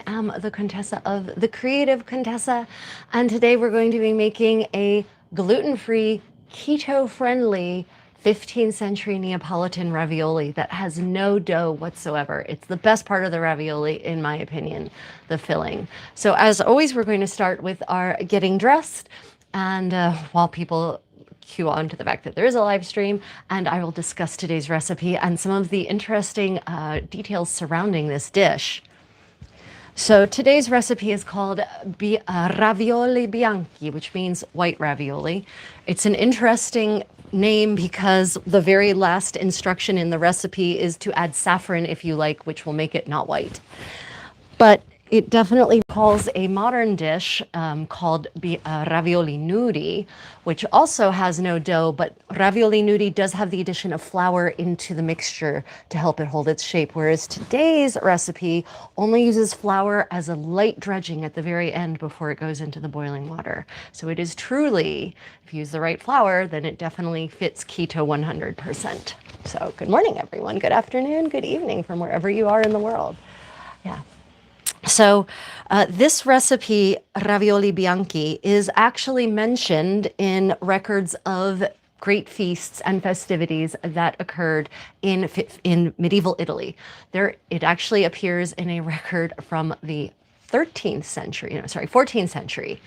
I am the Contessa of the Creative Contessa, and today we're going to be making a gluten-free, keto-friendly 15th century Neapolitan ravioli that has no dough whatsoever. It's the best part of the ravioli, in my opinion, the filling. So as always, we're going to start with our getting dressed, and while people cue on to the fact that there is a live stream, and I will discuss today's recipe and some of the interesting details surrounding this dish. So today's recipe is called Ravioli Bianchi, which means white ravioli. It's an interesting name because the very last instruction in the recipe is to add saffron if you like, which will make it not white. But it definitely calls a modern dish called ravioli nudi, which also has no dough, but ravioli nudi does have the addition of flour into the mixture to help it hold its shape, whereas today's recipe only uses flour as a light dredging at the very end before it goes into the boiling water. So it is truly, if you use the right flour, then it definitely fits keto 100%. So good morning, everyone. Good afternoon, good evening from wherever you are in the world. Yeah. So this recipe, Ravioli Bianchi, is actually mentioned in records of great feasts and festivities that occurred in medieval Italy. It actually appears in a record from the 14th century,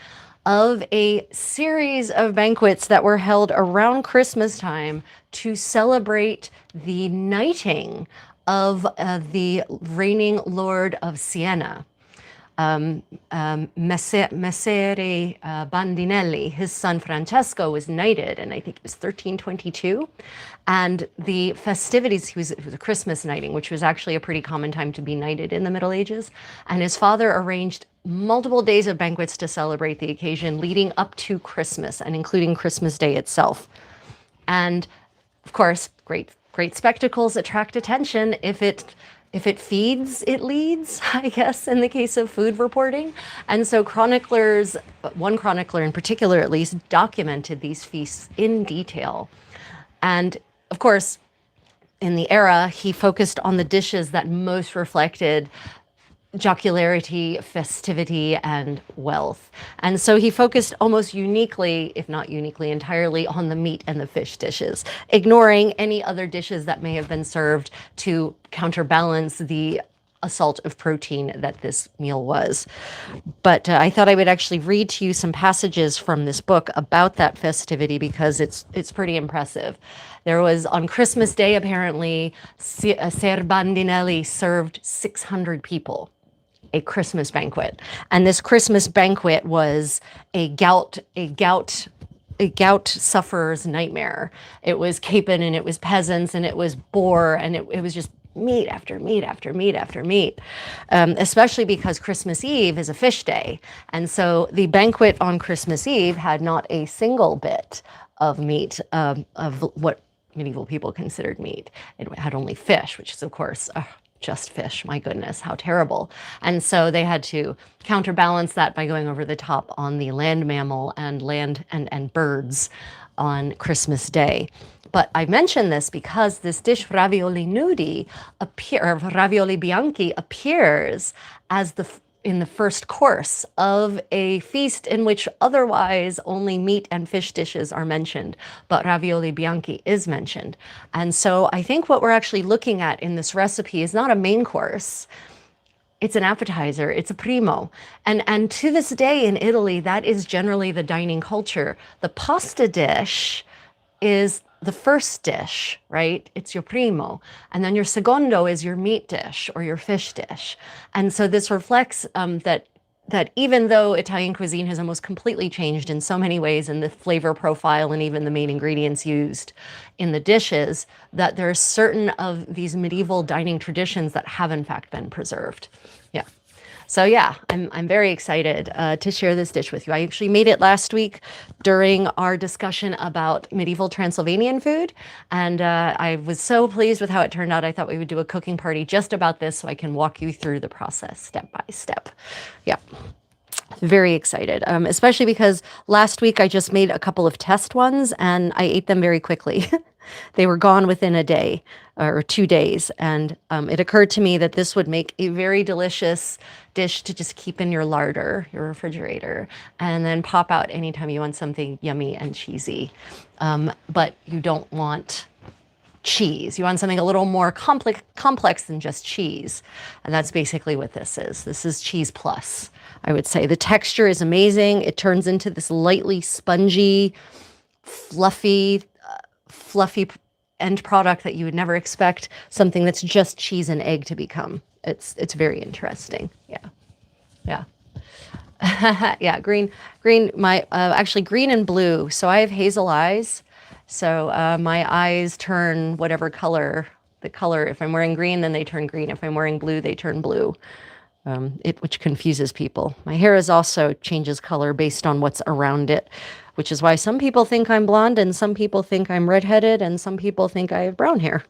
of a series of banquets that were held around Christmas time to celebrate the knighting of the reigning Lord of Siena, Messere Bandinelli. His son Francesco was knighted, and I think it was 1322. And the festivities, it was a Christmas knighting, which was actually a pretty common time to be knighted in the Middle Ages. And his father arranged multiple days of banquets to celebrate the occasion leading up to Christmas and including Christmas Day itself. And of course, great spectacles attract attention. If it feeds, it leads, I guess, in the case of food reporting. And so chroniclers, one chronicler in particular at least, documented these feasts in detail. And of course, in the era, he focused on the dishes that most reflected jocularity, festivity, and wealth. And so he focused almost uniquely, if not uniquely entirely, on the meat and the fish dishes, ignoring any other dishes that may have been served to counterbalance the assault of protein that this meal was. But I thought I would actually read to you some passages from this book about that festivity because it's pretty impressive. There was, on Christmas Day, apparently, Ser Bandinelli served 600 people a Christmas banquet. And this Christmas banquet was a gout sufferer's nightmare. It was capon, and it was peasants, and it was boar, and it was just meat after meat after meat after meat, especially because Christmas Eve is a fish day. And so the banquet on Christmas Eve had not a single bit of meat, of what medieval people considered meat. It had only fish, which is, of course, just fish. My goodness, how terrible. And so they had to counterbalance that by going over the top on the land mammal and and birds on Christmas Day. But I mention this because this dish ravioli nudi ravioli bianchi appears as in the first course of a feast in which otherwise only meat and fish dishes are mentioned, but ravioli bianchi is mentioned. And so I think what we're actually looking at in this recipe is not a main course. It's an appetizer, it's a primo. And to this day in Italy, that is generally the dining culture. The pasta dish is the first dish, right? It's your primo. And then your secondo is your meat dish or your fish dish. And so this reflects that even though Italian cuisine has almost completely changed in so many ways in the flavor profile and even the main ingredients used in the dishes, that there are certain of these medieval dining traditions that have in fact been preserved. Yeah. So yeah, I'm very excited to share this dish with you. I actually made it last week during our discussion about medieval Transylvanian food, and I was so pleased with how it turned out. I thought we would do a cooking party just about this so I can walk you through the process step by step. Yeah. Very excited, especially because last week I just made a couple of test ones and I ate them very quickly. They were gone within a day or 2 days. And it occurred to me that this would make a very delicious dish to just keep in your larder, your refrigerator, and then pop out anytime you want something yummy and cheesy. But you don't want cheese. You want something a little more complex than just cheese. And that's basically what this is. This is cheese plus, I would say. The texture is amazing. It turns into this lightly spongy, fluffy end product that you would never expect something that's just cheese and egg to become. It's very interesting. Yeah. Yeah. Yeah, actually green and blue. So I have hazel eyes. So my eyes turn whatever color, if I'm wearing green, then they turn green. If I'm wearing blue, they turn blue, which confuses people. My hair is also changes color based on what's around it, which is why some people think I'm blonde and some people think I'm redheaded and some people think I have brown hair.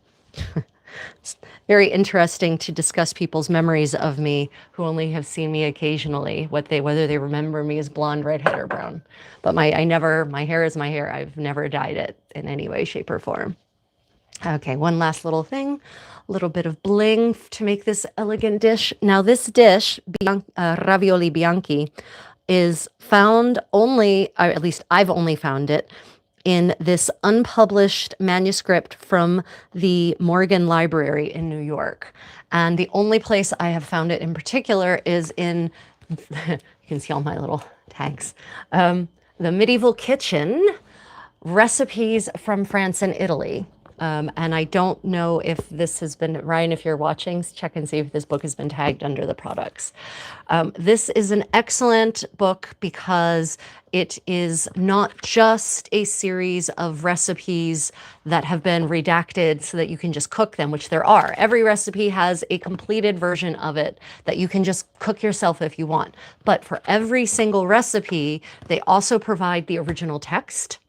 It's very interesting to discuss people's memories of me who only have seen me occasionally, whether they remember me as blonde, redhead, or brown. But my hair is my hair. I've never dyed it in any way, shape, or form. Okay, one last little thing, a little bit of bling to make this elegant dish. Now this dish, Ravioli Bianchi, is found only, or at least I've only found it, in this unpublished manuscript from the Morgan Library in New York. And the only place I have found it in particular is in, you can see all my little tags, the Medieval Kitchen, Recipes from France and Italy. And I don't know if this has been, Ryan, if you're watching, check and see if this book has been tagged under the products. This is an excellent book because it is not just a series of recipes that have been redacted so that you can just cook them, which there are. Every recipe has a completed version of it that you can just cook yourself if you want. But for every single recipe, they also provide the original text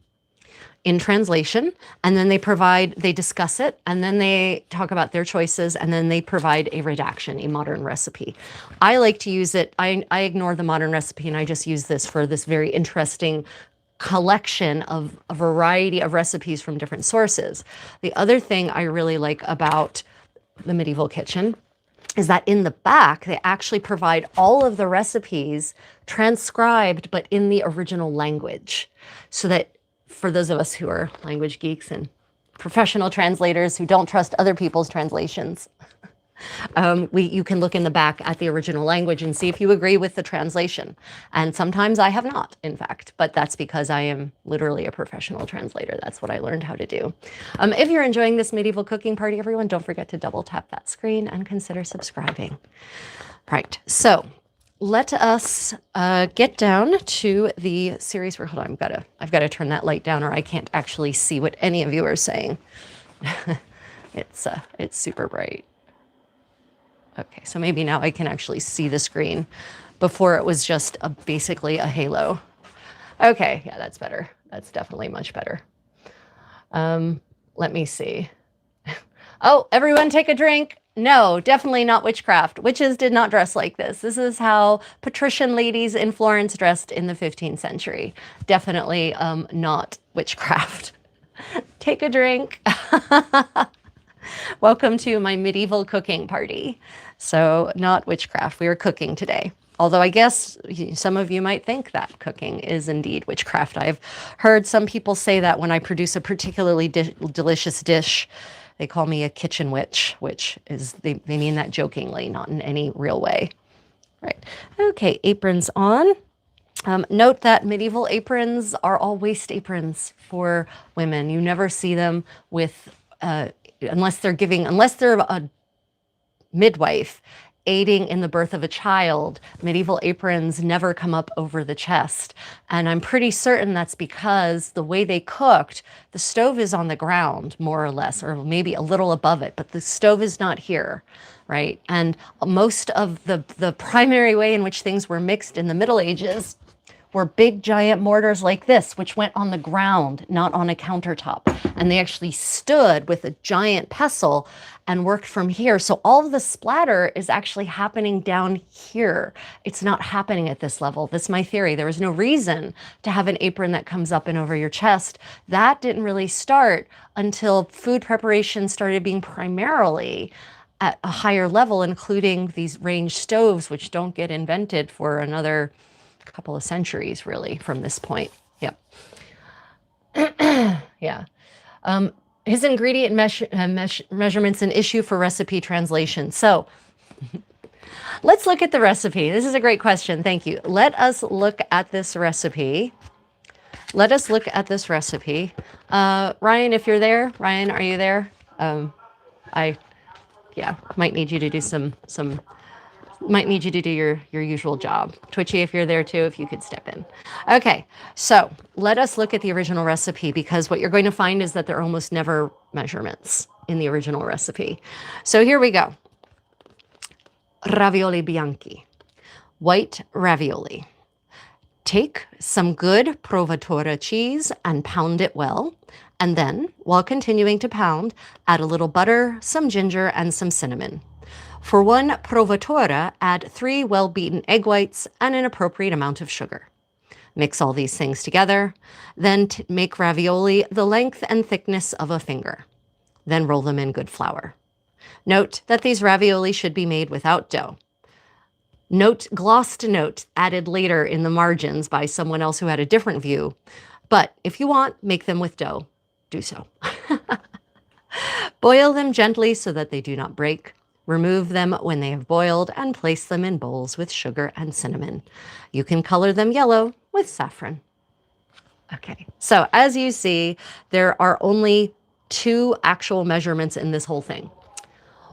in translation, and then they discuss it, and then they talk about their choices, and then they provide a redaction, a modern recipe. I like to use it, I ignore the modern recipe, and I just use this for this very interesting collection of a variety of recipes from different sources. The other thing I really like about the Medieval Kitchen is that in the back, they actually provide all of the recipes transcribed, but in the original language, so that for those of us who are language geeks and professional translators who don't trust other people's translations, you can look in the back at the original language and see if you agree with the translation. And sometimes I have not, in fact, but that's because I am literally a professional translator. That's what I learned how to do. If you're enjoying this medieval cooking party, everyone, don't forget to double tap that screen and consider subscribing. Right, so let us get down to the series. Hold on, I've got to turn that light down, or I can't actually see what any of you are saying. It's super bright. Okay, so maybe now I can actually see the screen. Before it was just basically a halo. Okay, yeah, that's better. That's definitely much better. Let me see. Oh, everyone take a drink. No, definitely not witchcraft. Witches did not dress like this. This is how patrician ladies in Florence dressed in the 15th century. Definitely not witchcraft. Take a drink. Welcome to my medieval cooking party. So not witchcraft, we are cooking today. Although I guess some of you might think that cooking is indeed witchcraft. I've heard some people say that when I produce a particularly delicious dish. They call me a kitchen witch, which is, they mean that jokingly, not in any real way. Right. Okay, aprons on. Note that medieval aprons are all waist aprons for women. You never see them with, unless they're a midwife aiding in the birth of a child, medieval aprons never come up over the chest. And I'm pretty certain that's because the way they cooked, the stove is on the ground, more or less, or maybe a little above it, but the stove is not here, right? And most of the primary way in which things were mixed in the Middle Ages were big giant mortars like this, which went on the ground, not on a countertop. And they actually stood with a giant pestle and worked from here. So all of the splatter is actually happening down here. It's not happening at this level. This is my theory. There was no reason to have an apron that comes up and over your chest. That didn't really start until food preparation started being primarily at a higher level, including these range stoves, which don't get invented for another couple of centuries, really, from this point. Yep. Yeah. His ingredient measurements an issue for recipe translation. So let's look at the recipe. This is a great question. Thank you. Let us look at this recipe. Let us look at this recipe. Ryan, if you're there, Ryan, are you there? Yeah, might need you to do might need you to do your usual job. Twitchy, if you're there too, if you could step in. Okay, so let us look at the original recipe, because what you're going to find is that there are almost never measurements in the original recipe. So here we go. Ravioli Bianchi, white ravioli. Take some good provatura cheese and pound it well. And then, while continuing to pound, add a little butter, some ginger, and some cinnamon. For 1 provatura, add 3 well-beaten egg whites and an appropriate amount of sugar. Mix all these things together. Then make ravioli the length and thickness of a finger. Then roll them in good flour. Note that these ravioli should be made without dough. Note, glossed note added later in the margins by someone else who had a different view. But if you want, make them with dough. Do so. Boil them gently so that they do not break. Remove them when they have boiled and place them in bowls with sugar and cinnamon. You can color them yellow with saffron. Okay, so as you see, there are only 2 actual measurements in this whole thing.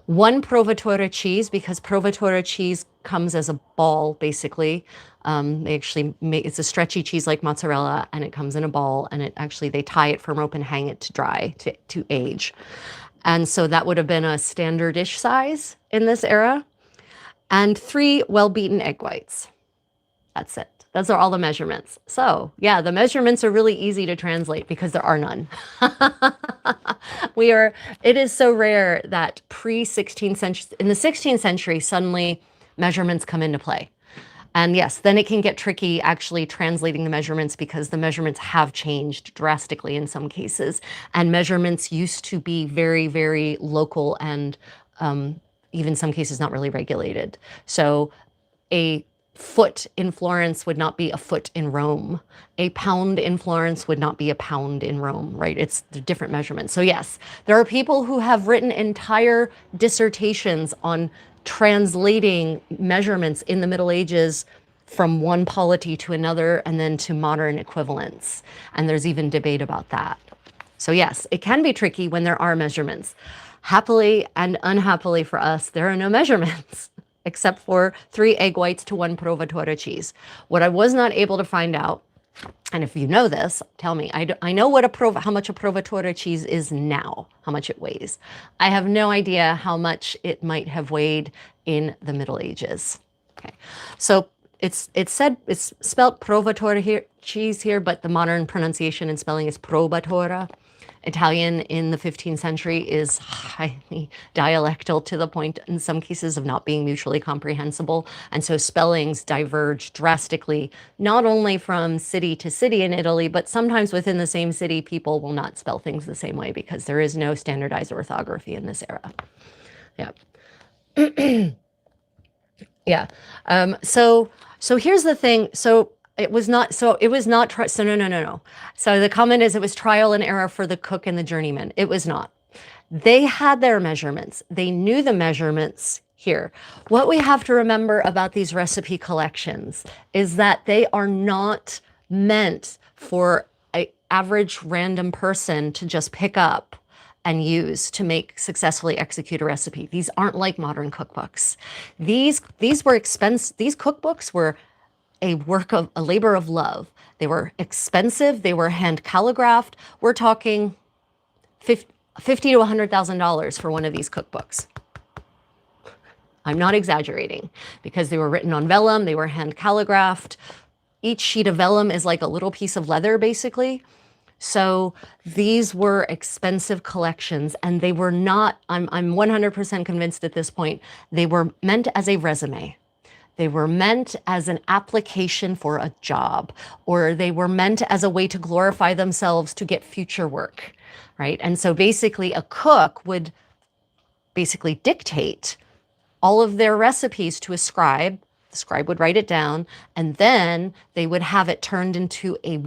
1 provatura cheese, because provatura cheese comes as a ball, basically. They actually make, it's a stretchy cheese like mozzarella, and it comes in a ball, and they tie it from rope and hang it to dry, to age. And so that would have been a standard-ish size in this era. And 3 well-beaten egg whites. That's it. Those are all the measurements. So yeah, the measurements are really easy to translate because there are none. It is so rare that pre-16th century, in the 16th century, suddenly measurements come into play. And yes, then it can get tricky actually translating the measurements, because the measurements have changed drastically in some cases. And measurements used to be very, very local and even some cases not really regulated. So a foot in Florence would not be a foot in Rome. A pound in Florence would not be a pound in Rome, right? It's different measurements. So yes, there are people who have written entire dissertations on translating measurements in the Middle Ages from one polity to another and then to modern equivalents. And there's even debate about that. So yes, it can be tricky when there are measurements. Happily and unhappily for us, there are no measurements except for 3 egg whites to 1 provatura cheese. What I was not able to find out, and if you know this, tell me. I know how much a provatura cheese is now, how much it weighs. I have no idea how much it might have weighed in the Middle Ages. Okay, so it's spelled provatura cheese here, but the modern pronunciation and spelling is probatura. Italian in the 15th century is highly dialectal to the point, in some cases, of not being mutually comprehensible. And so spellings diverge drastically, not only from city to city in Italy, but sometimes within the same city, people will not spell things the same way because there is no standardized orthography in this era. Yeah. Yeah. So here's the thing. So no. So the comment is it was trial and error for the cook and the journeyman. It was not. They had their measurements. They knew the measurements here. What we have to remember about these recipe collections is that they are not meant for an average random person to just pick up and use to successfully execute a recipe. These aren't like modern cookbooks. These were expensive. These cookbooks were a labor of love. They were expensive. They were hand calligraphed. We're talking $50,000 to $100,000 for one of these cookbooks. I'm not exaggerating, because they were written on vellum. They were hand calligraphed. each sheet of vellum is like a little piece of leather, basically. So these were expensive collections, and they were not, I'm 100% convinced at this point, they were meant as a resume. They were meant as an application for a job, or they were meant as a way to glorify themselves to get future work, right? And so basically a cook would basically dictate all of their recipes to a scribe. The scribe would write it down, and then they would have it turned into a,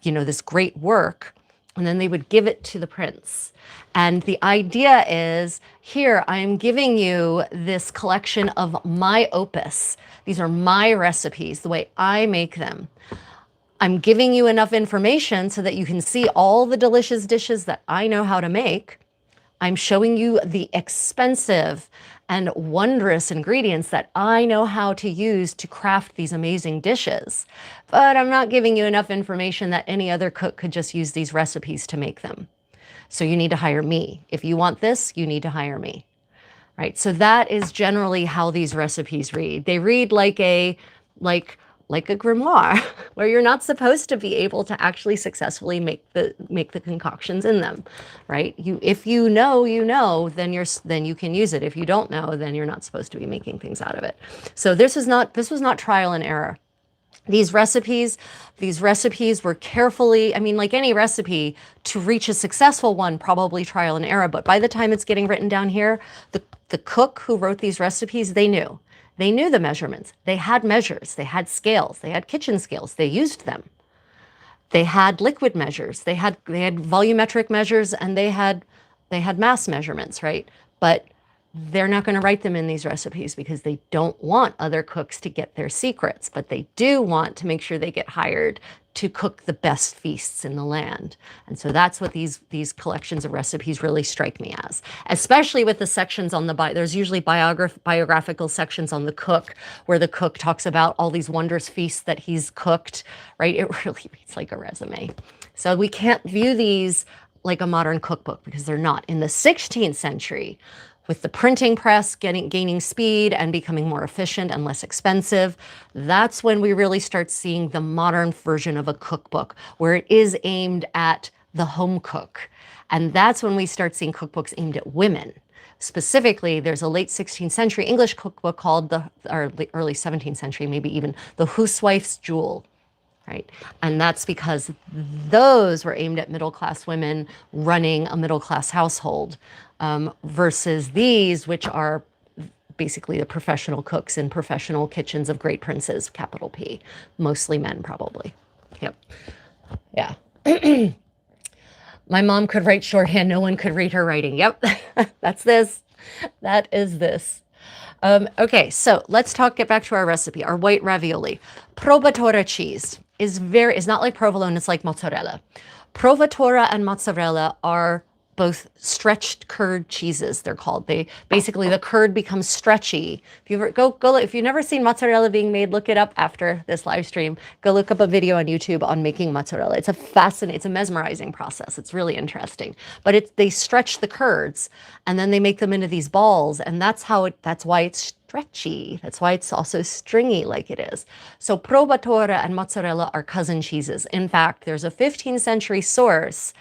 this great work, and then they would give it to the prince. And the idea is, here, I am giving you this collection of my opus. These are my recipes, the way I make them. I'm giving you enough information so that you can see all the delicious dishes that I know how to make. I'm showing you the expensive and wondrous ingredients that I know how to use to craft these amazing dishes. But I'm not giving you enough information that any other cook could just use these recipes to make them. So you need to hire me. If you want this, you need to hire me. Right? So that is generally how these recipes read. They read like a grimoire, where you're not supposed to be able to actually successfully make the concoctions in them, right? If you know, then you can use it. If you don't know, then you're not supposed to be making things out of it. So this was not trial and error. These recipes were carefully, like any recipe, to reach a successful one, probably trial and error. But by the time it's getting written down here, the cook who wrote these recipes, they knew. They knew the measurements. They had measures. They had scales. They had kitchen scales. They used them. They had liquid measures. They had volumetric measures, and they had mass measurements, right? But they're not going to write them in these recipes because they don't want other cooks to get their secrets, but they do want to make sure they get hired to cook the best feasts in the land. And so that's what these collections of recipes really strike me as, especially with the sections on there's usually biographical sections on the cook, where the cook talks about all these wondrous feasts that he's cooked, right? It really reads like a resume. So we can't view these like a modern cookbook because they're not. In the 16th century, with the printing press gaining speed and becoming more efficient and less expensive, that's when we really start seeing the modern version of a cookbook, where it is aimed at the home cook. And that's when we start seeing cookbooks aimed at women. Specifically, there's a late 16th century English cookbook called or early 17th century, maybe even, The Housewife's Jewel. Right? And that's because those were aimed at middle-class women running a middle-class household, versus these, which are basically the professional cooks in professional kitchens of great princes, capital P, mostly men probably. Yep. Yeah. My mom could write shorthand. No one could read her writing. Yep. That's this. That is this. Okay, so let's get back to our recipe, our white ravioli. Provatura cheese is not like provolone, it's like mozzarella. Provatura and mozzarella are both stretched curd cheeses, they're called. The curd becomes stretchy. If you ever if you've never seen mozzarella being made, look it up after this live stream. Go look up a video on YouTube on making mozzarella. It's a mesmerizing process. It's really interesting. But they stretch the curds, and then they make them into these balls, and that's why it's stretchy. That's why it's also stringy like it is. So provatura and mozzarella are cousin cheeses. In fact, there's a 15th century source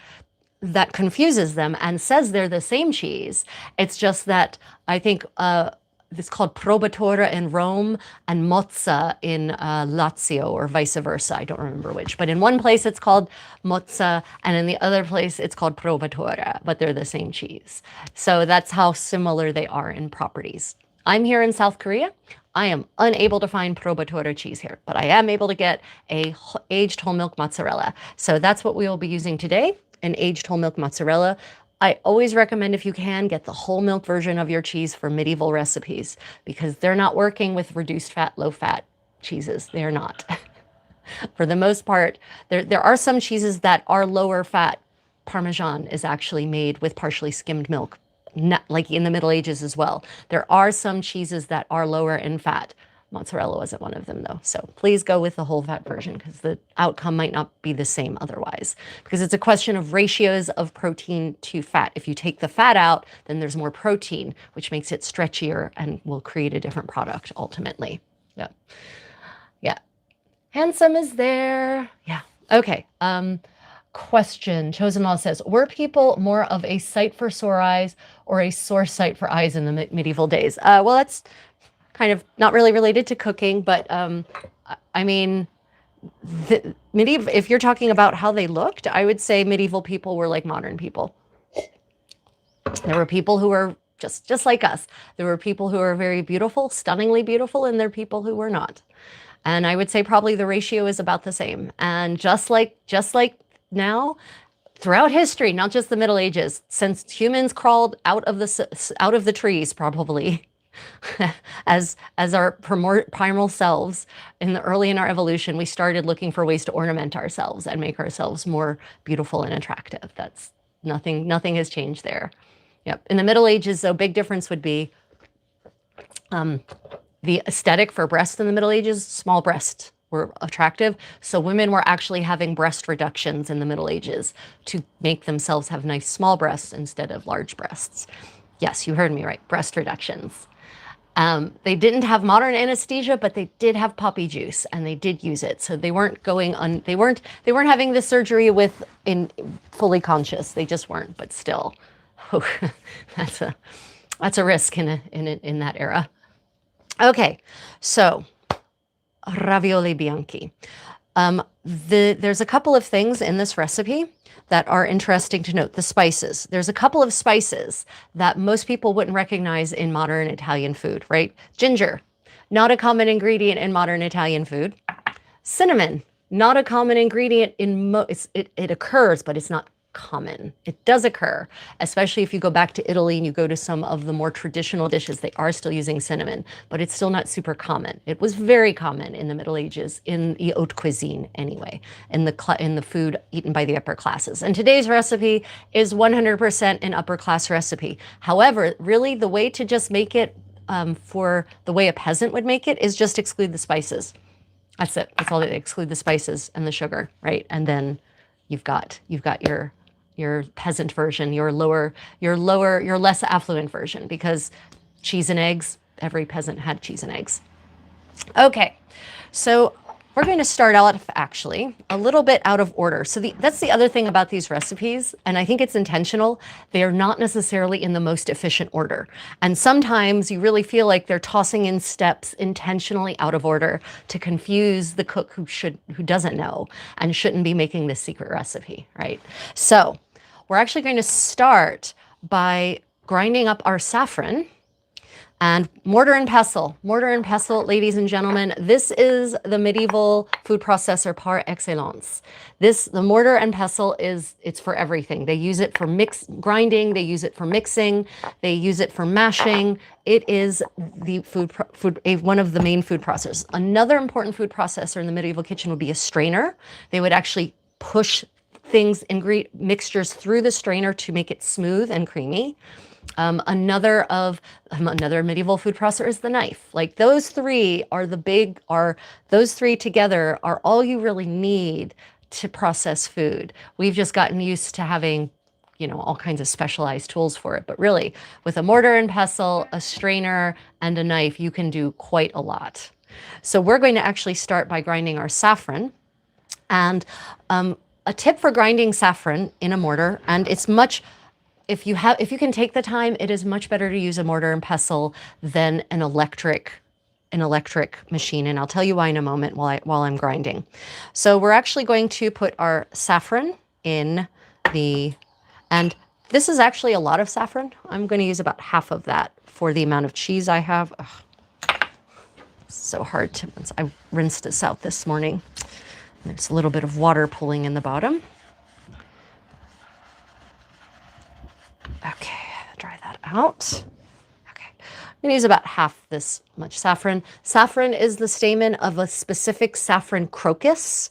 that confuses them and says they're the same cheese. It's just that I think it's called provatura in Rome and mozza in Lazio, or vice versa. I don't remember which. But in one place it's called mozza, and in the other place it's called provatura, but they're the same cheese. So that's how similar they are in properties. I'm here in South Korea. I am unable to find provatura cheese here, but I am able to get a aged whole milk mozzarella. So that's what we will be using today. An aged whole milk mozzarella. I always recommend, if you can, get the whole milk version of your cheese for medieval recipes, because they're not working with reduced fat, low fat cheeses. They're not. For the most part, there are some cheeses that are lower fat. Parmesan is actually made with partially skimmed milk, like in the Middle Ages as well. There are some cheeses that are lower in fat. Mozzarella wasn't one of them, though. So please go with the whole fat version, because the outcome might not be the same otherwise, because it's a question of ratios of protein to fat. If you take the fat out, then there's more protein, which makes it stretchier and will create a different product ultimately. Yeah. Yeah. Handsome is there. Yeah. Okay. Question. Chosen Law says, were people more of a sight for sore eyes or a sore sight for eyes in the medieval days? Well, that's kind of not really related to cooking, but I mean, medieval, if you're talking about how they looked, I would say medieval people were like modern people. There were people who were just like us. There were people who were very beautiful, stunningly beautiful, and there are people who were not. And I would say probably the ratio is about the same. And just like now, throughout history, not just the Middle Ages, since humans crawled out of the trees, probably as our primal selves in our evolution, we started looking for ways to ornament ourselves and make ourselves more beautiful and attractive. That's nothing has changed there. Yep. In the Middle Ages, though, big difference would be the aesthetic for breasts in the Middle Ages. Small breasts were attractive. So women were actually having breast reductions in the Middle Ages to make themselves have nice small breasts instead of large breasts. Yes, you heard me right, breast reductions. They didn't have modern anesthesia, but they did have poppy juice and they did use it. So they weren't they weren't having the surgery in fully conscious. They just weren't, but still, that's a risk in that era. Okay, so ravioli Bianchi. There's a couple of things in this recipe that are interesting to note. The spices. There's a couple of spices that most people wouldn't recognize in modern Italian food, right? Ginger, not a common ingredient in modern Italian food. Cinnamon, not a common ingredient in it occurs, but it's not common. It does occur, especially if you go back to Italy and you go to some of the more traditional dishes, they are still using cinnamon, but it's still not super common. It was very common in the Middle Ages, in the haute cuisine anyway, in the food eaten by the upper classes. And today's recipe is 100% an upper class recipe. However, really the way to just make it for the way a peasant would make it is just exclude the spices. That's it. That's all. They exclude the spices and the sugar, right? And then you've got your peasant version, your less affluent version, because cheese and eggs, every peasant had cheese and eggs. Okay, so we're going to start out actually a little bit out of order. So that's the other thing about these recipes, and I think it's intentional. They are not necessarily in the most efficient order. And sometimes you really feel like they're tossing in steps intentionally out of order to confuse the cook who doesn't know and shouldn't be making this secret recipe, right? So we're actually going to start by grinding up our saffron. And mortar and pestle. Mortar and pestle, ladies and gentlemen, this is the medieval food processor par excellence. The mortar and pestle it's for everything. They use it for grinding, they use it for mixing, they use it for mashing. It is the one of the main food processors. Another important food processor in the medieval kitchen would be a strainer. They would actually push mixtures through the strainer to make it smooth and creamy. Another medieval food processor is the knife. Like those three those three together are all you really need to process food. We've just gotten used to having, all kinds of specialized tools for it. But really, with a mortar and pestle, a strainer, and a knife, you can do quite a lot. So we're going to actually start by grinding our saffron. And a tip for grinding saffron in a mortar, and it's much, if you can take the time, it is much better to use a mortar and pestle than an electric machine. And I'll tell you why in a moment while I'm grinding. So we're actually going to put our saffron in and this is actually a lot of saffron. I'm going to use about half of that for the amount of cheese I have. Ugh, so hard to, I rinsed this out this morning. There's a little bit of water pooling in the bottom. Okay, dry that out. Okay, I'm going to use about half this much saffron. Saffron is the stamen of a specific saffron crocus.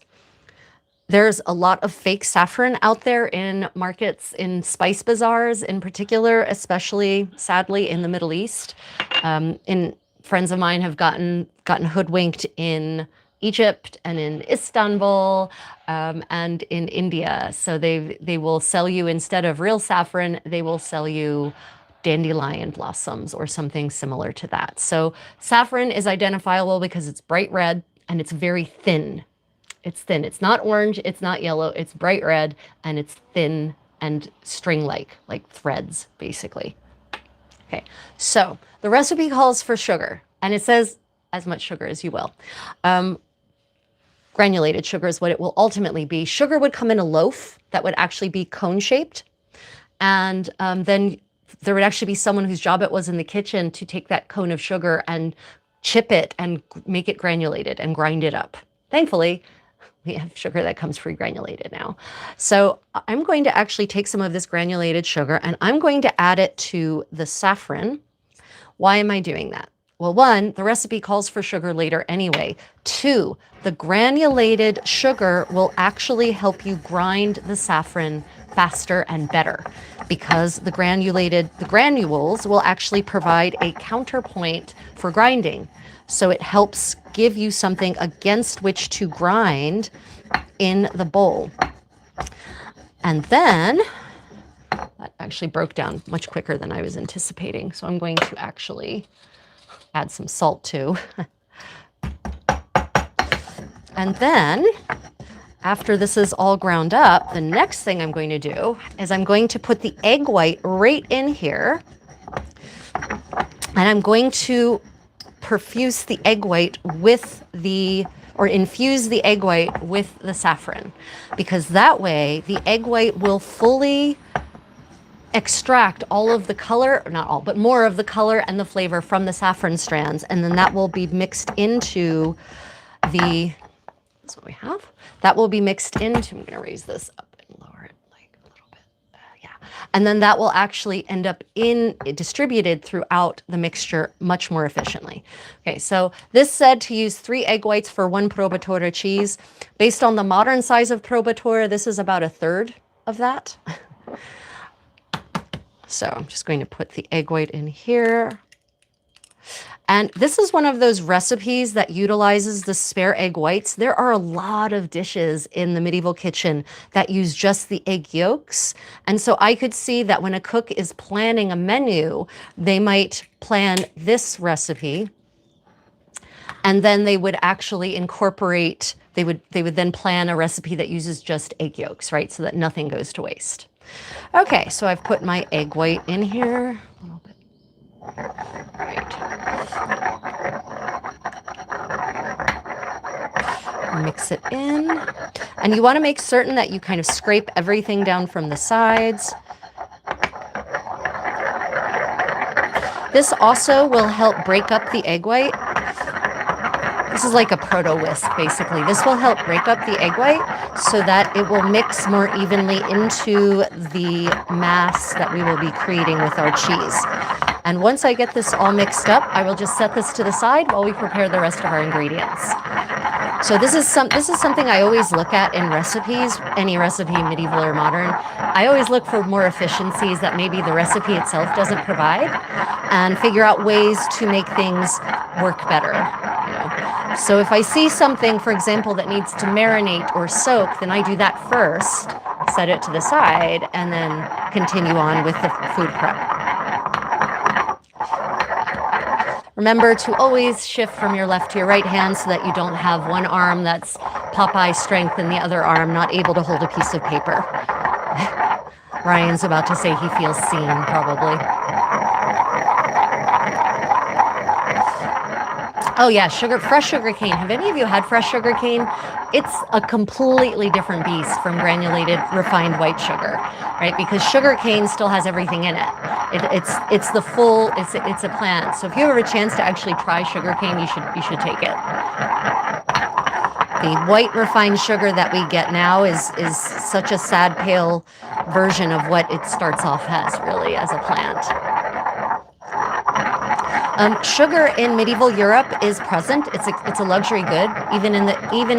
There's a lot of fake saffron out there in markets, in spice bazaars in particular, especially, sadly, in the Middle East. Friends of mine have gotten hoodwinked in Egypt and in Istanbul and in India. So they will sell you, instead of real saffron, they will sell you dandelion blossoms or something similar to that. So saffron is identifiable because it's bright red and it's very thin. It's thin. It's not orange, it's not yellow, it's bright red, and it's thin and string-like, like threads, basically. Okay, so the recipe calls for sugar, and it says as much sugar as you will. Granulated sugar is what it will ultimately be. Sugar would come in a loaf that would actually be cone-shaped, and then there would actually be someone whose job it was in the kitchen to take that cone of sugar and chip it and make it granulated and grind it up. Thankfully, we have sugar that comes pre-granulated now. So I'm going to actually take some of this granulated sugar and I'm going to add it to the saffron. Why am I doing that? Well, one, the recipe calls for sugar later anyway. Two, the granulated sugar will actually help you grind the saffron faster and better because the granules will actually provide a counterpoint for grinding. So it helps give you something against which to grind in the bowl. And then that actually broke down much quicker than I was anticipating. So I'm going to actually add some salt too. And then after this is all ground up, the next thing I'm going to do is I'm going to put the egg white right in here. And I'm going to infuse the egg white with the saffron, because that way the egg white will fully extract all of the color, not all, but more of the color and the flavor from the saffron strands. And then that will be mixed into that's what we have. That will be mixed into, I'm gonna raise this up and lower it like a little bit. Yeah. And then that will actually end up distributed throughout the mixture much more efficiently. Okay, so this said to use 3 egg whites for 1 provatura cheese. Based on the modern size of provatura, this is about 1/3 of that. So I'm just going to put the egg white in here. And this is one of those recipes that utilizes the spare egg whites. There are a lot of dishes in the medieval kitchen that use just the egg yolks. And so I could see that when a cook is planning a menu, they might plan this recipe, and then they would actually incorporate, they would then plan a recipe that uses just egg yolks, right? So that nothing goes to waste. Okay, so I've put my egg white in here a little bit. Right. Mix it in. And you want to make certain that you kind of scrape everything down from the sides. This also will help break up the egg white. This is like a proto whisk, basically. This will help break up the egg white so that it will mix more evenly into the mass that we will be creating with our cheese. And once I get this all mixed up, I will just set this to the side while we prepare the rest of our ingredients. So this is something I always look at in recipes, any recipe, medieval or modern. I always look for more efficiencies that maybe the recipe itself doesn't provide, and figure out ways to make things work better. So if I see something, for example, that needs to marinate or soak, then I do that first, set it to the side, and then continue on with the food prep. Remember to always shift from your left to your right hand so that you don't have one arm that's Popeye strength and the other arm not able to hold a piece of paper. Ryan's about to say he feels seen, probably. Oh yeah, fresh sugar cane. Have any of you had fresh sugar cane? It's a completely different beast from granulated refined white sugar, right? Because sugar cane still has everything in it. It's a plant. So if you have a chance to actually try sugar cane, you should take it. The white refined sugar that we get now is such a sad, pale version of what it starts off as, really, as a plant. Sugar in medieval Europe is present. It's a luxury good. Even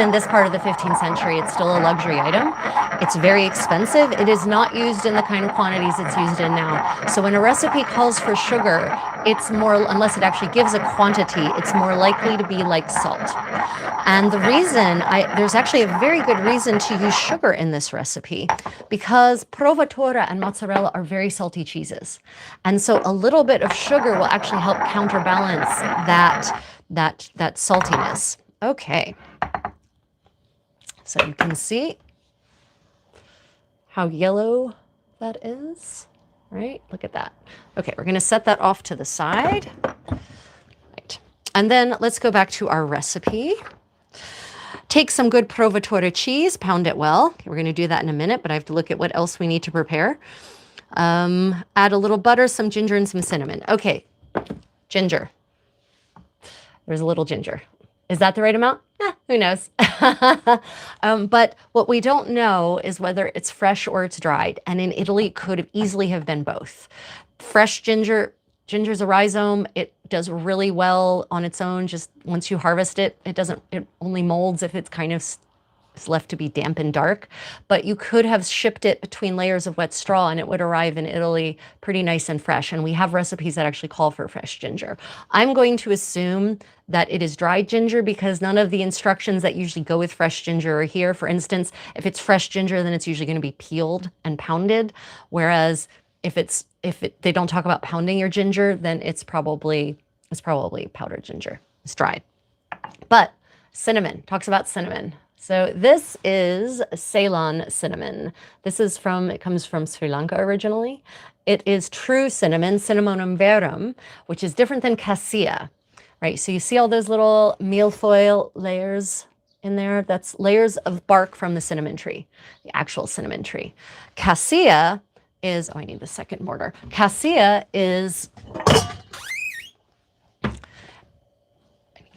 in this part of the 15th century, it's still a luxury item. It's very expensive. It is not used in the kind of quantities it's used in now. So when a recipe calls for sugar, it's more, unless it actually gives a quantity, it's more likely to be like salt. And the reason, there's actually a very good reason to use sugar in this recipe, because provatura and mozzarella are very salty cheeses. And so a little bit of sugar will actually help counterbalance that saltiness. Okay. So you can see how yellow that is, right? Look at that. Okay, we're gonna set that off to the side. Right. And then let's go back to our recipe. Take some good provatore cheese, pound it well. We're gonna do that in a minute, but I have to look at what else we need to prepare. Add a little butter, some ginger, and some cinnamon. Okay, ginger. There's a little ginger. Is that the right amount? Who knows? But what we don't know is whether it's fresh or it's dried. And in Italy, it could easily have been both. Fresh ginger, ginger's a rhizome. It does really well on its own. Just once you harvest it, it only molds if it's kind of left to be damp and dark, but you could have shipped it between layers of wet straw and it would arrive in Italy pretty nice and fresh. And we have recipes that actually call for fresh ginger. I'm going to assume that it is dried ginger because none of the instructions that usually go with fresh ginger are here. For instance, if it's fresh ginger, then it's usually going to be peeled and pounded. Whereas they don't talk about pounding your ginger, then it's probably powdered ginger. It's dried. But cinnamon, talks about cinnamon. So this is Ceylon cinnamon. It comes from Sri Lanka originally. It is true cinnamon, Cinnamomum verum, which is different than cassia, right? So you see all those little milfoil layers in there? That's layers of bark from the cinnamon tree, the actual cinnamon tree. Cassia is, I need the second mortar. Cassia is,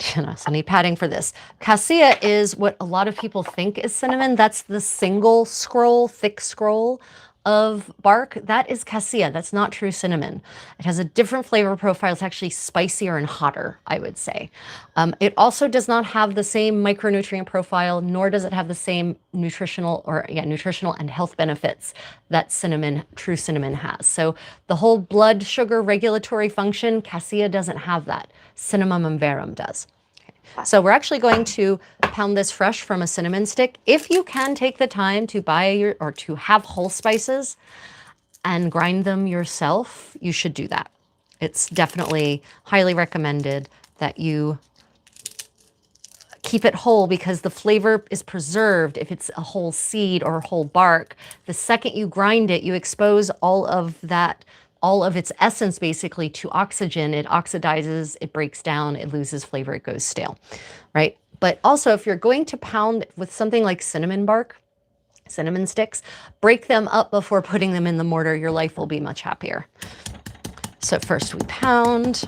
so I need padding for this. Cassia is what a lot of people think is cinnamon. That's the single scroll, thick scroll of bark. That is cassia. That's not true cinnamon. It has a different flavor profile. It's actually spicier and hotter, I would say. It also does not have the same micronutrient profile, nor does it have the same nutritional and health benefits that true cinnamon has. So the whole blood sugar regulatory function, cassia doesn't have that. Cinnamomum verum does. Okay. So we're actually going to pound this fresh from a cinnamon stick. If you can take the time to to have whole spices and grind them yourself, you should do that. It's definitely highly recommended that you keep it whole because the flavor is preserved if it's a whole seed or a whole bark. The second you grind it, you expose all of its essence basically to oxygen. It oxidizes, it breaks down, it loses flavor, it goes stale, right? But also if you're going to pound with something like cinnamon bark, cinnamon sticks, break them up before putting them in the mortar. Your life will be much happier. So first we pound.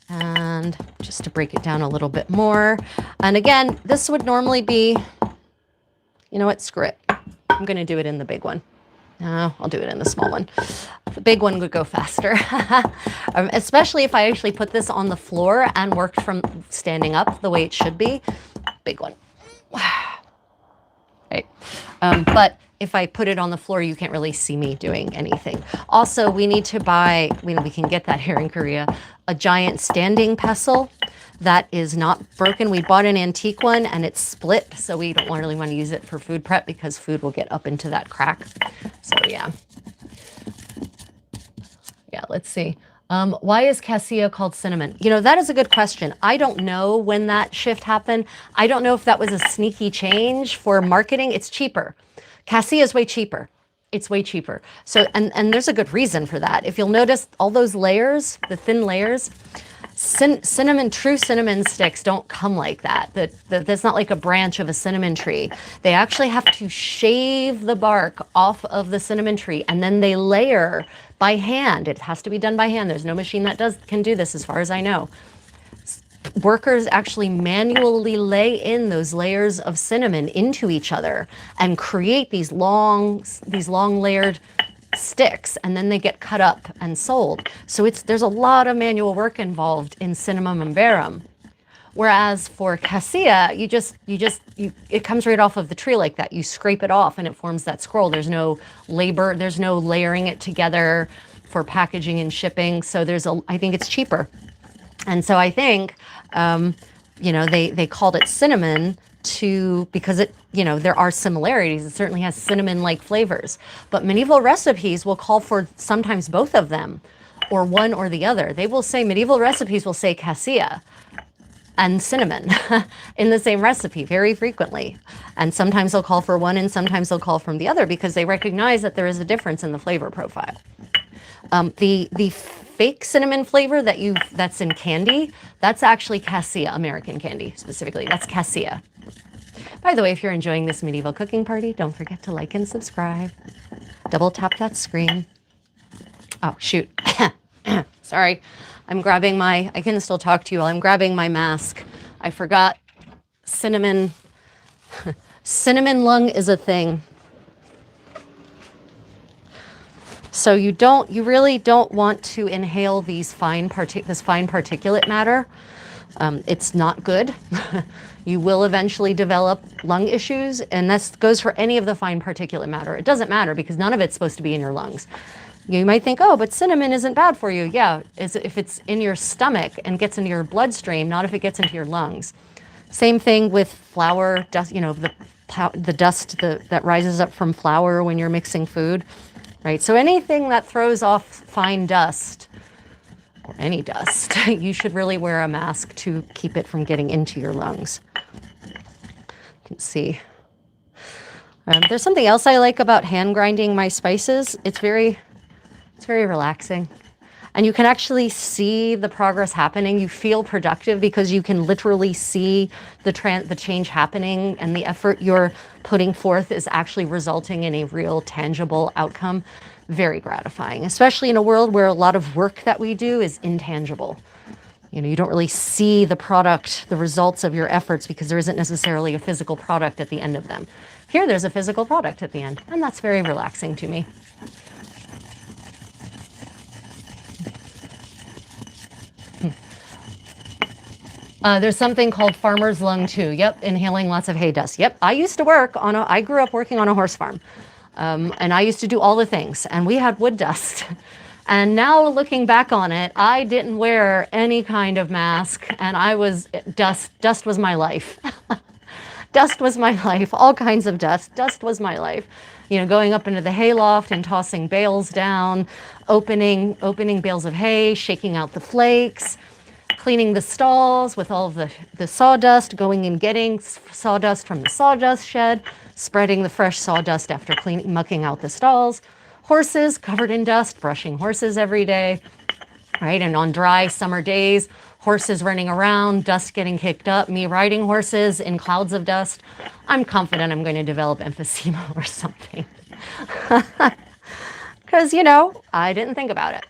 And just to break it down a little bit more. And again, this would normally be, you know what, screw it. I'm going to do it in the big one. No, I'll do it in the small one. The big one would go faster, especially if I actually put this on the floor and worked from standing up the way it should be. Big one. Right. But if I put it on the floor, you can't really see me doing anything. Also, we need to buy, we can get that here in Korea, a giant standing pestle that is not broken. We bought an antique one and it's split, so we don't really want to use it for food prep because food will get up into that crack. So yeah. Yeah, let's see. Why is cassia called cinnamon? You know, that is a good question. I don't know when that shift happened. I don't know if that was a sneaky change for marketing. It's cheaper. Cassia is way cheaper. It's way cheaper. So, and there's a good reason for that. If you'll notice all those layers, the thin layers, true cinnamon sticks don't come like that. That's not like a branch of a cinnamon tree. They actually have to shave the bark off of the cinnamon tree and then they layer by hand. It has to be done by hand. There's no machine that can do this as far as I know. Workers actually manually lay in those layers of cinnamon into each other and create these long layered sticks, and then they get cut up and sold. So there's a lot of manual work involved in Cinnamomum verum. Whereas for cassia, it comes right off of the tree like that. You scrape it off and it forms that scroll. There's no labor, there's no layering it together for packaging and shipping. So I think it's cheaper. And so I think, they called it cinnamon because there are similarities. It certainly has cinnamon-like flavors. But medieval recipes will call for sometimes both of them or one or the other. Medieval recipes will say cassia. and cinnamon in the same recipe very frequently. And sometimes they'll call for one and sometimes they'll call from the other because they recognize that there is a difference in the flavor profile. The fake cinnamon flavor that's in candy, that's actually cassia, American candy specifically. That's cassia. By the way, if you're enjoying this medieval cooking party, don't forget to like and subscribe. Double tap that screen. Oh, shoot. Sorry. I'm grabbing I can still talk to you while I'm grabbing my mask. I forgot cinnamon. Cinnamon lung is a thing. So you really don't want to inhale this fine particulate matter. It's not good. You will eventually develop lung issues, and this goes for any of the fine particulate matter. It doesn't matter because none of it's supposed to be in your lungs. You might think, oh, but cinnamon isn't bad for you. Yeah, if it's in your stomach and gets into your bloodstream, not if it gets into your lungs. Same thing with flour, dust, the dust that rises up from flour when you're mixing food, right? So anything that throws off fine dust, or any dust, you should really wear a mask to keep it from getting into your lungs. You can see. There's something else I like about hand grinding my spices. It's very relaxing. And you can actually see the progress happening. You feel productive because you can literally see the change happening, and the effort you're putting forth is actually resulting in a real tangible outcome. Very gratifying, especially in a world where a lot of work that we do is intangible. You don't really see the product, the results of your efforts, because there isn't necessarily a physical product at the end of them. Here, there's a physical product at the end, and that's very relaxing to me. There's something called farmer's lung too. Yep, inhaling lots of hay dust. Yep, I grew up working on a horse farm. And I used to do all the things, and we had wood dust. And now looking back on it, I didn't wear any kind of mask, and dust was my life. Dust was my life, all kinds of dust. Dust was my life. Going up into the hayloft and tossing bales down, opening bales of hay, shaking out the flakes, cleaning the stalls with all of the sawdust, going and getting sawdust from the sawdust shed, spreading the fresh sawdust after mucking out the stalls. Horses covered in dust, brushing horses every day, right? And on dry summer days, horses running around, dust getting kicked up, me riding horses in clouds of dust. I'm confident I'm going to develop emphysema or something. Because, I didn't think about it.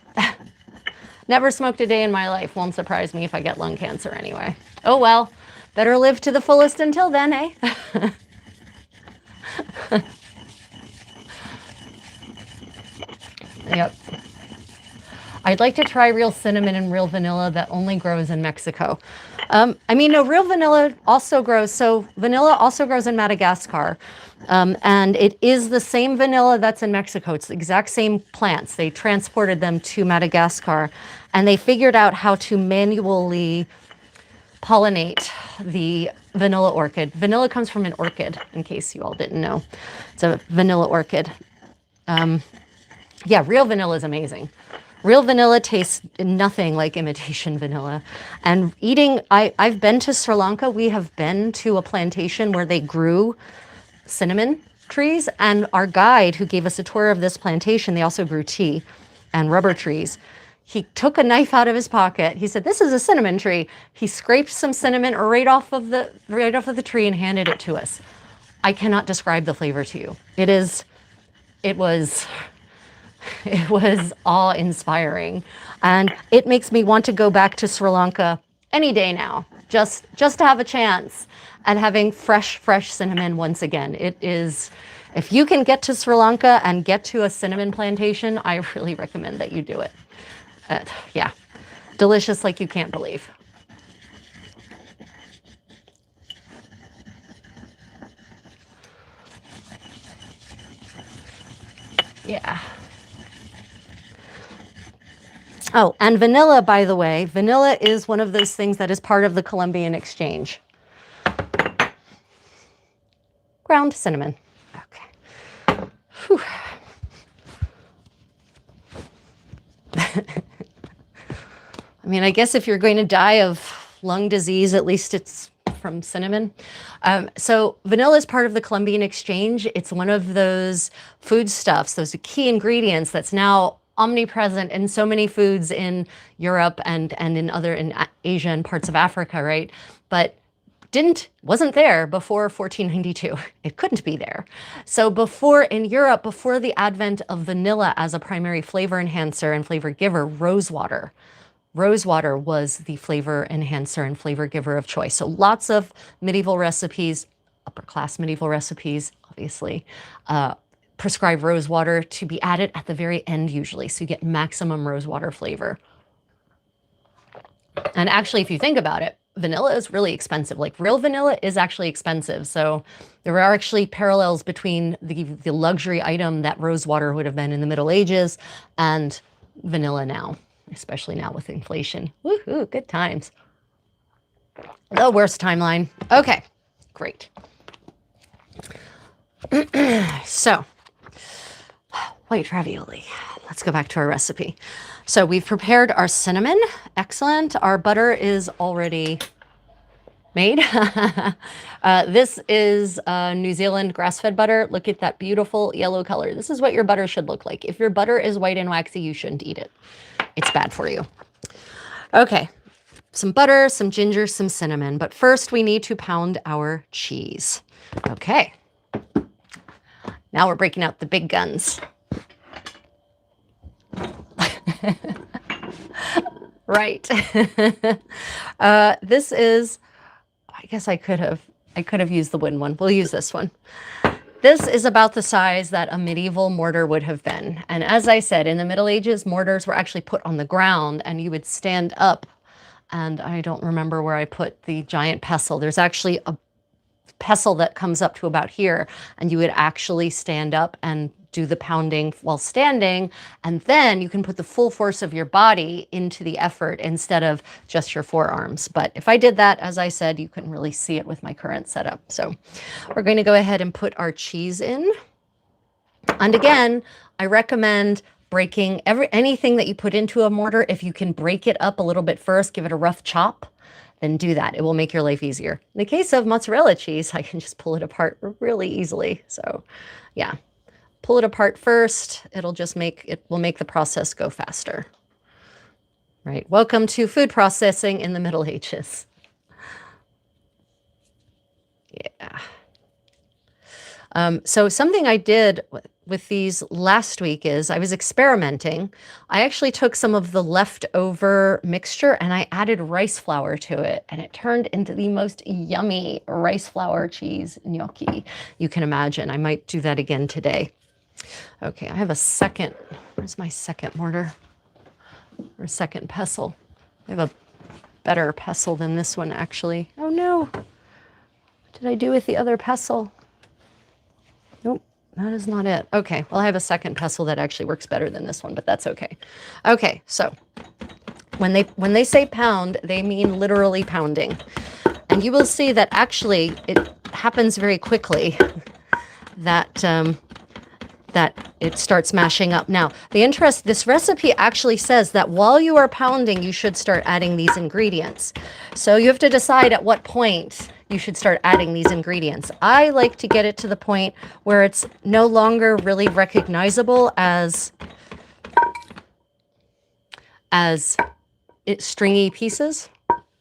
Never smoked a day in my life. Won't surprise me if I get lung cancer anyway. Oh well, better live to the fullest until then, eh? Yep. I'd like to try real cinnamon and real vanilla that only grows in Mexico. Real vanilla also grows. So vanilla also grows in Madagascar. And it is the same vanilla that's in Mexico. It's the exact same plants. They transported them to Madagascar, and they figured out how to manually pollinate the vanilla orchid. Vanilla comes from an orchid, in case you all didn't know. It's a vanilla orchid. Real vanilla is amazing. Real vanilla tastes nothing like imitation vanilla. And I've been to Sri Lanka. We have been to a plantation where they grew cinnamon trees. And our guide who gave us a tour of this plantation, they also grew tea and rubber trees. He took a knife out of his pocket. He said, "This is a cinnamon tree." He scraped some cinnamon right off of the tree and handed it to us. I cannot describe the flavor to you. It was awe-inspiring, and it makes me want to go back to Sri Lanka any day now, just to have a chance at having fresh cinnamon once again. It is, if you can get to Sri Lanka and get to a cinnamon plantation, I really recommend that you do it. Delicious like you can't believe. Yeah. Oh, and vanilla, by the way, vanilla is one of those things that is part of the Columbian exchange. Ground cinnamon. Okay. Whew. I guess if you're going to die of lung disease, at least it's from cinnamon. So vanilla is part of the Columbian Exchange. It's one of those foodstuffs, those key ingredients that's now omnipresent in so many foods in Europe and in Asia and parts of Africa, right? But wasn't there before 1492. It couldn't be there. So in Europe, before the advent of vanilla as a primary flavor enhancer and flavor giver, rosewater was the flavor enhancer and flavor giver of choice. So lots of medieval recipes, upper class medieval recipes, obviously, prescribe rosewater to be added at the very end usually. So you get maximum rosewater flavor. And actually, if you think about it, vanilla is really expensive. Like real vanilla is actually expensive. So there are actually parallels between the luxury item that rosewater would have been in the Middle Ages and vanilla now, especially now with inflation. Woohoo, good times. The worst timeline. Okay, great. So, white ravioli. Let's go back to our recipe. So we've prepared our cinnamon. Excellent. Our butter is already made. This is New Zealand grass-fed butter. Look at that beautiful yellow color. This is what your butter should look like. If your butter is white and waxy, you shouldn't eat it. It's bad for you. Okay, some butter, some ginger, some cinnamon. But first we need to pound our cheese. Okay. Now we're breaking out the big guns. Right. This is, I guess I could have used the wooden one. We'll use this one. This is about the size that a medieval mortar would have been. And as I said, in the Middle Ages, mortars were actually put on the ground and you would stand up. And I don't remember where I put the giant pestle. There's actually a pestle that comes up to about here, and you would actually stand up and do the pounding while standing, and then you can put the full force of your body into the effort instead of just your forearms. But if I did that, as I said, you couldn't really see it with my current setup. So we're going to go ahead and put our cheese in. And again, I recommend breaking anything that you put into a mortar. If you can break it up a little bit first, give it a rough chop, then do that. It will make your life easier. In the case of mozzarella cheese, I can just pull it apart really easily. So yeah, pull it apart first. It will make the process go faster. Right. Welcome to food processing in the Middle Ages. Yeah. So something I did with these last week is I was experimenting. I actually took some of the leftover mixture and I added rice flour to it, and it turned into the most yummy rice flour cheese gnocchi you can imagine. I might do that again today. Okay, I have a second. Where's my second mortar? Or second pestle? I have a better pestle than this one, actually. Oh no. What did I do with the other pestle? Nope, that is not it. Okay, well, I have a second pestle that actually works better than this one, but that's okay. Okay, so when they say pound, they mean literally pounding. And you will see that actually it happens very quickly that it starts mashing up. Now, this recipe actually says that while you are pounding, you should start adding these ingredients. So you have to decide at what point you should start adding these ingredients. I like to get it to the point where it's no longer really recognizable as stringy pieces,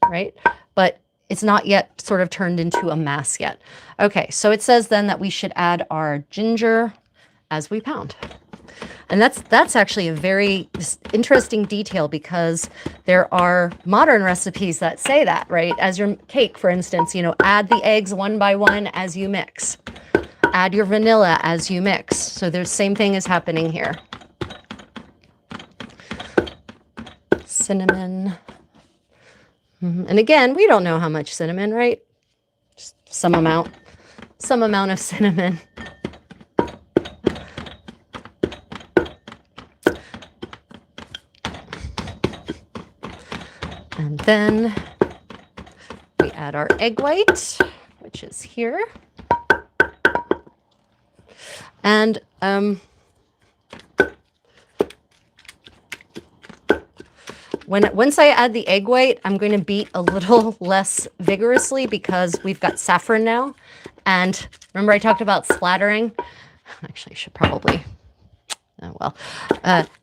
right? But it's not yet sort of turned into a mass yet. Okay, so it says then that we should add our ginger as we pound. And that's actually a very interesting detail, because there are modern recipes that say that, right? As your cake, for instance, add the eggs one by one as you mix. Add your vanilla as you mix. So the same thing is happening here. Cinnamon. And again, we don't know how much cinnamon, right? Just some amount of cinnamon. And then we add our egg white, which is here. And Once I add the egg white, I'm going to beat a little less vigorously because we've got saffron now. And remember I talked about splattering? Actually, I should probably, oh well.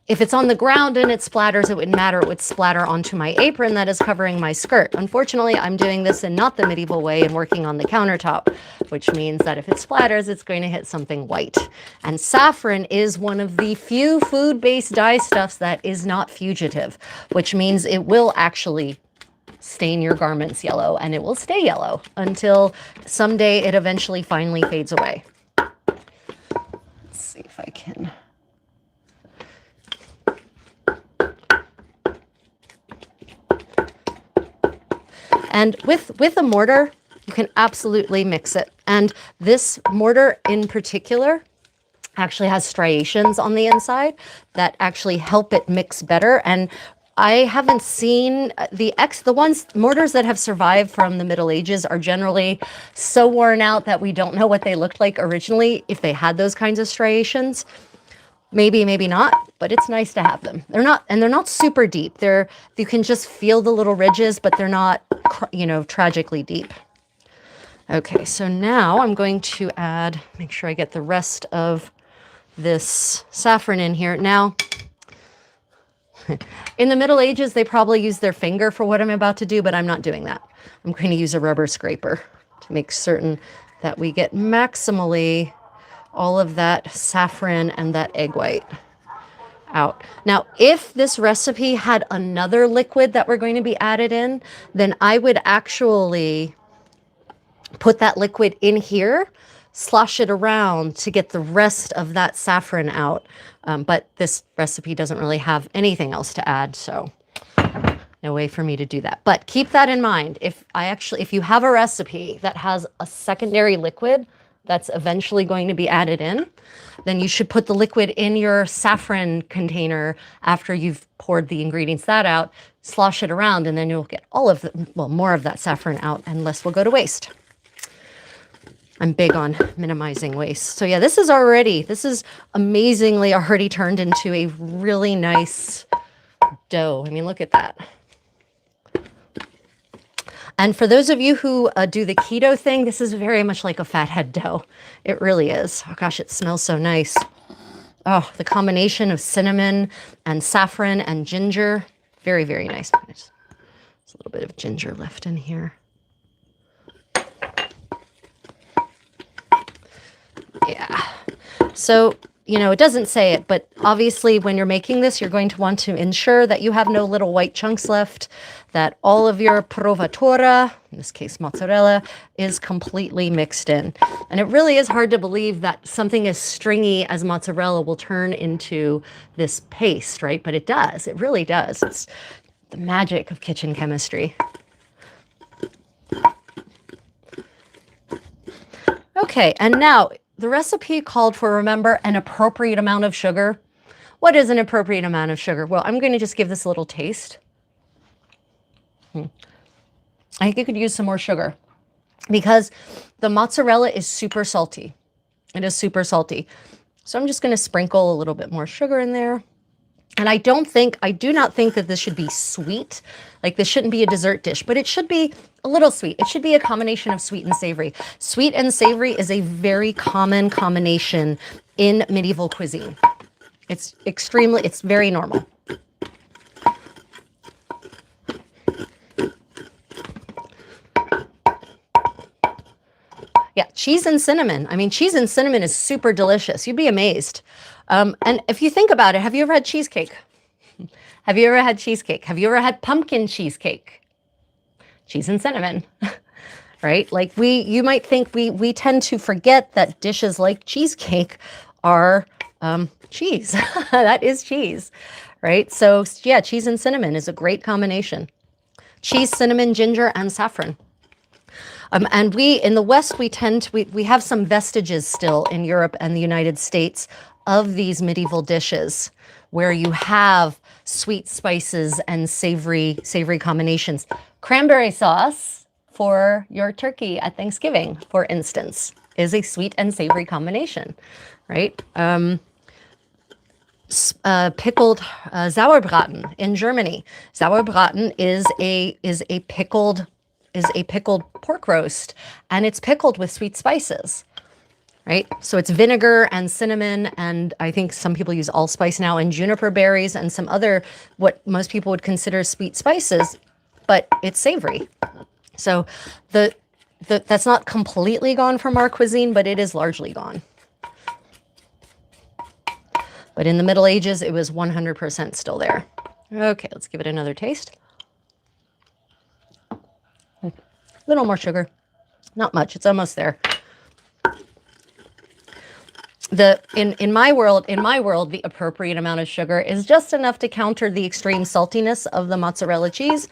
If it's on the ground and it splatters, it wouldn't matter. It would splatter onto my apron that is covering my skirt. Unfortunately, I'm doing this in not the medieval way and working on the countertop, which means that if it splatters, it's going to hit something white. And saffron is one of the few food-based dyestuffs that is not fugitive, which means it will actually stain your garments yellow, and it will stay yellow until someday it eventually finally fades away. Let's see if I can. And with a mortar, you can absolutely mix it. And this mortar in particular actually has striations on the inside that actually help it mix better. And I haven't seen the mortars that have survived from the Middle Ages are generally so worn out that we don't know what they looked like originally if they had those kinds of striations. Maybe, maybe not, but it's nice to have them. They're not super deep. You can just feel the little ridges, but they're not, tragically deep. Okay, so now I'm going to make sure I get the rest of this saffron in here. Now, in the Middle Ages, they probably used their finger for what I'm about to do, but I'm not doing that. I'm going to use a rubber scraper to make certain that we get maximally all of that saffron and that egg white out. Now, if this recipe had another liquid that we're going to be added in, then I would actually put that liquid in here, slosh it around to get the rest of that saffron out. But this recipe doesn't really have anything else to add, so no way for me to do that. But keep that in mind. If you have a recipe that has a secondary liquid that's eventually going to be added in, then you should put the liquid in your saffron container after you've poured the ingredients out, slosh it around, and then you'll get more of that saffron out and less will go to waste. I'm big on minimizing waste. So yeah, this is amazingly already turned into a really nice dough. I mean, look at that. And for those of you who do the keto thing, this is very much like a fathead dough. It really is. Oh gosh, it smells so nice. Oh, the combination of cinnamon and saffron and ginger, very, very nice. There's a little bit of ginger left in here. Yeah. So, it doesn't say it, but obviously when you're making this, you're going to want to ensure that you have no little white chunks left, that all of your provatura, in this case mozzarella, is completely mixed in. And it really is hard to believe that something as stringy as mozzarella will turn into this paste, right? But it does. It really does. It's the magic of kitchen chemistry. Okay, and now the recipe called for, remember, an appropriate amount of sugar. What is an appropriate amount of sugar? Well, I'm going to just give this a little taste. I think you could use some more sugar because the mozzarella is super salty. It is super salty. So I'm just going to sprinkle a little bit more sugar in there. And I do not think that this should be sweet. Like this shouldn't be a dessert dish, but it should be a little sweet. It should be a combination of sweet and savory. Sweet and savory is a very common combination in medieval cuisine. It's very normal. Yeah, cheese and cinnamon. I mean, cheese and cinnamon is super delicious. You'd be amazed. And if you think about it, have you ever had cheesecake? Have you ever had cheesecake? Have you ever had pumpkin cheesecake? Cheese and cinnamon, right? Like you might think we tend to forget that dishes like cheesecake are cheese. That is cheese, right? So yeah, cheese and cinnamon is a great combination. Cheese, cinnamon, ginger, and saffron. And in the West, we have some vestiges still in Europe and the United States of these medieval dishes where you have sweet spices and savory combinations. Cranberry sauce for your turkey at Thanksgiving, for instance, is a sweet and savory combination, right? pickled Sauerbraten in Germany. Sauerbraten is a pickled pork roast, and it's pickled with sweet spices, right? So it's vinegar and cinnamon, and I think some people use allspice now, and juniper berries and some other what most people would consider sweet spices, but it's savory. So that's not completely gone from our cuisine, but it is largely gone. But in the Middle Ages, it was 100% still there. Okay, let's give it another taste. A little more sugar. Not much, it's almost there. In my world, the appropriate amount of sugar is just enough to counter the extreme saltiness of the mozzarella cheese,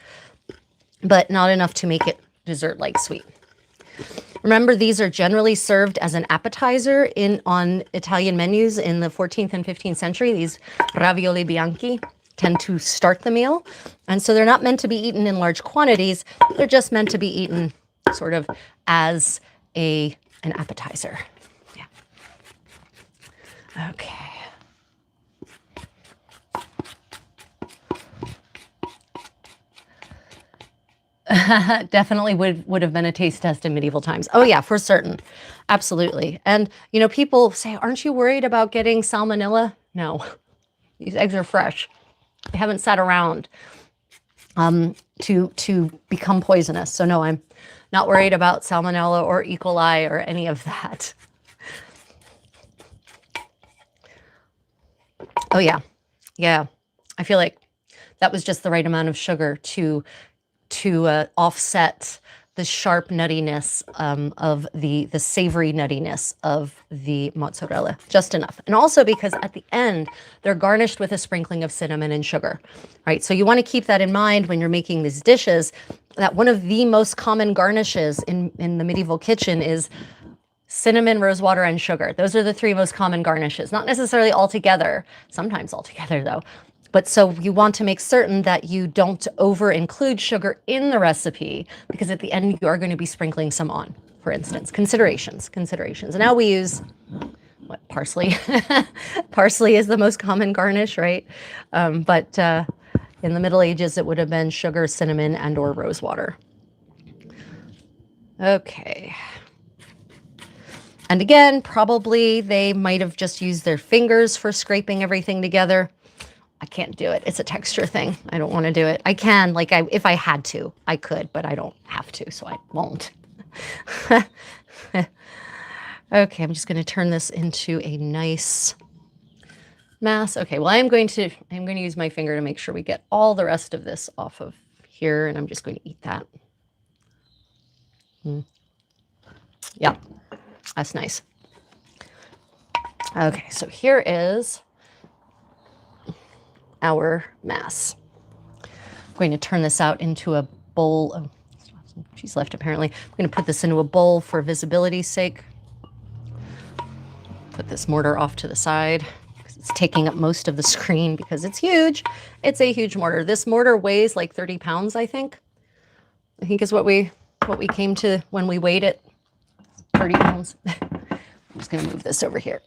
but not enough to make it dessert-like sweet. Remember, these are generally served as an appetizer on Italian menus in the 14th and 15th century. These ravioli bianchi tend to start the meal. And so they're not meant to be eaten in large quantities. They're just meant to be eaten sort of as an appetizer. Yeah. Okay. Definitely would have been a taste test in medieval times. Oh yeah, for certain. Absolutely. And you know, people say, aren't you worried about getting salmonella? No, these eggs are fresh. They haven't sat around to become poisonous. So no, I'm not worried about salmonella or E. coli or any of that. Oh yeah. Yeah. I feel like that was just the right amount of sugar to offset the sharp nuttiness of the savory nuttiness of the mozzarella, just enough. And also because at the end, they're garnished with a sprinkling of cinnamon and sugar, right? So you want to keep that in mind when you're making these dishes, that one of the most common garnishes in the medieval kitchen is cinnamon, rosewater, and sugar. Those are the three most common garnishes, not necessarily all together, sometimes all together though. But so you want to make certain that you don't over include sugar in the recipe, because at the end you are going to be sprinkling some on, for instance. Considerations. And now we use, what, parsley? Parsley is the most common garnish, right? But in the Middle Ages, it would have been sugar, cinnamon, and or rosewater. Okay. And again, probably they might have just used their fingers for scraping everything together. I can't do it. It's a texture thing. I don't want to do it. I can, like, if I had to, I could, but I don't have to, so I won't. Okay, I'm just going to turn this into a nice mass. Okay, well, I'm going to use my finger to make sure we get all the rest of this off of here, and I'm just going to eat that. Yeah, that's nice. Okay, so here is our mass. I'm going to turn this out into a bowl of, she's left apparently. I'm going to put this into a bowl for visibility's sake. Put this mortar off to the side because it's taking up most of the screen because it's huge. It's a huge mortar. This mortar weighs like 30 pounds, I think is what we came to when we weighed it. 30 pounds. I'm just going to move this over here.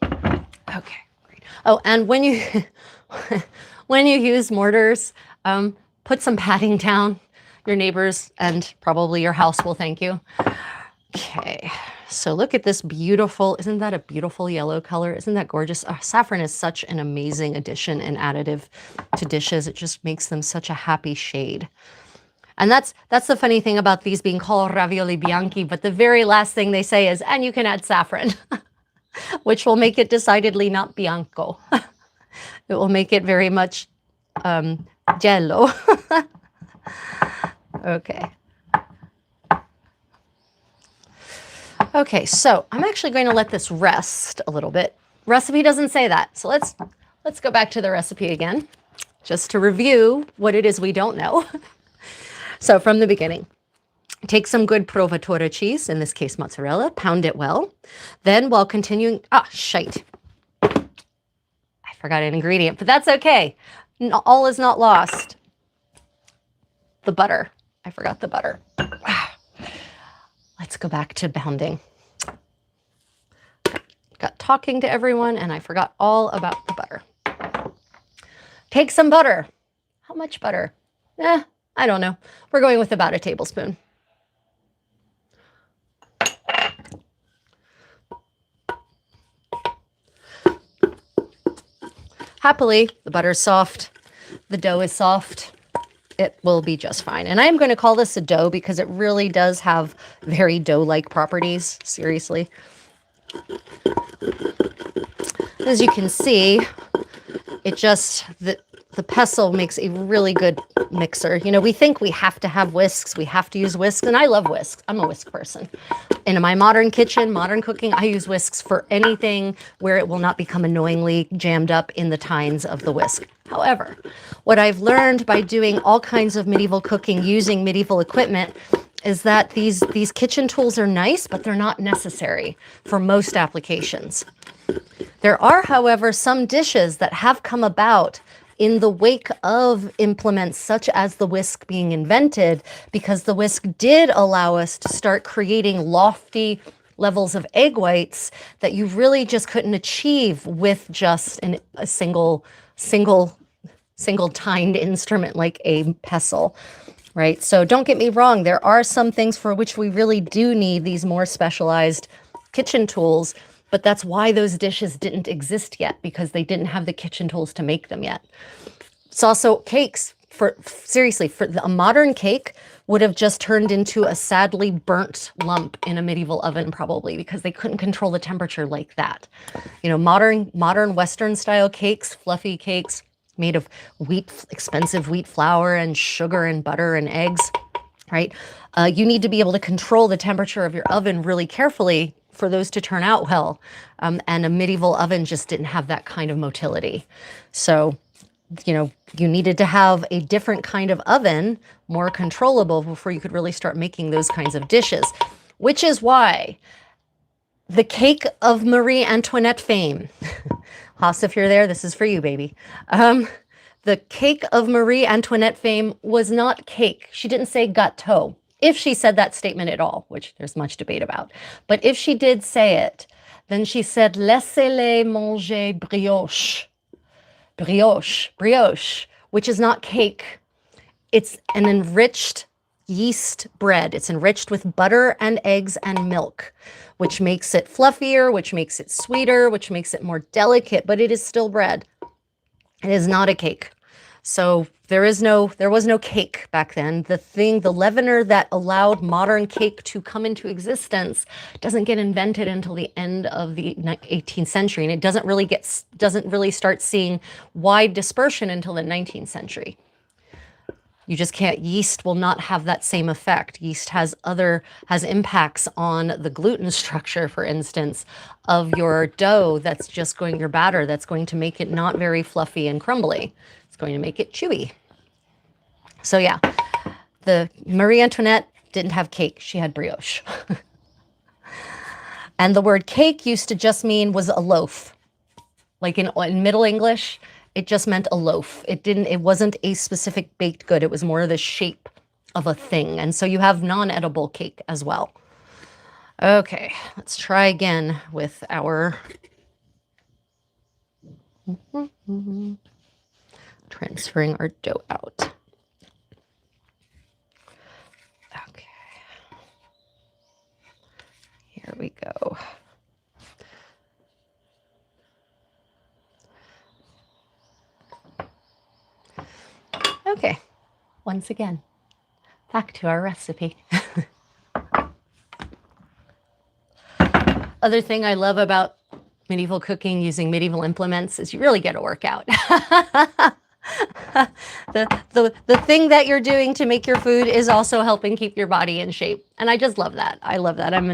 Okay, great. Oh, and when you when you use mortars, put some padding down. Your neighbors and probably your house will thank you. Okay, so look at this beautiful, isn't that a beautiful yellow color? Isn't that gorgeous? Saffron is such an amazing addition and additive to dishes. It just makes them such a happy shade. And that's the funny thing about these being called ravioli bianchi, but the very last thing they say is, and you can add saffron, which will make it decidedly not bianco. It will make it very much jello. Okay. Okay, so I'm actually going to let this rest a little bit. Recipe doesn't say that, so let's go back to the recipe again, just to review what it is we don't know. So from the beginning, take some good provatore cheese, in this case mozzarella, pound it well. Then while continuing, shite. I forgot an ingredient, but that's okay. All is not lost. The butter. I forgot the butter. Let's go back to pounding. Got talking to everyone and I forgot all about the butter. Take some butter. How much butter? I don't know. We're going with about a tablespoon. Happily, the butter's soft. The dough is soft. It will be just fine. And I am going to call this a dough because it really does have very dough-like properties. Seriously. As you can see, it just, the pestle makes a really good mixer. You know, we think we have to have whisks. We have to use whisks. And I love whisks. I'm a whisk person. In my modern kitchen, modern cooking, I use whisks for anything where it will not become annoyingly jammed up in the tines of the whisk. However, what I've learned by doing all kinds of medieval cooking using medieval equipment is that these kitchen tools are nice, but they're not necessary for most applications. There are, however, some dishes that have come about in the wake of implements such as the whisk being invented, because the whisk did allow us to start creating lofty levels of egg whites that you really just couldn't achieve with just a single tined instrument like a pestle, right? So don't get me wrong, there are some things for which we really do need these more specialized kitchen tools, but that's why those dishes didn't exist yet, because they didn't have the kitchen tools to make them yet. It's also cakes. Seriously, a modern cake would have just turned into a sadly burnt lump in a medieval oven probably, because they couldn't control the temperature like that. You know, modern Western style cakes, fluffy cakes made of expensive wheat flour and sugar and butter and eggs, right? You need to be able to control the temperature of your oven really carefully for those to turn out well. And a medieval oven just didn't have that kind of motility. So, you know, you needed to have a different kind of oven, more controllable, before you could really start making those kinds of dishes, which is why the cake of Marie Antoinette fame, Haas, if you're there, this is for you, baby. The cake of Marie Antoinette fame was not cake. She didn't say gâteau. If she said that statement at all, which there's much debate about. But if she did say it, then she said, laissez-les manger brioche. Brioche, which is not cake. It's an enriched yeast bread. It's enriched with butter and eggs and milk, which makes it fluffier, which makes it sweeter, which makes it more delicate, but it is still bread. It is not a cake. So there was no cake back then. The leavener that allowed modern cake to come into existence doesn't get invented until the end of the 18th century, and it doesn't really start seeing wide dispersion until the 19th century. You just can't, yeast will not have that same effect. Yeast has impacts on the gluten structure, for instance, of your dough your batter that's going to make it not very fluffy and crumbly. It's going to make it chewy. So yeah, the Marie Antoinette didn't have cake, she had brioche. And the word cake used to just mean was a loaf. Like in Middle English, it just meant a loaf. It wasn't a specific baked good. It was more the shape of a thing. And so you have non-edible cake as well. Okay, let's try again with our transferring our dough out. Okay. Here we go. Okay, once again, back to our recipe. Other thing I love about medieval cooking using medieval implements is you really get a workout. The thing that you're doing to make your food is also helping keep your body in shape. And I just love that. I love that. I'm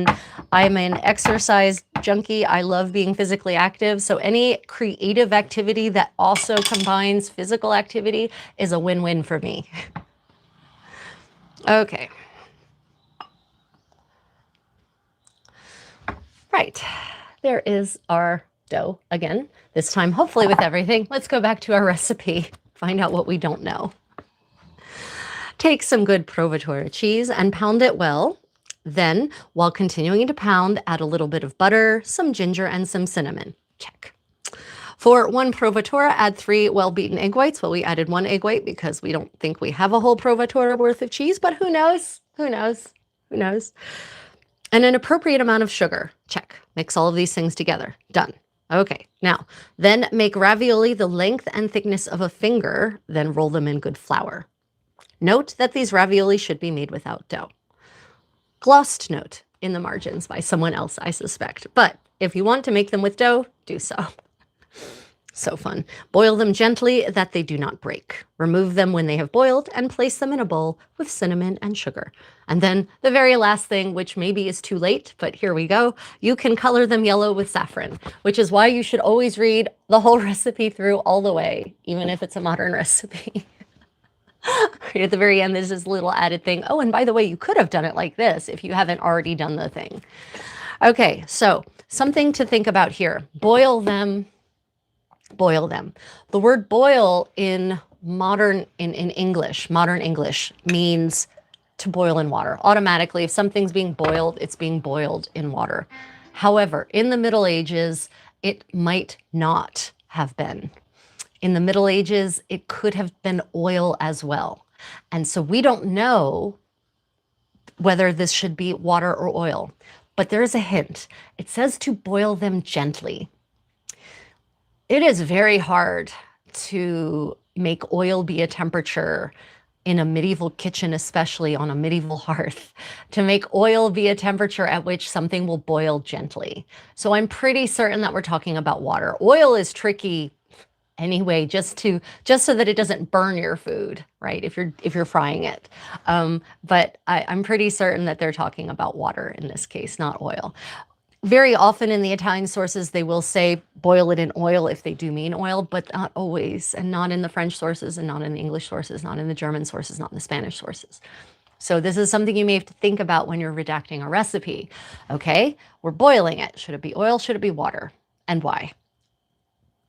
an exercise junkie. I love being physically active. So any creative activity that also combines physical activity is a win-win for me. Okay. Right. There is our dough again, this time hopefully with everything. Let's go back to our recipe, find out what we don't know. Take some good provolone cheese and pound it well. Then, while continuing to pound, add a little bit of butter, some ginger, and some cinnamon. Check. For 1 provatura, add 3 well-beaten egg whites. Well, we added 1 egg white because we don't think we have a whole provatura worth of cheese, but who knows? Who knows? Who knows? And an appropriate amount of sugar. Check. Mix all of these things together. Done. Okay, now, then make ravioli the length and thickness of a finger, then roll them in good flour. Note that these ravioli should be made without dough. Glossed note in the margins by someone else, I suspect. But if you want to make them with dough, do so. So fun. Boil them gently that they do not break. Remove them when they have boiled and place them in a bowl with cinnamon and sugar. And then the very last thing, which maybe is too late, but here we go. You can color them yellow with saffron, which is why you should always read the whole recipe through all the way, even if it's a modern recipe. Right at the very end, there's this little added thing. Oh, and by the way, you could have done it like this if you haven't already done the thing. Okay, so something to think about here. Boil them. Boil them. The word boil in modern English means to boil in water. Automatically, if something's being boiled, it's being boiled in water. However, in the Middle Ages, it might not have been. In the Middle Ages, it could have been oil as well. And so we don't know whether this should be water or oil, but there is a hint. It says to boil them gently. It is very hard to make oil be a temperature in a medieval kitchen, especially on a medieval hearth, to make oil be a temperature at which something will boil gently. So I'm pretty certain that we're talking about water. Oil is tricky anyway, just so that it doesn't burn your food, right? If you're frying it. But I'm pretty certain that they're talking about water in this case, not oil. Very often in the Italian sources, they will say boil it in oil if they do mean oil, but not always, and not in the French sources, and not in the English sources, not in the German sources, not in the Spanish sources. So this is something you may have to think about when you're redacting a recipe. Okay, we're boiling it. Should it be oil? Should it be water? And why?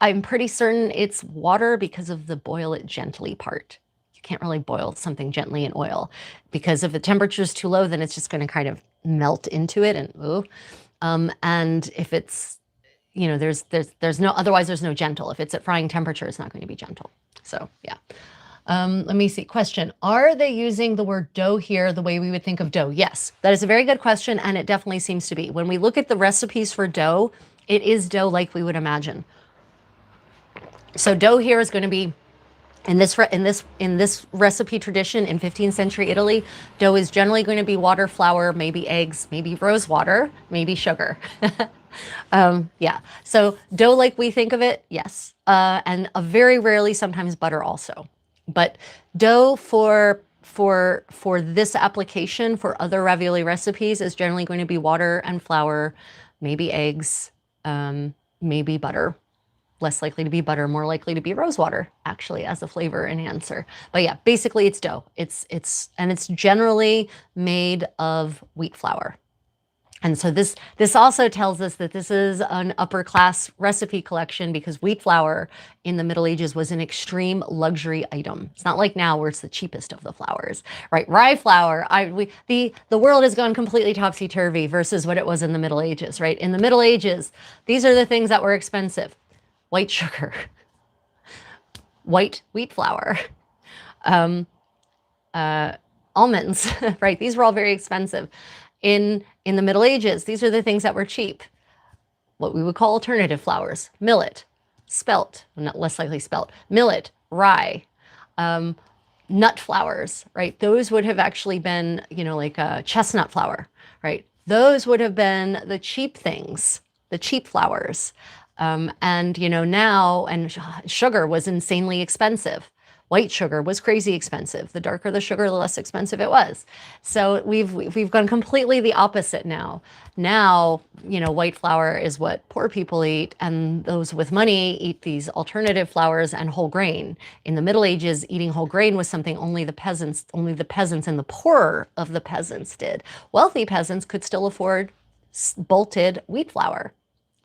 I'm pretty certain it's water because of the boil it gently part. You can't really boil something gently in oil because if the temperature is too low, then it's just going to kind of melt into it and ooh. And if it's, you know, there's no, otherwise there's no gentle. If it's at frying temperature, it's not going to be gentle. So yeah. Let me see. Question. Are they using the word dough here the way we would think of dough? Yes, that is a very good question. And it definitely seems to be. When we look at the recipes for dough, it is dough like we would imagine. So dough here is going to be in this recipe tradition in 15th century Italy, dough is generally going to be water, flour, maybe eggs, maybe rose water, maybe sugar. Yeah, so dough like we think of it, yes. And very rarely, sometimes butter also. But dough for this application, for other ravioli recipes, is generally going to be water and flour, maybe eggs, maybe butter. Less likely to be butter, more likely to be rose water, actually, as a flavor enhancer. But yeah, basically it's dough. It's generally made of wheat flour. And so this also tells us that this is an upper class recipe collection because wheat flour in the Middle Ages was an extreme luxury item. It's not like now where it's the cheapest of the flours, right? Rye flour, the world has gone completely topsy-turvy versus what it was in the Middle Ages, right? In the Middle Ages, these are the things that were expensive. White sugar, white wheat flour, almonds, right? These were all very expensive. In the Middle Ages, these are the things that were cheap. What we would call alternative flours: millet, spelt, not less likely spelt, millet, rye, nut flours, right? Those would have actually been, you know, like chestnut flour, right? Those would have been the cheap things, the cheap flours. And, you know, now, and sugar was insanely expensive. White sugar was crazy expensive. The darker the sugar, the less expensive it was. So we've gone completely the opposite now. Now, you know, white flour is what poor people eat, and those with money eat these alternative flours and whole grain. In the Middle Ages, eating whole grain was something only the peasants and the poorer of the peasants did. Wealthy peasants could still afford bolted wheat flour.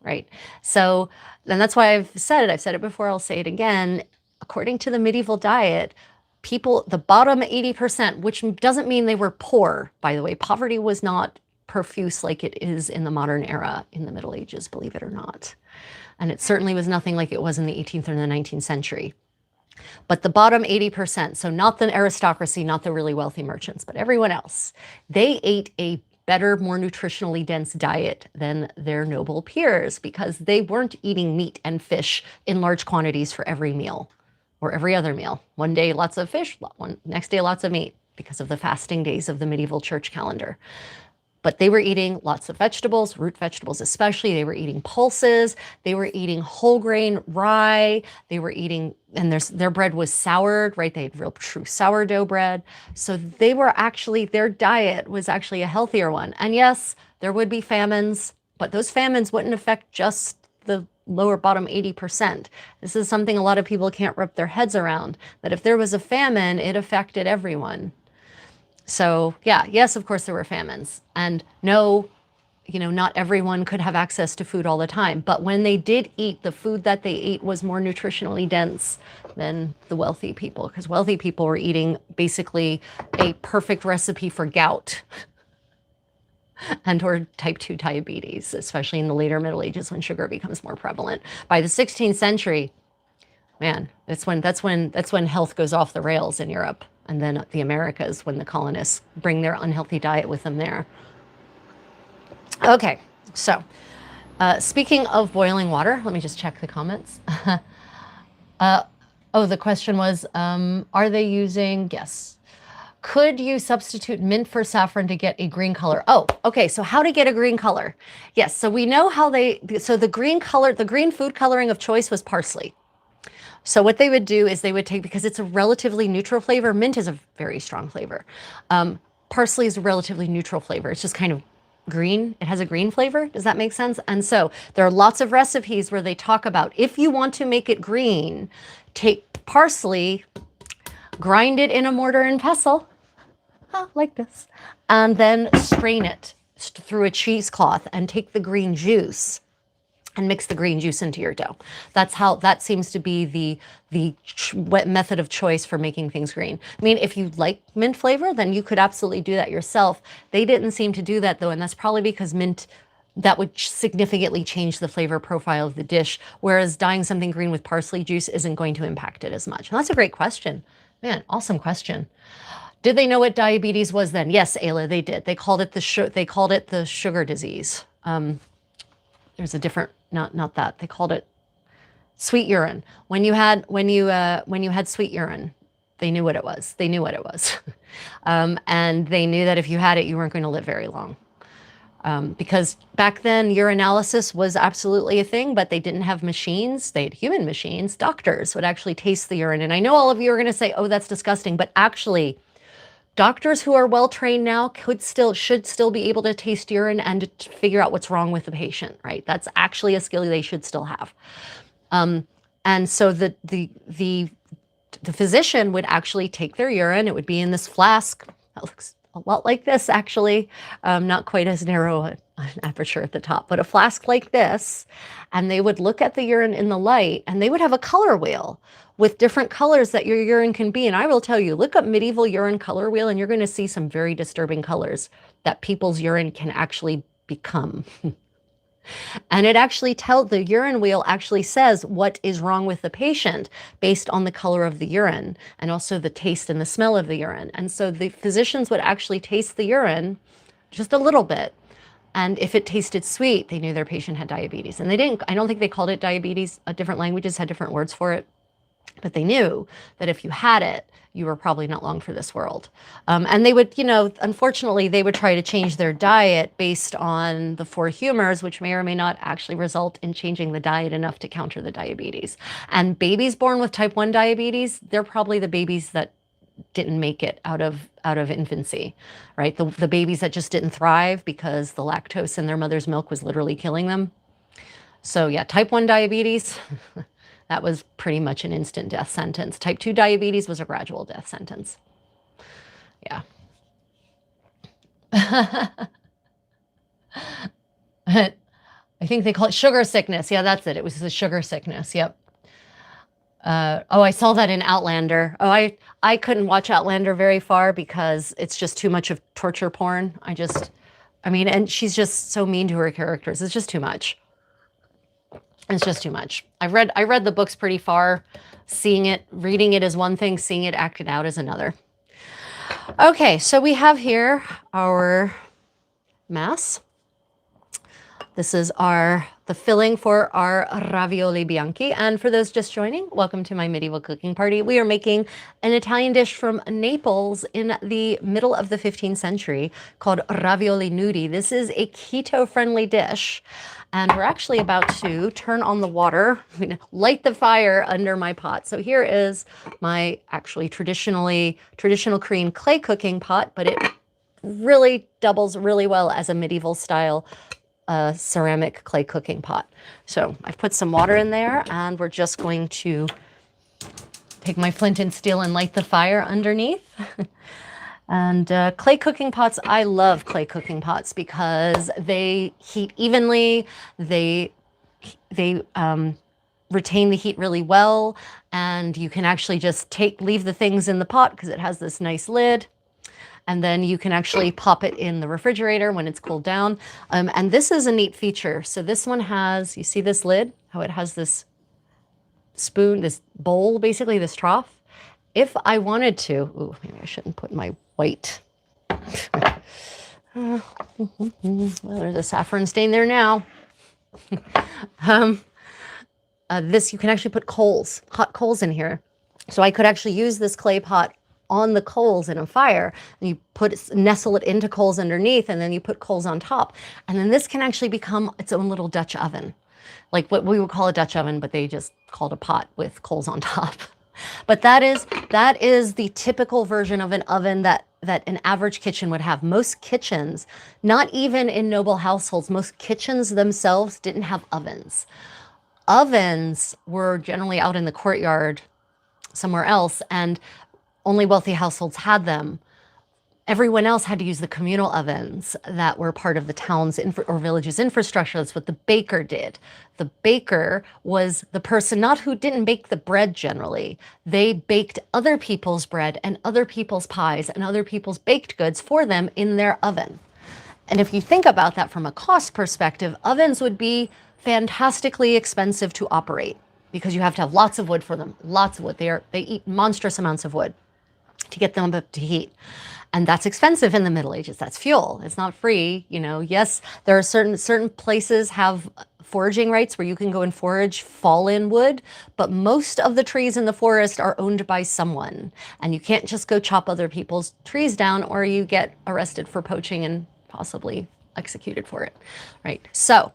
Right. So, and that's why I've said it before, I'll say it again. According to the medieval diet, people, the bottom 80%, which doesn't mean they were poor, by the way, poverty was not profuse like it is in the modern era in the Middle Ages, believe it or not. And it certainly was nothing like it was in the 18th or the 19th century. But the bottom 80%, so not the aristocracy, not the really wealthy merchants, but everyone else, they ate a better, more nutritionally dense diet than their noble peers because they weren't eating meat and fish in large quantities for every meal or every other meal. One day, lots of fish, next day, lots of meat because of the fasting days of the medieval church calendar. But they were eating lots of vegetables, root vegetables especially. They were eating pulses. They were eating whole grain rye. They were eating, and their bread was soured, right? They had real true sourdough bread. So they were actually, their diet was actually a healthier one. And yes, there would be famines, but those famines wouldn't affect just the lower bottom 80%. This is something a lot of people can't wrap their heads around, that if there was a famine, it affected everyone. So yeah, yes, of course there were famines, and no, not everyone could have access to food all the time. But when they did eat, the food that they ate was more nutritionally dense than the wealthy people, because wealthy people were eating basically a perfect recipe for gout and or type 2 diabetes, especially in the later Middle Ages when sugar becomes more prevalent. By the 16th century, man, that's when health goes off the rails in Europe. And then the Americas, when the colonists bring their unhealthy diet with them there. Okay, so speaking of boiling water, let me just check the comments. Oh, the question was, are they using, yes. Could you substitute mint for saffron to get a green color? Oh, okay, so how to get a green color. Yes, so we know how so the green food coloring of choice was parsley. So what they would do is they would take, because it's a relatively neutral flavor, mint is a very strong flavor. Parsley is a relatively neutral flavor. It's just kind of green. It has a green flavor. Does that make sense? And so there are lots of recipes where they talk about, if you want to make it green, take parsley, grind it in a mortar and pestle, like this, and then strain it through a cheesecloth and take the green juice and mix the green juice into your dough. That seems to be the method of choice for making things green. I mean, if you like mint flavor, then you could absolutely do that yourself. They didn't seem to do that though, and that's probably because mint, that would significantly change the flavor profile of the dish, whereas dyeing something green with parsley juice isn't going to impact it as much. And that's a great question. Man, awesome question. Did they know what diabetes was then? Yes, Ayla, they did. They called it the sugar disease. There's a different, not that. They called it sweet urine. When you had sweet urine, they knew what it was. They knew what it was. And they knew that if you had it, you weren't going to live very long. Because back then urinalysis was absolutely a thing, but they didn't have machines. They had human machines. Doctors would actually taste the urine. And I know all of you are going to say, oh, that's disgusting. But actually, doctors who are well trained now should still be able to taste urine and to figure out what's wrong with the patient, right? That's actually a skill they should still have. And so the physician would actually take their urine. It would be in this flask. That looks a lot like this, actually. Not quite as narrow an aperture at the top, but a flask like this. And they would look at the urine in the light, and they would have a color wheel with different colors that your urine can be. And I will tell you, look up medieval urine color wheel, and you're going to see some very disturbing colors that people's urine can actually become. And it actually the urine wheel actually says what is wrong with the patient based on the color of the urine and also the taste and the smell of the urine. And so the physicians would actually taste the urine just a little bit. And if it tasted sweet, they knew their patient had diabetes. And I don't think they called it diabetes. Different languages had different words for it. But they knew that if you had it, you were probably not long for this world. And they would, unfortunately, they would try to change their diet based on the four humors, which may or may not actually result in changing the diet enough to counter the diabetes. And babies born with type 1 diabetes, they're probably the babies that didn't make it out of infancy, right? The babies that just didn't thrive because the lactose in their mother's milk was literally killing them. So yeah, type 1 diabetes, that was pretty much an instant death sentence. Type 2 diabetes was a gradual death sentence. Yeah. I think they call it sugar sickness. Yeah, that's it. It was the sugar sickness. Yep. Oh, I saw that in Outlander. Oh, I couldn't watch Outlander very far because it's just too much of torture porn. I I mean, and she's just so mean to her characters. It's just too much. It's just too much. I read the books pretty far. Reading it is one thing, seeing it acted out is another. Okay, so we have here our mass. This is the filling for our ravioli bianchi. And for those just joining, welcome to my medieval cooking party. We are making an Italian dish from Naples in the middle of the 15th century called ravioli nudi. This is a keto-friendly dish. And we're actually about to turn on the water, light the fire under my pot. So here is my actually traditional Korean clay cooking pot, but it really doubles really well as a medieval style ceramic clay cooking pot. So I've put some water in there, and we're just going to take my flint and steel and light the fire underneath. And clay cooking pots, I love clay cooking pots because they heat evenly, they retain the heat really well, and you can actually just leave the things in the pot because it has this nice lid. And then you can actually pop it in the refrigerator when it's cooled down. And this is a neat feature. So this one has, you see this lid, how it has this spoon, this bowl, basically this trough. If I wanted to, ooh, maybe I shouldn't put my white. Well, there's a saffron stain there now. This, you can actually put hot coals in here. So I could actually use this clay pot on the coals in a fire, and you nestle it into coals underneath, and then you put coals on top. And then this can actually become its own little Dutch oven, like what we would call a Dutch oven, but they just called a pot with coals on top. But that is the typical version of an oven that an average kitchen would have. Most kitchens, not even in noble households, most kitchens themselves didn't have ovens. Ovens were generally out in the courtyard somewhere else, and only wealthy households had them. Everyone else had to use the communal ovens that were part of the town's or village's infrastructure. That's what the baker did. The baker was the person not who didn't bake the bread generally. They baked other people's bread and other people's pies and other people's baked goods for them in their oven. And if you think about that from a cost perspective, ovens would be fantastically expensive to operate because you have to have lots of wood for them, lots of wood. They eat monstrous amounts of wood to get them up to heat. And that's expensive in the Middle Ages. That's fuel. It's not free. You know, yes, there are certain places have foraging rights where you can go and forage fallen wood, but most of the trees in the forest are owned by someone. And you can't just go chop other people's trees down, or you get arrested for poaching and possibly executed for it, right? So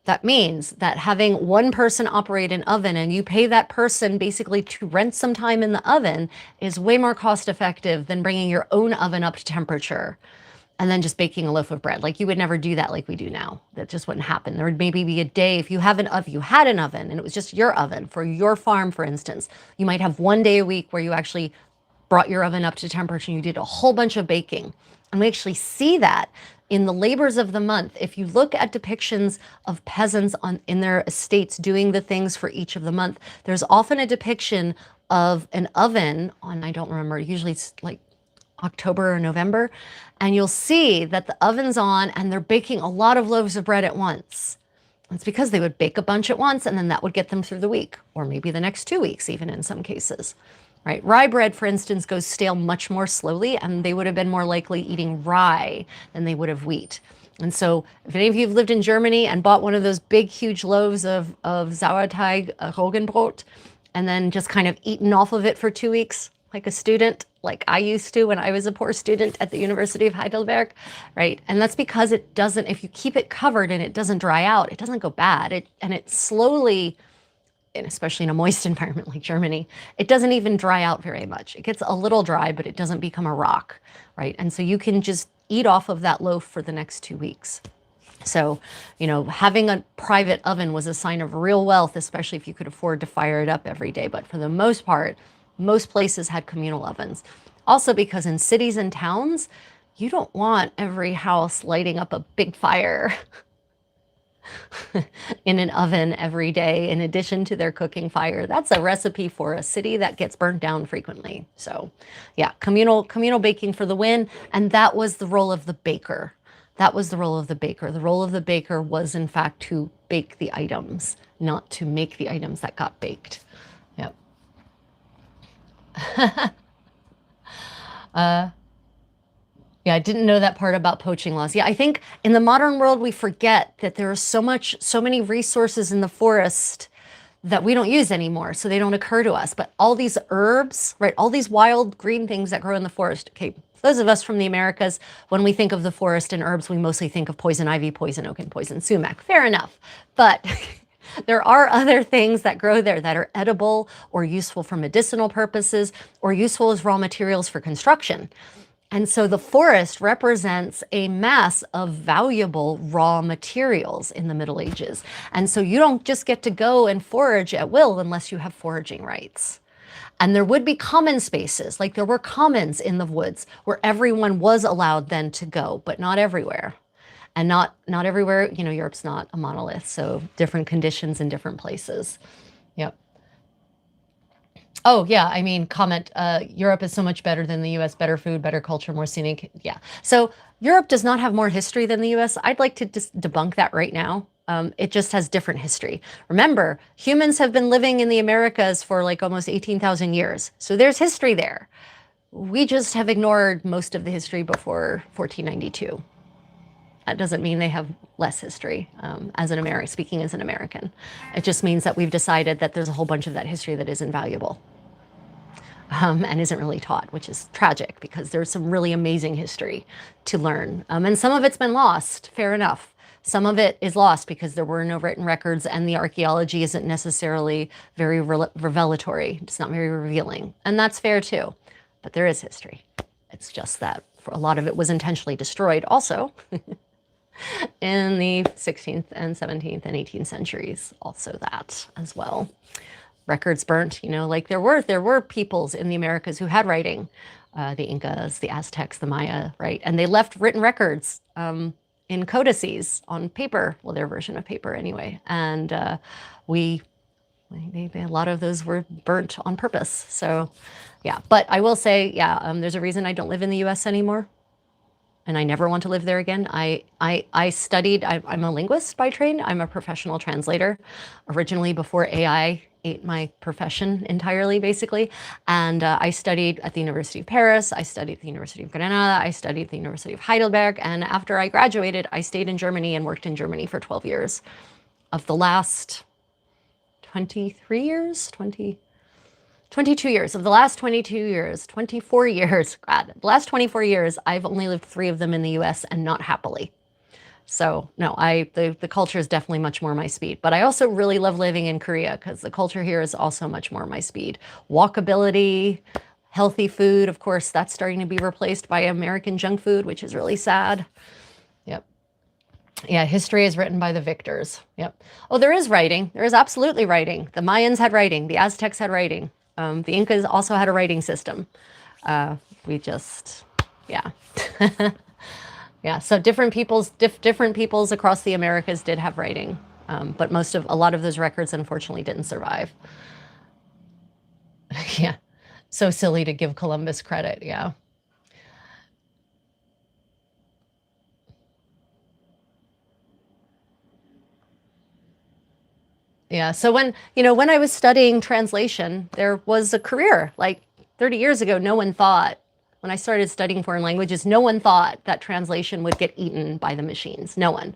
that means that having one person operate an oven and you pay that person basically to rent some time in the oven is way more cost effective than bringing your own oven up to temperature and then just baking a loaf of bread. Like, you would never do that like we do now. That just wouldn't happen. There would maybe be a day if you had an oven and it was just your oven for your farm, for instance, you might have one day a week where you actually brought your oven up to temperature and you did a whole bunch of baking. And we actually see that in the labors of the month. If you look at depictions of peasants in their estates doing the things for each of the month, there's often a depiction of an oven on, I don't remember, usually it's like October or November, and you'll see that the oven's on and they're baking a lot of loaves of bread at once. It's because they would bake a bunch at once, and then that would get them through the week, or maybe the next 2 weeks, even in some cases. Right? Rye bread, for instance, goes stale much more slowly, and they would have been more likely eating rye than they would have wheat. And so if any of you have lived in Germany and bought one of those big, huge loaves of Sauerteig Roggenbrot, and then just kind of eaten off of it for 2 weeks, like a student, like I used to when I was a poor student at the University of Heidelberg, right? And that's because it doesn't, if you keep it covered and it doesn't dry out, it doesn't go bad. And it slowly, and especially in a moist environment like Germany, it doesn't even dry out very much. It gets a little dry, but it doesn't become a rock, right? And so you can just eat off of that loaf for the next 2 weeks. So, you know, having a private oven was a sign of real wealth, especially if you could afford to fire it up every day. But for the most part, most places had communal ovens. Also because in cities and towns, you don't want every house lighting up a big fire. in an oven every day in addition to their cooking fire. That's a recipe for a city that gets burnt down frequently. So yeah, communal baking for the win. And that was the role of the baker. That was the role of the baker. The role of the baker was in fact to bake the items, not to make the items that got baked. Yep. Yeah, I didn't know that part about poaching laws. Yeah, I think in the modern world, we forget that there are so many resources in the forest that we don't use anymore, so they don't occur to us. But all these herbs, right, all these wild green things that grow in the forest, okay, those of us from the Americas, when we think of the forest and herbs, we mostly think of poison ivy, poison oak, and poison sumac. Fair enough. But there are other things that grow there that are edible or useful for medicinal purposes or useful as raw materials for construction. And so the forest represents a mass of valuable raw materials in the Middle Ages. And so you don't just get to go and forage at will unless you have foraging rights. And there would be common spaces, like there were commons in the woods where everyone was allowed then to go, but not everywhere. And not everywhere, you know, Europe's not a monolith, so different conditions in different places. Yep. Oh, yeah. I mean, comment, Europe is so much better than the US, better food, better culture, more scenic. Yeah. So Europe does not have more history than the US. I'd like to just debunk that right now. It just has different history. Remember, humans have been living in the Americas for like almost 18,000 years. So there's history there. We just have ignored most of the history before 1492. That doesn't mean they have less history as an American, speaking as an American. It just means that we've decided that there's a whole bunch of that history that is invaluable. And isn't really taught, which is tragic because there's some really amazing history to learn. And some of it's been lost, fair enough. Some of it is lost because there were no written records and the archaeology isn't necessarily very revelatory. It's not very revealing. And that's fair too. But there is history. It's just that a lot of it was intentionally destroyed also in the 16th and 17th and 18th centuries. Also that as well. Records burnt, you know, like there were peoples in the Americas who had writing, the Incas, the Aztecs, the Maya, right? And they left written records in codices on paper, well, their version of paper anyway. And a lot of those were burnt on purpose. So yeah, but I will say, yeah, there's a reason I don't live in the US anymore. And I never want to live there again. I studied, I'm a linguist by trade. I'm a professional translator, originally before AI ate my profession entirely, basically. And I studied at the University of Paris. I studied at the University of Granada. I studied at the University of Heidelberg. And after I graduated, I stayed in Germany and worked in Germany for 12 years. Of the last 23 years, 22 years. Of the last 22 years, 24 years, God, the last 24 years, I've only lived 3 of them in the US and not happily. So no, the culture is definitely much more my speed. But I also really love living in Korea because the culture here is also much more my speed. Walkability, healthy food, of course, that's starting to be replaced by American junk food, which is really sad. Yep. Yeah, history is written by the victors. Yep. Oh, there is writing. There is absolutely writing. The Mayans had writing. The Aztecs had writing. The Incas also had a writing system. Yeah. Yeah, so different peoples across the Americas did have writing, but a lot of those records unfortunately didn't survive. Yeah, so silly to give Columbus credit, yeah. Yeah, so when I was studying translation, there was a career. Like 30 years ago, no one thought, when I started studying foreign languages, no one thought that translation would get eaten by the machines. No one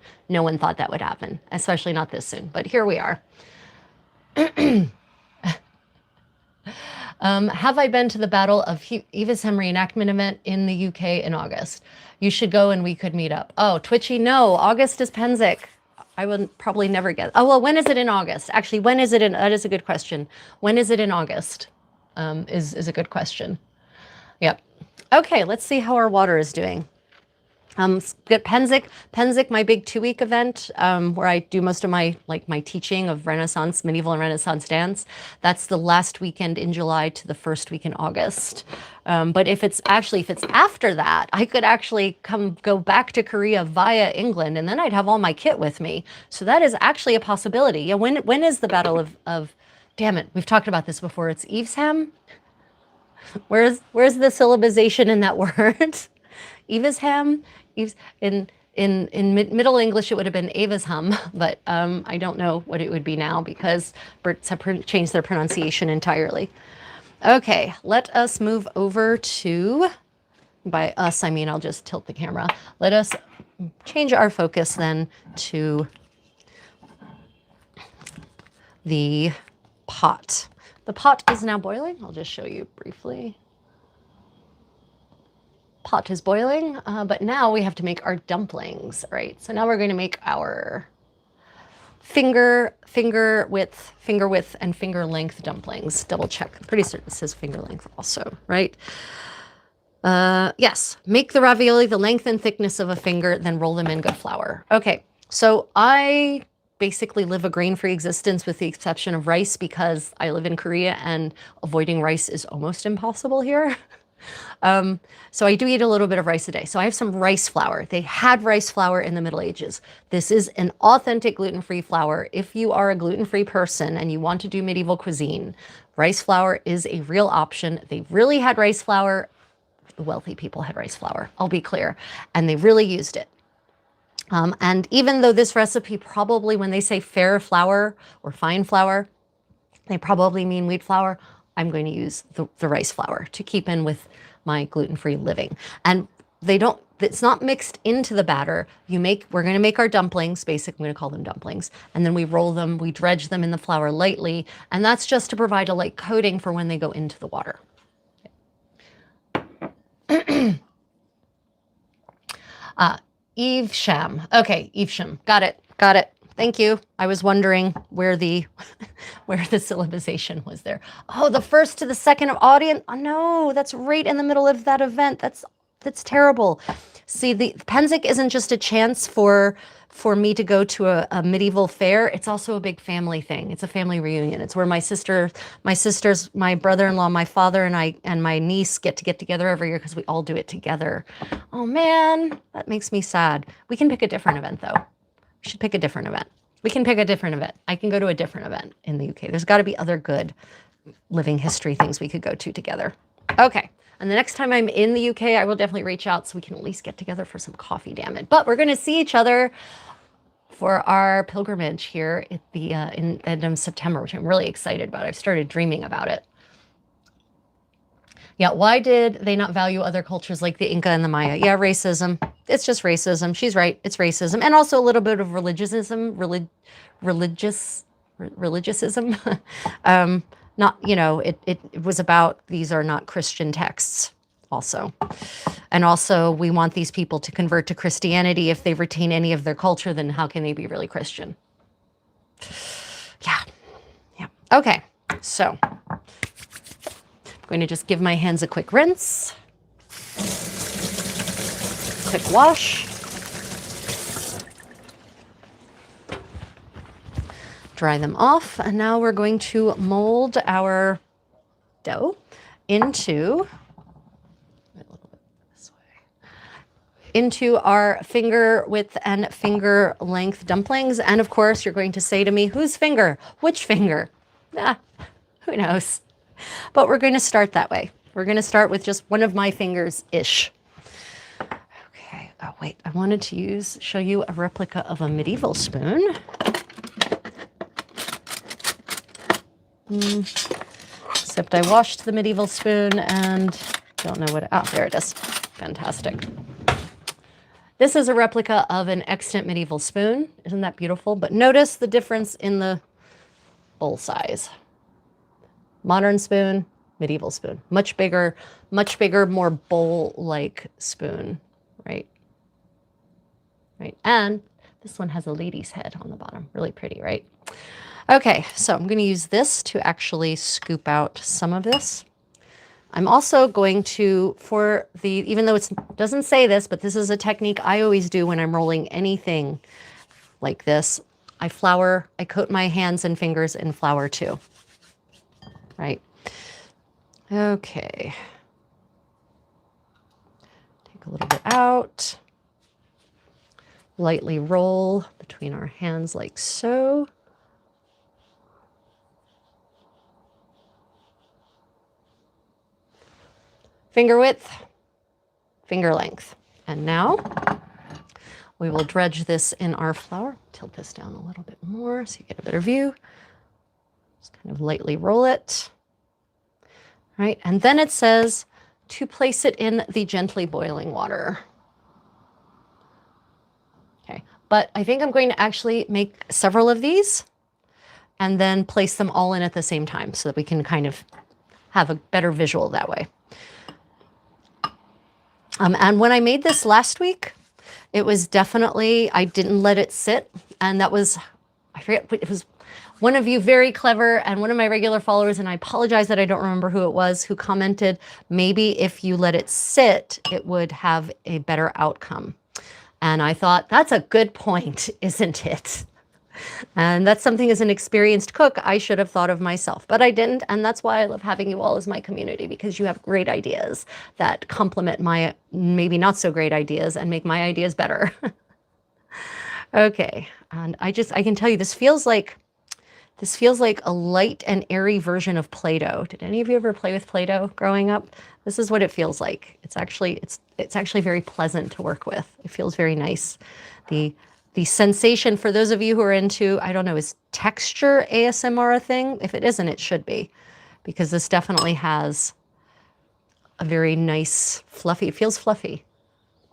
thought that would happen, especially not this soon. But here we are. Have I been to the Battle of Evesham reenactment event in the UK in August? You should go and we could meet up. Oh, Twitchy, no. August is Pennsic. I will probably never get. Oh, well, when is it in August? Actually, when is it in? That is a good question. When is it in August? Is a good question. Yep. Okay, let's see how our water is doing. Get Pennsic, my big 2-week event, where I do most of my my teaching of Renaissance, medieval and Renaissance dance. That's the last weekend in July to the first week in August. But if it's after that, I could actually go back to Korea via England, and then I'd have all my kit with me. So that is actually a possibility. Yeah, when is the Battle of damn it, we've talked about this before. It's Evesham. Where's the syllabization in that word? Evesham. In Middle English, it would have been Evesham, but I don't know what it would be now because Brits have changed their pronunciation entirely. Okay, let us move over to, by us, I mean, I'll just tilt the camera. Let us change our focus then to the pot. The pot is now boiling. I'll just show you briefly. Pot is boiling, but now we have to make our dumplings, right? So now we're going to make our finger width, and finger length dumplings. Double check. I'm pretty certain it says finger length also, right? Yes. Make the ravioli the length and thickness of a finger, then roll them in good flour. Okay. So I basically live a grain-free existence with the exception of rice because I live in Korea and avoiding rice is almost impossible here. So I do eat a little bit of rice a day. So I have some rice flour. They had rice flour in the Middle Ages. This is an authentic gluten-free flour. If you are a gluten-free person and you want to do medieval cuisine, rice flour is a real option. They really had rice flour. The wealthy people had rice flour, I'll be clear, and they really used it. And even though this recipe probably, when they say fair flour or fine flour, they probably mean wheat flour, I'm going to use the rice flour to keep in with my gluten-free living. And it's not mixed into the batter. We're going to make our dumplings, basically, I'm going to call them dumplings, and then we roll them, we dredge them in the flour lightly, and that's just to provide a light coating for when they go into the water. Evesham. Okay, Evesham. Got it. Thank you. I was wondering where the syllabization was there. Oh, the 1st to the 2nd of audience. Oh no, that's right in the middle of that event. That's terrible. See, the Pennsic isn't just a chance for me to go to a medieval fair. It's also a big family thing. It's a family reunion. It's where my sisters, my brother-in-law, my father, and I and my niece get together every year because we all do it together. Oh man, that makes me sad. We can pick a different event though. We should pick a different event. We can pick a different event. I can go to a different event in the UK. There's got to be other good living history things we could go to together. Okay. And the next time I'm in the UK, I will definitely reach out so we can at least get together for some coffee, damn it. But we're going to see each other for our pilgrimage here at the in end of September, which I'm really excited about. I've started dreaming about it. Yeah, why did they not value other cultures like the Inca and the Maya? Yeah, racism. It's just racism. She's right. It's racism. And also a little bit of religiosism. Religiosism. Not, it was about, these are not Christian texts also. And also, we want these people to convert to Christianity. If they retain any of their culture, then how can they be really Christian? Yeah. Okay, so I'm going to just give my hands a quick rinse, quick wash. Dry them off, and now we're going to mold our dough into our finger width and finger length dumplings. And of course, you're going to say to me, whose finger? Which finger? Who knows? But we're going to start that way. We're going to start with just one of my fingers-ish. Okay. Oh, wait. I wanted to show you a replica of a medieval spoon. Except I washed the medieval spoon and don't know what, there it is. Fantastic. This is a replica of an extant medieval spoon. Isn't that beautiful? But notice the difference in the bowl size. Modern spoon, medieval spoon. Much bigger, more bowl-like spoon, right? Right, and this one has a lady's head on the bottom. Really pretty, right? Okay, so I'm going to use this to actually scoop out some of this. I'm also going to, even though it doesn't say this, but this is a technique I always do when I'm rolling anything like this. I coat my hands and fingers in flour too, right? Okay. Take a little bit out. Lightly roll between our hands like so. Finger width, finger length. And now we will dredge this in our flour. Tilt this down a little bit more so you get a better view. Just kind of lightly roll it. Right, and then it says to place it in the gently boiling water. Okay, but I think I'm going to actually make several of these and then place them all in at the same time so that we can kind of have a better visual that way. And when I made this last week, it was definitely, I didn't let it sit. And that was, I forget, it was one of you very clever and one of my regular followers, and I apologize that I don't remember who it was, who commented, maybe if you let it sit, it would have a better outcome. And I thought, that's a good point, isn't it? And that's something as an experienced cook I should have thought of myself, but I didn't. And that's why I love having you all as my community, because you have great ideas that complement my maybe not so great ideas and make my ideas better. Okay, and I can tell you this feels like a light and airy version of Play-Doh. Did any of you ever play with Play-Doh growing up? This is what it feels like. It's actually very pleasant to work with. It feels very nice. The sensation, for those of you who are into, I don't know, is texture ASMR a thing? If it isn't, it should be, because this definitely has a very nice, fluffy, it feels fluffy.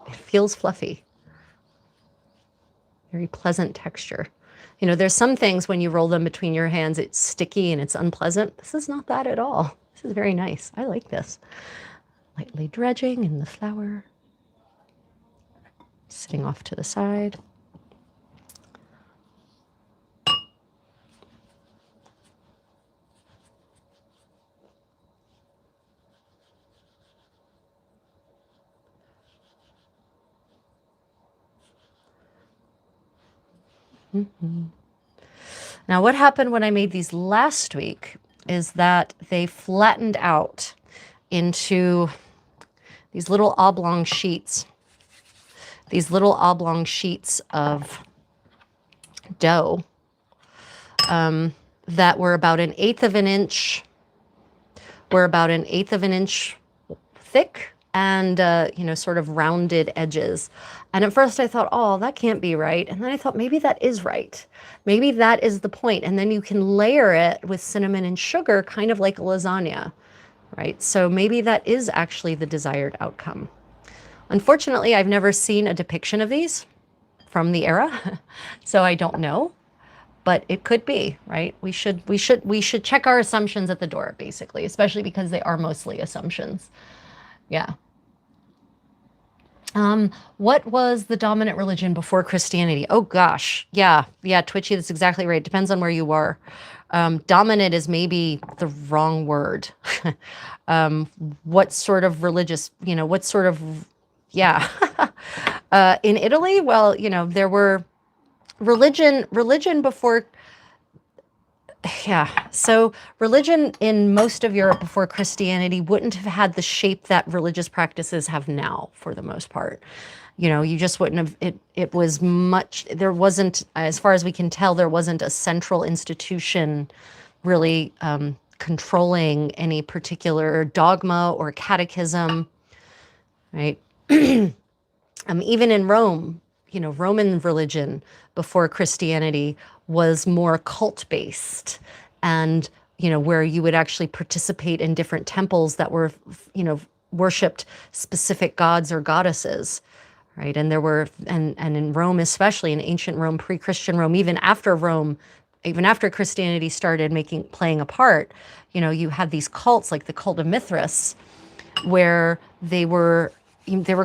It feels fluffy. Very pleasant texture. You know, there's some things when you roll them between your hands, it's sticky and it's unpleasant. This is not that at all. This is very nice. I like this. Lightly dredging in the flour. Sitting off to the side. Now, what happened when I made these last week is that they flattened out into these little oblong sheets. These little oblong sheets of dough that were about 1/8 of an inch. Were about 1/8 of an inch thick and, sort of rounded edges. And at first I thought, oh, that can't be right. And then I thought, maybe that is right. Maybe that is the point. And then you can layer it with cinnamon and sugar, kind of like a lasagna, right? So maybe that is actually the desired outcome. Unfortunately, I've never seen a depiction of these from the era, so I don't know. But it could be, right? We should check our assumptions at the door, basically, especially because they are mostly assumptions. Yeah. What was the dominant religion before Christianity? Oh gosh, yeah, Twitchy, that's exactly right. Depends on where you are. Dominant is maybe the wrong word. What sort of religious, yeah. In Italy, well, there were religion before, yeah. So religion in most of Europe before Christianity wouldn't have had the shape that religious practices have now, for the most part. You just wouldn't have, it was much, there wasn't, as far as we can tell, there wasn't a central institution really controlling any particular dogma or catechism, right? Even in Rome, Roman religion before Christianity was more cult-based, and where you would actually participate in different temples that were worshipped specific gods or goddesses, right? And there were, and in Rome, especially in ancient Rome, pre-Christian Rome, even after Christianity started playing a part, you had these cults like the cult of Mithras, where they were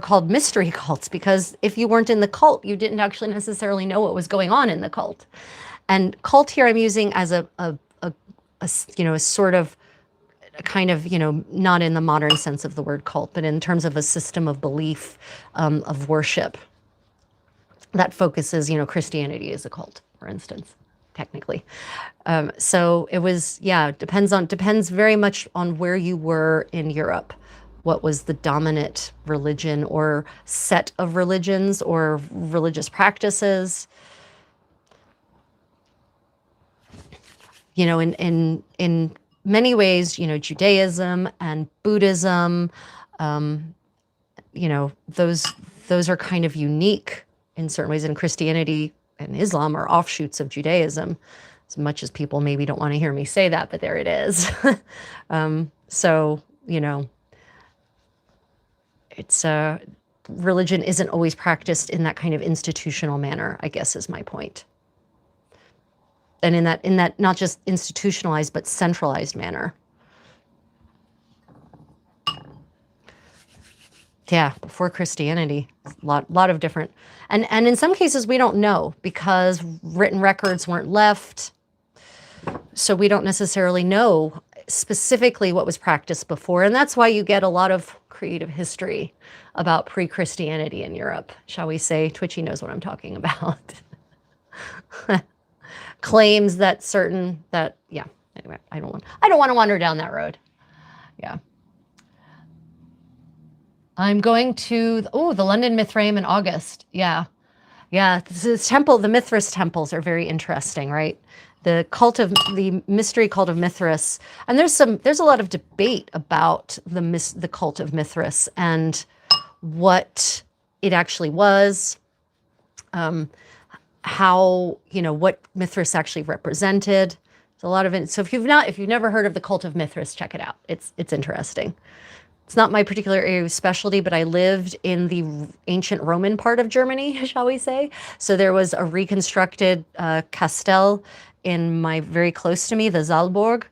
called mystery cults, because if you weren't in the cult, you didn't actually necessarily know what was going on in the cult. And cult here I'm using as a sort of kind of, not in the modern sense of the word cult, but in terms of a system of belief, of worship that focuses, Christianity is a cult, for instance, technically. So it was, yeah, depends very much on where you were in Europe. What was the dominant religion or set of religions or religious practices? In many ways, Judaism and Buddhism, those are kind of unique in certain ways. And Christianity and Islam are offshoots of Judaism, as much as people maybe don't want to hear me say that, but there it is. So, it's religion isn't always practiced in that kind of institutional manner, I guess is my point. And in that not just institutionalized, but centralized manner. Yeah, before Christianity, a lot of different, and in some cases we don't know because written records weren't left, so we don't necessarily know specifically what was practiced before, and that's why you get a lot of creative history about pre-Christianity in Europe, shall we say. Twitchy knows what I'm talking about. Claims that yeah. Anyway, I don't want to wander down that road. Yeah. I'm going to, the London Mithraeum in August. Yeah. Yeah. The Mithras temples are very interesting, right? The mystery cult of Mithras. And there's a lot of debate about the cult of Mithras and what it actually was, how, what Mithras actually represented. There's a lot of it. So if you've never heard of the cult of Mithras, check it out. It's interesting. It's not my particular area of specialty, but I lived in the ancient Roman part of Germany, shall we say. So there was a reconstructed castell very close to me, the Saalburg.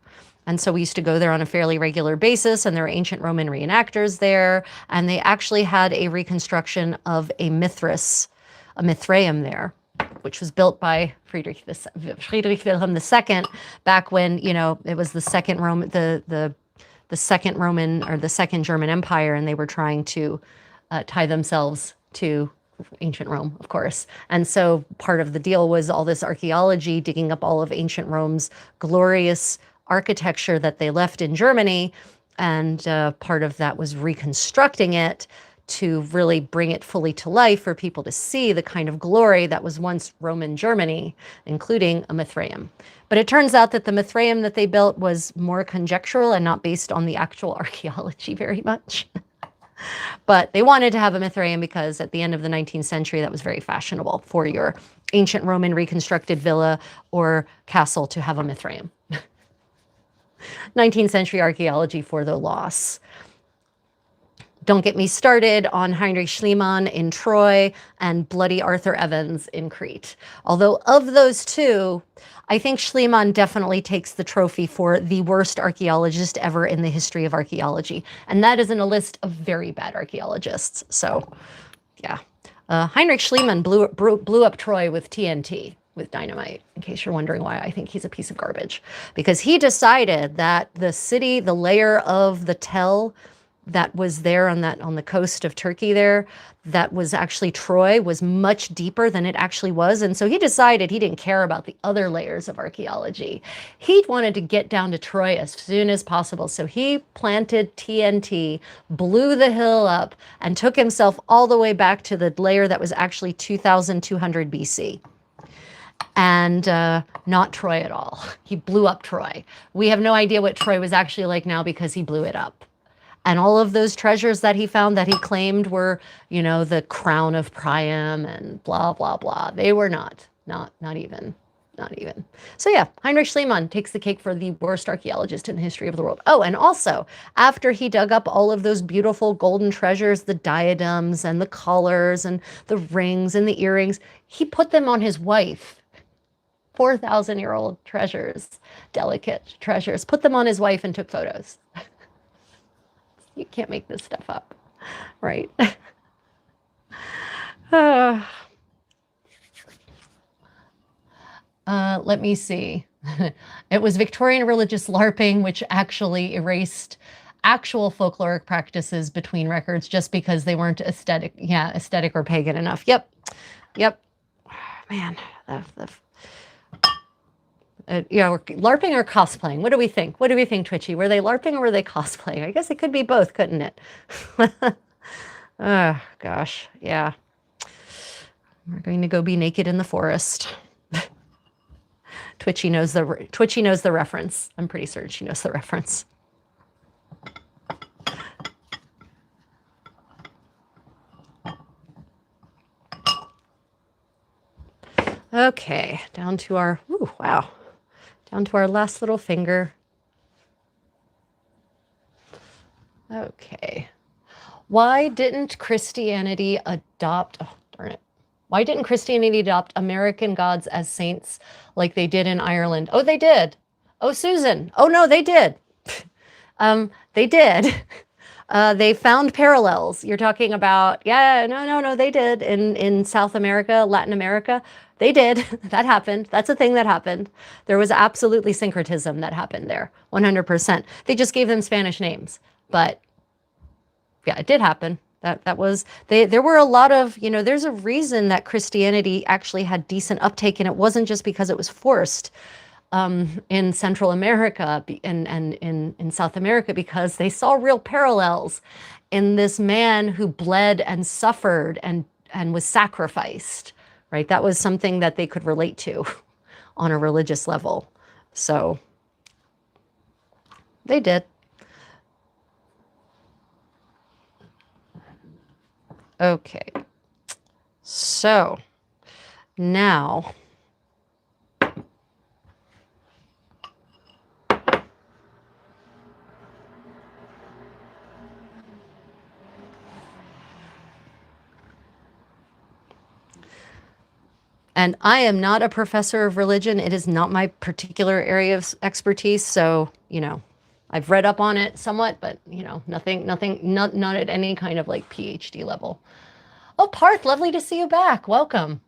And so we used to go there on a fairly regular basis, and there were ancient Roman reenactors there. And they actually had a reconstruction of a Mithraeum there, which was built by Friedrich Wilhelm II back when, it was the second second Roman or the second German Empire, and they were trying to tie themselves to ancient Rome, of course. And so part of the deal was all this archaeology, digging up all of ancient Rome's glorious architecture that they left in Germany. And part of that was reconstructing it to really bring it fully to life for people to see the kind of glory that was once Roman Germany, including a Mithraeum. But it turns out that the Mithraeum that they built was more conjectural and not based on the actual archaeology very much. But they wanted to have a Mithraeum because at the end of the 19th century, that was very fashionable for your ancient Roman reconstructed villa or castle to have a Mithraeum. 19th century archaeology for the loss. Don't get me started on Heinrich Schliemann in Troy and Bloody Arthur Evans in Crete. Although of those two, I think Schliemann definitely takes the trophy for the worst archaeologist ever in the history of archaeology. And that is in a list of very bad archaeologists. So, yeah. Heinrich Schliemann blew up Troy with TNT, with dynamite, in case you're wondering why I think he's a piece of garbage. Because he decided that the layer of the Tell that was there on the coast of Turkey there, that was actually Troy, was much deeper than it actually was. And so he decided he didn't care about the other layers of archaeology. He wanted to get down to Troy as soon as possible. So he planted TNT, blew the hill up, and took himself all the way back to the layer that was actually 2,200 BC. And not Troy at all. He blew up Troy. We have no idea what Troy was actually like now because he blew it up. And all of those treasures that he found that he claimed were, the crown of Priam and blah, blah, blah. They were not even. So yeah, Heinrich Schliemann takes the cake for the worst archaeologist in the history of the world. Oh, and also, after he dug up all of those beautiful golden treasures, the diadems and the collars and the rings and the earrings, he put them on his wife. 4,000-year-old treasures, delicate treasures, put them on his wife and took photos. You can't make this stuff up, right? Let me see. It was Victorian religious LARPing, which actually erased actual folkloric practices between records just because they weren't aesthetic or pagan enough. Yep. Man, LARPing or cosplaying. What do we think? What do we think, Twitchy? Were they LARPing or were they cosplaying? I guess it could be both, couldn't it? Oh, gosh. Yeah. We're going to go be naked in the forest. Twitchy knows the reference. I'm pretty certain she knows the reference. Okay, down to our down to our last little finger. Okay. Why didn't Christianity adopt, oh, darn it. Why didn't Christianity adopt American gods as saints like they did in Ireland? Oh, they did. Oh, Susan. Oh, no, they did. They did. They found parallels. You're talking about, yeah, no, they did in South America, Latin America. They did. That happened. That's a thing that happened. There was absolutely syncretism that happened there, 100%. They just gave them Spanish names, but yeah, it did happen. That was there were a lot of, there's a reason that Christianity actually had decent uptake, and it wasn't just because it was forced in Central America and in South America, because they saw real parallels in this man who bled and suffered and was sacrificed, right? That was something that they could relate to on a religious level. So they did. Okay, so now and I am not a professor of religion. It is not my particular area of expertise. So, I've read up on it somewhat, but, nothing, not at any kind of like PhD level. Oh, Parth, lovely to see you back. Welcome.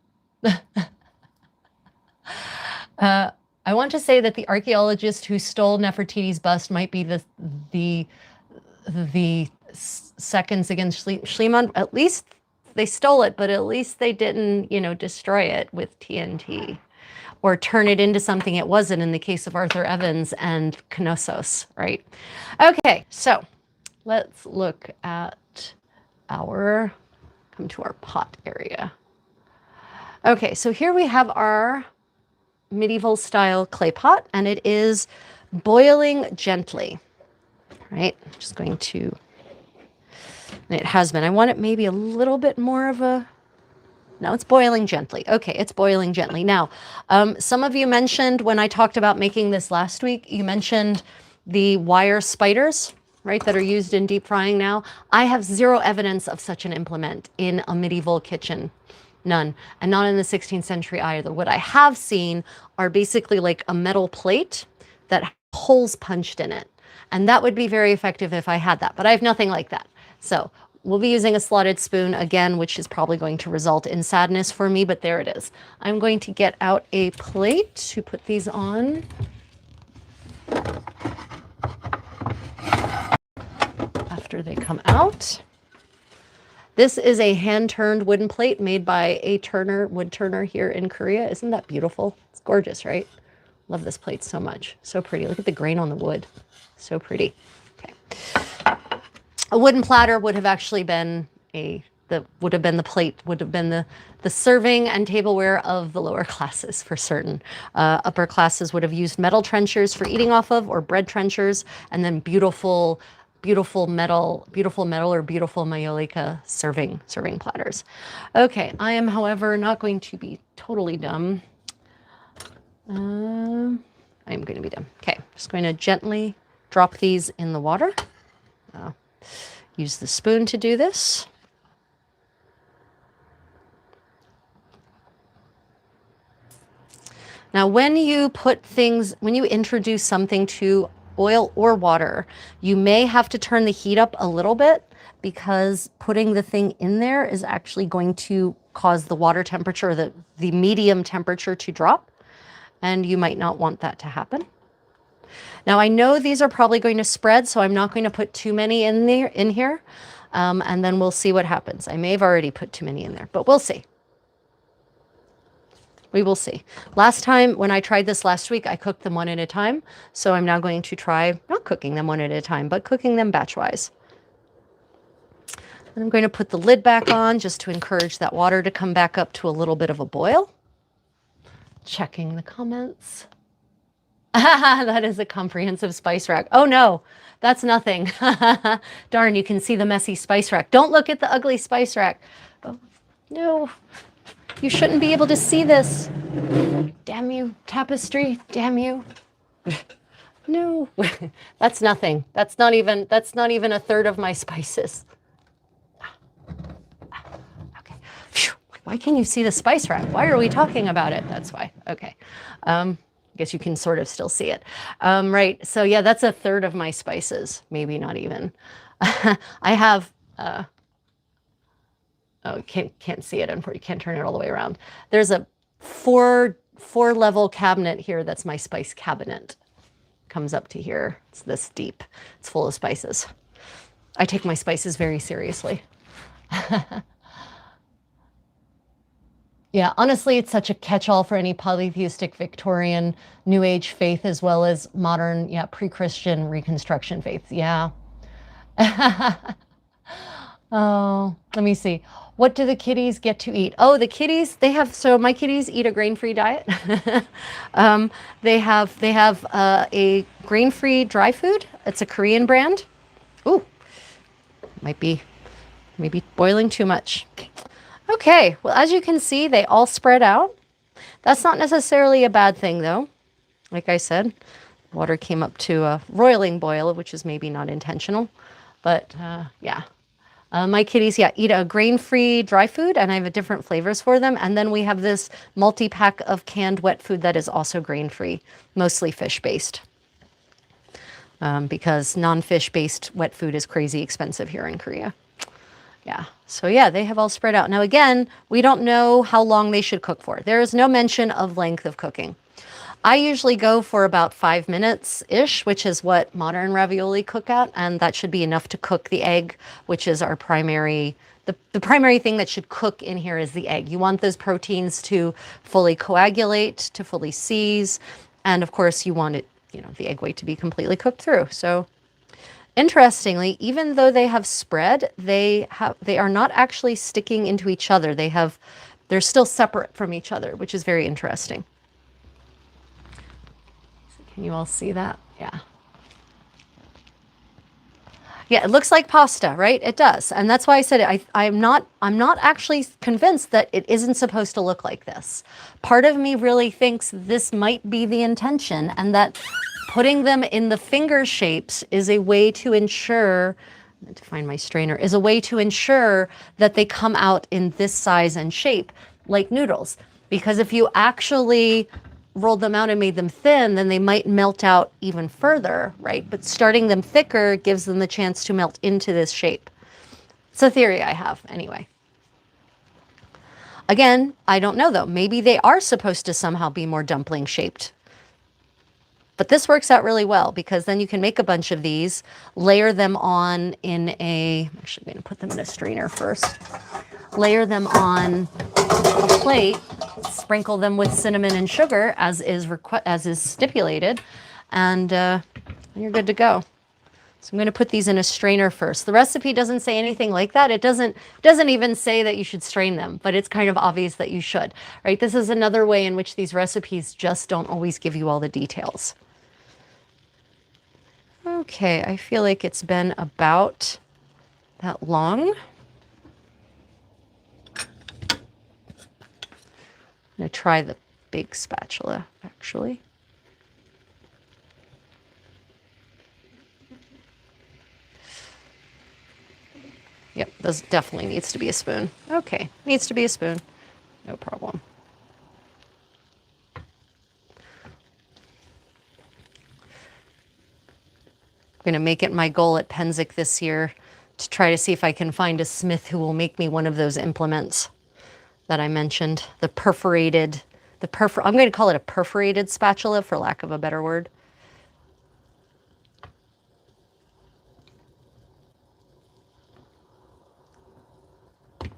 I want to say that the archaeologist who stole Nefertiti's bust might be the seconds against Schliemann. At least they stole it, but at least they didn't, destroy it with TNT or turn it into something it wasn't in the case of Arthur Evans and Knossos, right? Okay, so let's look at come to our pot area. Okay, so here we have our medieval style clay pot, and it is boiling gently, right? I'm just going to, and it has been. I want it maybe a little bit more of a, no, it's boiling gently. Okay, it's boiling gently. Now, some of you mentioned when I talked about making this last week, you mentioned the wire spiders, right, that are used in deep frying now. I have zero evidence of such an implement in a medieval kitchen. None. And not in the 16th century either. What I have seen are basically like a metal plate that has holes punched in it. And that would be very effective if I had that, but I have nothing like that. So we'll be using a slotted spoon again, which is probably going to result in sadness for me, but there it is. I'm going to get out a plate to put these on. After they come out. This is a hand-turned wooden plate made by a wood turner here in Korea. Isn't that beautiful? It's gorgeous, right? Love this plate so much. So pretty. Look at the grain on the wood. So pretty. Okay. A wooden platter would have actually been the plate, would have been the serving and tableware of the lower classes for certain. Upper classes would have used metal trenchers for eating off of, or bread trenchers, and then beautiful metal or beautiful maiolica serving platters. Okay, I am, however, not going to be totally dumb. I am going to be dumb. Okay, just going to gently drop these in the water. Use the spoon to do this. Now, when you introduce something to oil or water, you may have to turn the heat up a little bit, because putting the thing in there is actually going to cause the water temperature, the medium temperature, to drop. and you might not want that to happen. Now I know these are probably going to spread, so I'm not going to put too many in here, and then we'll see what happens. I may have already put too many in there, but we'll see. We will see. Last time when I tried this last week, I cooked them one at a time. So I'm now going to try not cooking them one at a time, but cooking them batch-wise. And I'm going to put the lid back on just to encourage that water to come back up to a little bit of a boil. Checking the comments. That is a comprehensive spice rack. Oh no, that's nothing. Darn, you can see the messy spice rack. Don't look at the ugly spice rack. Oh, no. You shouldn't be able to see this. Damn you, tapestry. Damn you. No, that's nothing. That's not even a third of my spices. Okay. Phew. Why can you see the spice rack? Why are we talking about it? That's why. Okay. I guess you can sort of still see it. Right. So yeah, that's a third of my spices. Maybe not even. I have, oh, can't see it, unfortunately. Can't turn it all the way around. There's a four level cabinet here. That's my spice cabinet. Comes up to here. It's this deep. It's full of spices. I take my spices very seriously. Yeah, honestly, it's such a catch-all for any polytheistic Victorian New Age faith as well as modern, yeah, pre-Christian Reconstruction faiths. Yeah. Oh, let me see. What do the kitties get to eat? Oh, the kitties, so my kitties eat a grain-free diet. They have a grain-free dry food. It's a Korean brand. Ooh, might be maybe boiling too much. Okay, well, as you can see, they all spread out. That's not necessarily a bad thing, though. Like I said, water came up to a roiling boil, which is maybe not intentional, but yeah. My kitties, yeah, eat a grain-free dry food, and I have different flavors for them. And then we have this multi-pack of canned wet food that is also grain-free, mostly fish-based. Because non-fish-based wet food is crazy expensive here in Korea. Yeah, so yeah, they have all spread out. Now again, we don't know how long they should cook for. There is no mention of length of cooking. I usually go for about 5 minutes-ish, which is what modern ravioli cook at, and that should be enough to cook the egg, which is our primary, the primary thing that should cook in here is the egg. You want those proteins to fully coagulate, to fully seize, and of course you want it, the egg white to be completely cooked through. So interestingly, even though they have spread, they are not actually sticking into each other. They're still separate from each other, which is very interesting. Can you all see that? Yeah. Yeah, it looks like pasta, right? It does. And that's why I said I'm not actually convinced that it isn't supposed to look like this. Part of me really thinks this might be the intention, and that putting them in the finger shapes is a way to ensure, to find my strainer, is a way to ensure that they come out in this size and shape like noodles. Because if you actually rolled them out and made them thin, then they might melt out even further, right? But starting them thicker gives them the chance to melt into this shape. It's a theory I have, anyway. Again, I don't know though. Maybe they are supposed to somehow be more dumpling shaped. But this works out really well because then you can make a bunch of these, layer them on in I'm actually going to put them in a strainer first. Layer them on a plate, sprinkle them with cinnamon and sugar as is stipulated, and you're good to go. So I'm going to put these in a strainer first. The recipe doesn't say anything like that. It doesn't even say that you should strain them, but it's kind of obvious that you should, right? This is another way in which these recipes just don't always give you all the details. Okay, I feel like it's been about that long. I'm going to try the big spatula, actually. Yep, this definitely needs to be a spoon. Okay, needs to be a spoon. No problem. I'm going to make it my goal at Penzic this year to try to see if I can find a smith who will make me one of those implements that I mentioned, the perforated I'm going to call it a perforated spatula for lack of a better word. You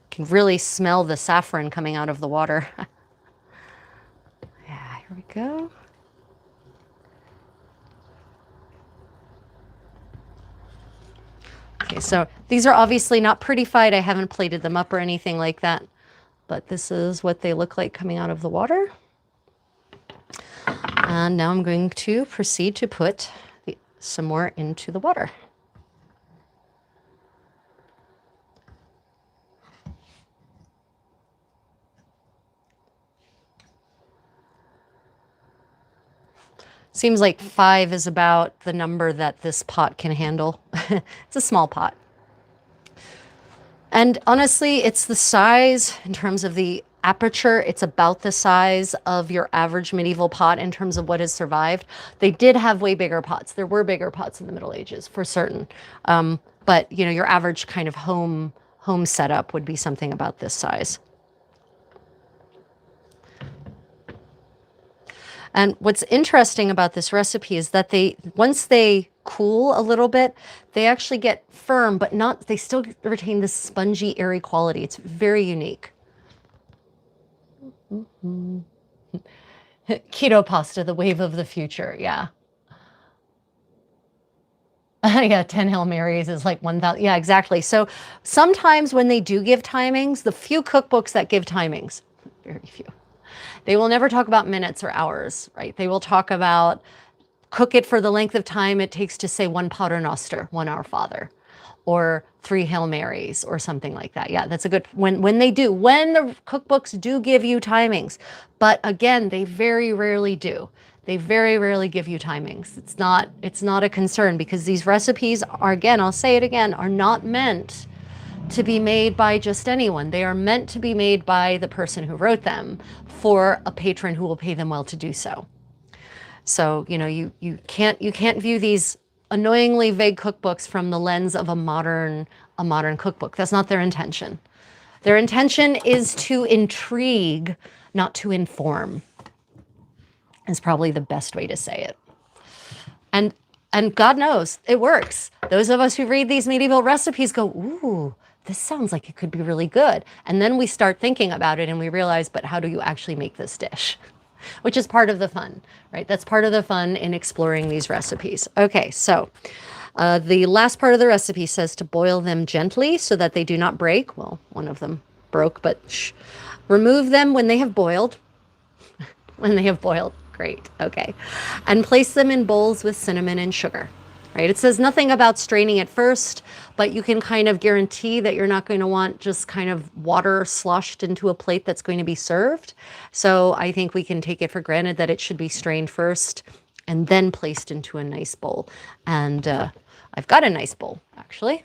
can really smell the saffron coming out of the water. Yeah, here we go. Okay, so these are obviously not prettified. I haven't plated them up or anything like that, but this is what they look like coming out of the water. And now I'm going to proceed to put some more into the water. Seems like 5 is about the number that this pot can handle. It's a small pot. And honestly, it's the size in terms of the aperture. It's about the size of your average medieval pot in terms of what has survived. They did have way bigger pots. There were bigger pots in the Middle Ages for certain. But you know, your average kind of home setup would be something about this size. And what's interesting about this recipe is that once they cool a little bit, they actually get firm, but they still retain this spongy, airy quality. It's very unique. Keto pasta, the wave of the future. Yeah. Yeah, 10 Hail Marys is like 1,000. Yeah, exactly. So sometimes when they do give timings, the few cookbooks that give timings, very few, they will never talk about minutes or hours, right? They will talk about cook it for the length of time it takes to say 1 Pater Noster, 1 Our Father, or 3 Hail Marys, or something like that. Yeah, that's a good, when the cookbooks do give you timings, but again, they very rarely do. They very rarely give you timings. It's not a concern because these recipes are, again, I'll say it again, are not meant to be made by just anyone. They are meant to be made by the person who wrote them for a patron who will pay them well to do so. So, you know, you can't view these annoyingly vague cookbooks from the lens of a modern cookbook. That's not their intention. Their intention is to intrigue, not to inform. Is probably the best way to say it. And God knows it works. Those of us who read these medieval recipes go, ooh, this sounds like it could be really good. And then we start thinking about it and we realize, but how do you actually make this dish? Which is part of the fun, right? That's part of the fun in exploring these recipes. Okay, so the last part of the recipe says to boil them gently so that they do not break. Well, one of them broke, but shh. Remove them when they have boiled. When they have boiled, great, okay. And place them in bowls with cinnamon and sugar, right? It says nothing about straining it first, but you can kind of guarantee that you're not going to want just kind of water sloshed into a plate that's going to be served. So I think we can take it for granted that it should be strained first and then placed into a nice bowl. And I've got a nice bowl, actually.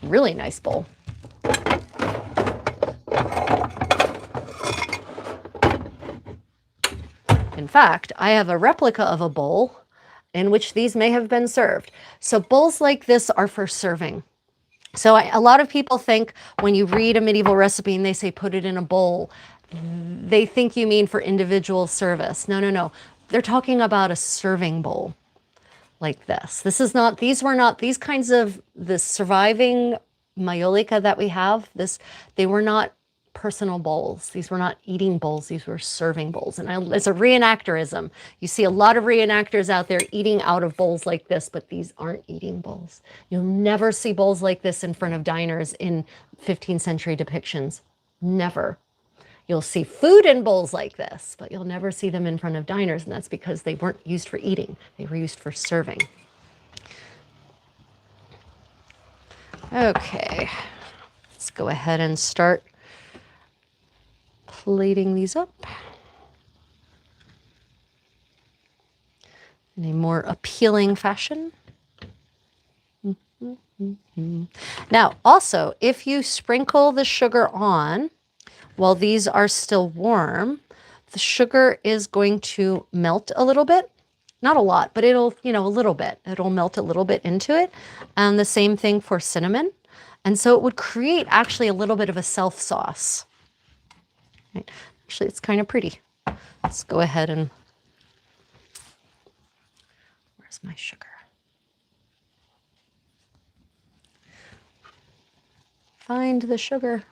Really nice bowl. In fact, I have a replica of a bowl in which these may have been served. So bowls like this are for serving. So a lot of people think when you read a medieval recipe and they say put it in a bowl, they think you mean for individual service. No, no, no. They're talking about a serving bowl like this. These kinds of the surviving maiolica that we have, they were not personal bowls. These were not eating bowls. These were serving bowls. And it's a reenactorism. You see a lot of reenactors out there eating out of bowls like this, but these aren't eating bowls. You'll never see bowls like this in front of diners in 15th century depictions. Never. You'll see food in bowls like this, but you'll never see them in front of diners. And that's because they weren't used for eating. They were used for serving. Okay. Let's go ahead and start plating these up in a more appealing fashion. Now, also, if you sprinkle the sugar on while these are still warm, the sugar is going to melt a little bit. Not a lot, but it'll, a little bit. It'll melt a little bit into it. And the same thing for cinnamon. And so it would create actually a little bit of a self sauce. Right. Actually, it's kind of pretty. Let's go ahead and, where's my sugar? Find the sugar.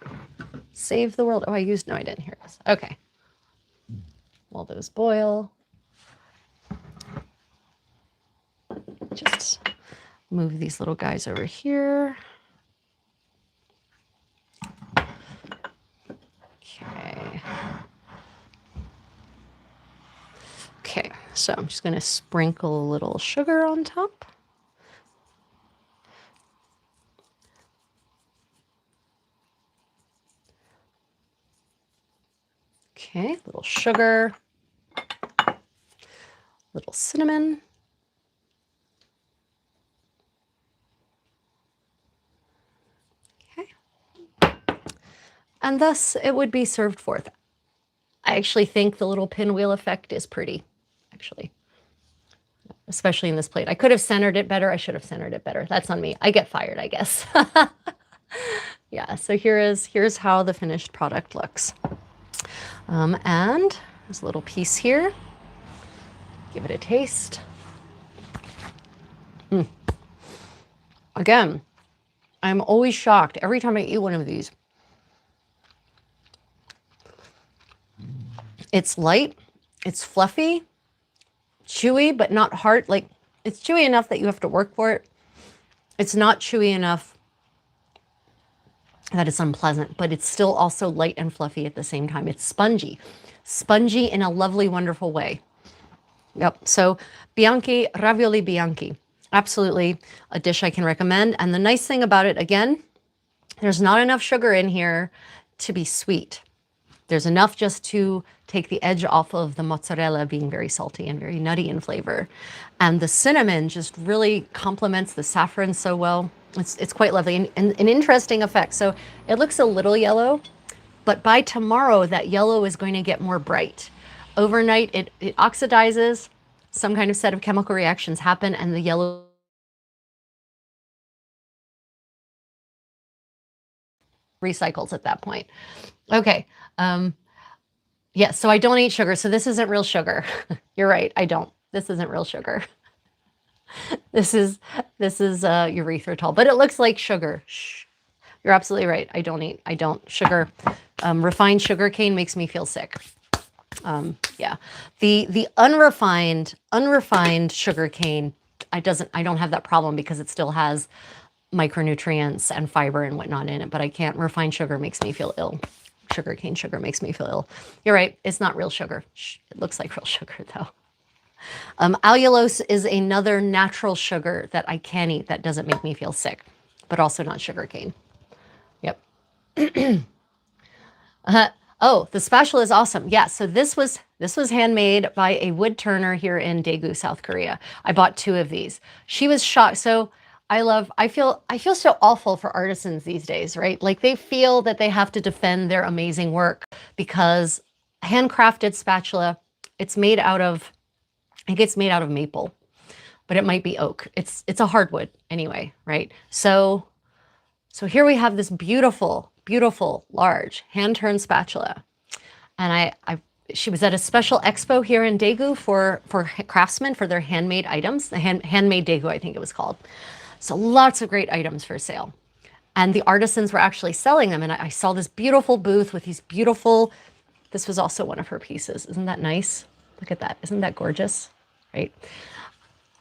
Save the world. Oh, I used, no, I didn't. Here it is. Okay. While those boil, just move these little guys over here. Okay. Okay, so I'm just going to sprinkle a little sugar on top. Okay, little sugar, little cinnamon. Okay. And thus it would be served forth. I actually think the little pinwheel effect is pretty, actually, especially in this plate. I could have centered it better. I should have centered it better. That's on me. I get fired, I guess. Yeah, so here's how the finished product looks. And there's a little piece here. Give it a taste. Again, I'm always shocked every time I eat one of these. It's light, it's fluffy, chewy, but not hard. Like, it's chewy enough that you have to work for it. It's not chewy enough that it's unpleasant, but it's still also light and fluffy at the same time. It's spongy. Spongy in a lovely, wonderful way. Yep, so Bianchi, ravioli Bianchi. Absolutely a dish I can recommend. And the nice thing about it, again, there's not enough sugar in here to be sweet. There's enough just to take the edge off of the mozzarella being very salty and very nutty in flavor. And the cinnamon just really complements the saffron so well. It's quite lovely and an interesting effect. So it looks a little yellow, but by tomorrow that yellow is going to get more bright. Overnight it oxidizes, some kind of set of chemical reactions happen, and the yellow recycles at that point. Okay. Yeah, so I don't eat sugar, so this isn't real sugar. You're right, I don't. This isn't real sugar. This is erythritol, but it looks like sugar. Shh. You're absolutely right. I don't. Sugar, refined sugar cane makes me feel sick. Yeah, the unrefined sugar cane, I don't have that problem because it still has micronutrients and fiber and whatnot in it, but I can't. Refined sugar makes me feel ill. Sugarcane sugar makes me feel ill. You're right, it's not real sugar. Shh, it looks like real sugar though. Allulose is another natural sugar that I can eat that doesn't make me feel sick, but also not sugarcane. Yep. Oh, the spatula is awesome. Yeah, so this was handmade by a wood turner here in Daegu, South Korea. I bought 2 of these. She was shocked. So I feel so awful for artisans these days, right? Like they feel that they have to defend their amazing work because handcrafted spatula, it's made out of, I think it's made out of maple, but it might be oak. It's a hardwood anyway, right? So here we have this beautiful, beautiful, large hand-turned spatula. And she was at a special expo here in Daegu for craftsmen for their handmade items, the handmade Daegu, I think it was called. So lots of great items for sale. And the artisans were actually selling them. And I saw this beautiful booth with these beautiful, this was also one of her pieces. Isn't that nice? Look at that. Isn't that gorgeous? Right?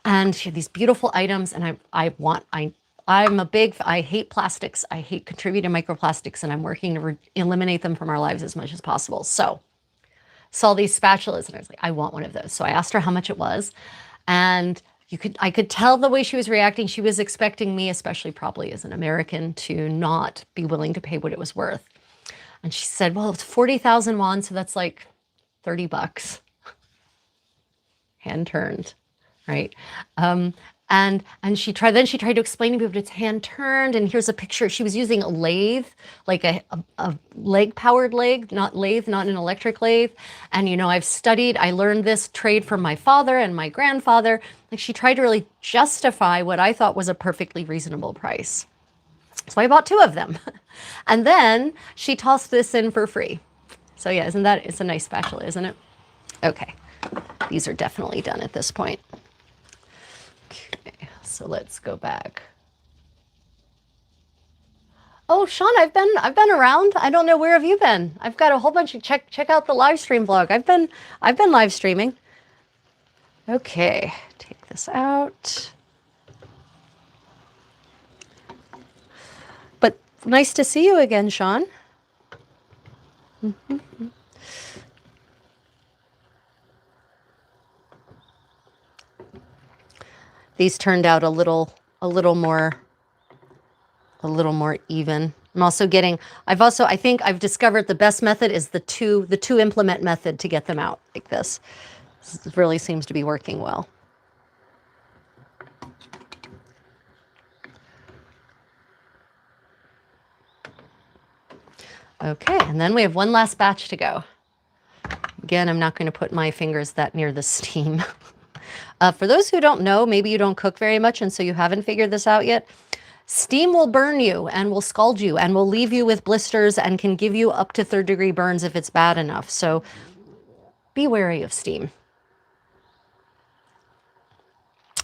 And she had these beautiful items. And I'm a big, I hate plastics. I hate contributing microplastics. And I'm working to eliminate them from our lives as much as possible. So saw these spatulas and I was like, I want one of those. So I asked her how much it was. And I could tell the way she was reacting. She was expecting me, especially probably as an American, to not be willing to pay what it was worth. And she said, well, it's 40,000 won, so that's like $30. Hand turned, right? And she tried to explain to me, but it's hand turned. And here's a picture. She was using a lathe, like a leg powered lathe, not an electric lathe. And, you know, I learned this trade from my father and my grandfather. Like she tried to really justify what I thought was a perfectly reasonable price. So I bought 2 of them. And then she tossed this in for free. So yeah, isn't that, it's a nice spatula, isn't it? Okay, these are definitely done at this point. Okay, so let's go back. Oh, Sean, I've been around. I don't know, where have you been? I've got a whole bunch of, check out the live stream blog. I've been live streaming. Okay, take this out. But nice to see you again, Sean. These turned out a little more even. I'm also getting, I think I've discovered the best method is the two implement method to get them out like this. This really seems to be working well. Okay, and then we have one last batch to go. Again, I'm not going to put my fingers that near the steam. For those who don't know, maybe you don't cook very much and so you haven't figured this out yet. Steam will burn you and will scald you and will leave you with blisters and can give you up to 3rd-degree burns if it's bad enough. So be wary of steam.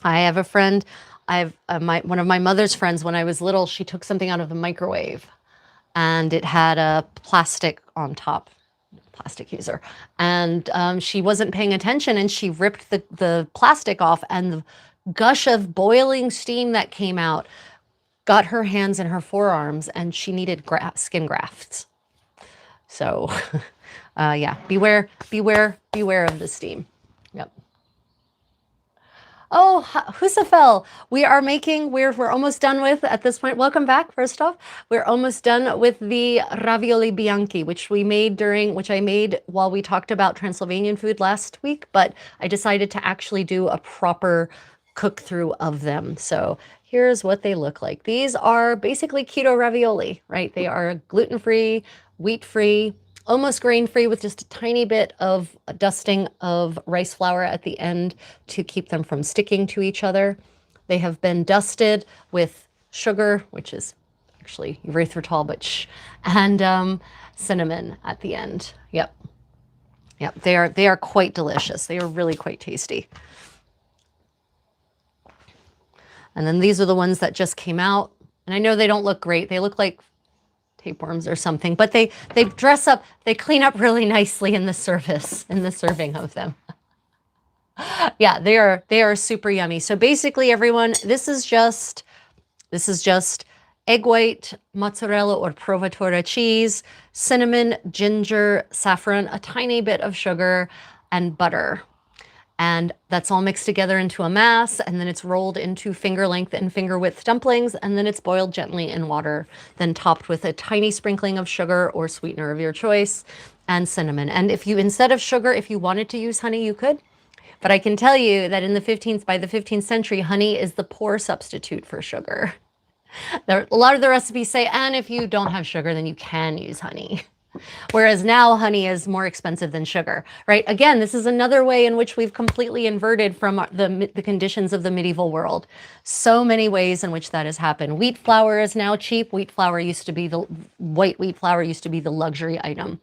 I have a friend, one of my mother's friends, when I was little, she took something out of the microwave and it had a plastic on top, plastic user. And she wasn't paying attention and she ripped the plastic off, and the gush of boiling steam that came out got her hands and her forearms, and she needed skin grafts. So yeah, beware of the steam. Yep. Oh, Husafel, we're almost done with, at this point, welcome back, first off. We're almost done with the Ravioli Bianchi, which I made while we talked about Transylvanian food last week, but I decided to actually do a proper cook through of them. So here's what they look like. These are basically keto ravioli, right? They are gluten-free, wheat-free, almost grain-free, with just a tiny bit of dusting of rice flour at the end to keep them from sticking to each other. They have been dusted with sugar, which is actually erythritol, but and cinnamon at the end. Yep. Yep, they are quite delicious. They are really quite tasty. And then these are the ones that just came out. And I know they don't look great. They look like tapeworms or something, but they dress up, they clean up really nicely in the serving of them. Yeah, they are super yummy. So basically, everyone, this is just egg white, mozzarella or provatura cheese, cinnamon, ginger, saffron, a tiny bit of sugar, and butter. And that's all mixed together into a mass, and then it's rolled into finger length and finger width dumplings, and then it's boiled gently in water, then topped with a tiny sprinkling of sugar or sweetener of your choice, and cinnamon. And if you, instead of sugar, if you wanted to use honey, you could. But I can tell you that by the 15th century, honey is the poor substitute for sugar. A lot of the recipes say, and if you don't have sugar, then you can use honey. Whereas now honey is more expensive than sugar, right? Again, this is another way in which we've completely inverted from the conditions of the medieval world. So many ways in which that has happened. Wheat flour is now cheap. White wheat flour used to be the luxury item.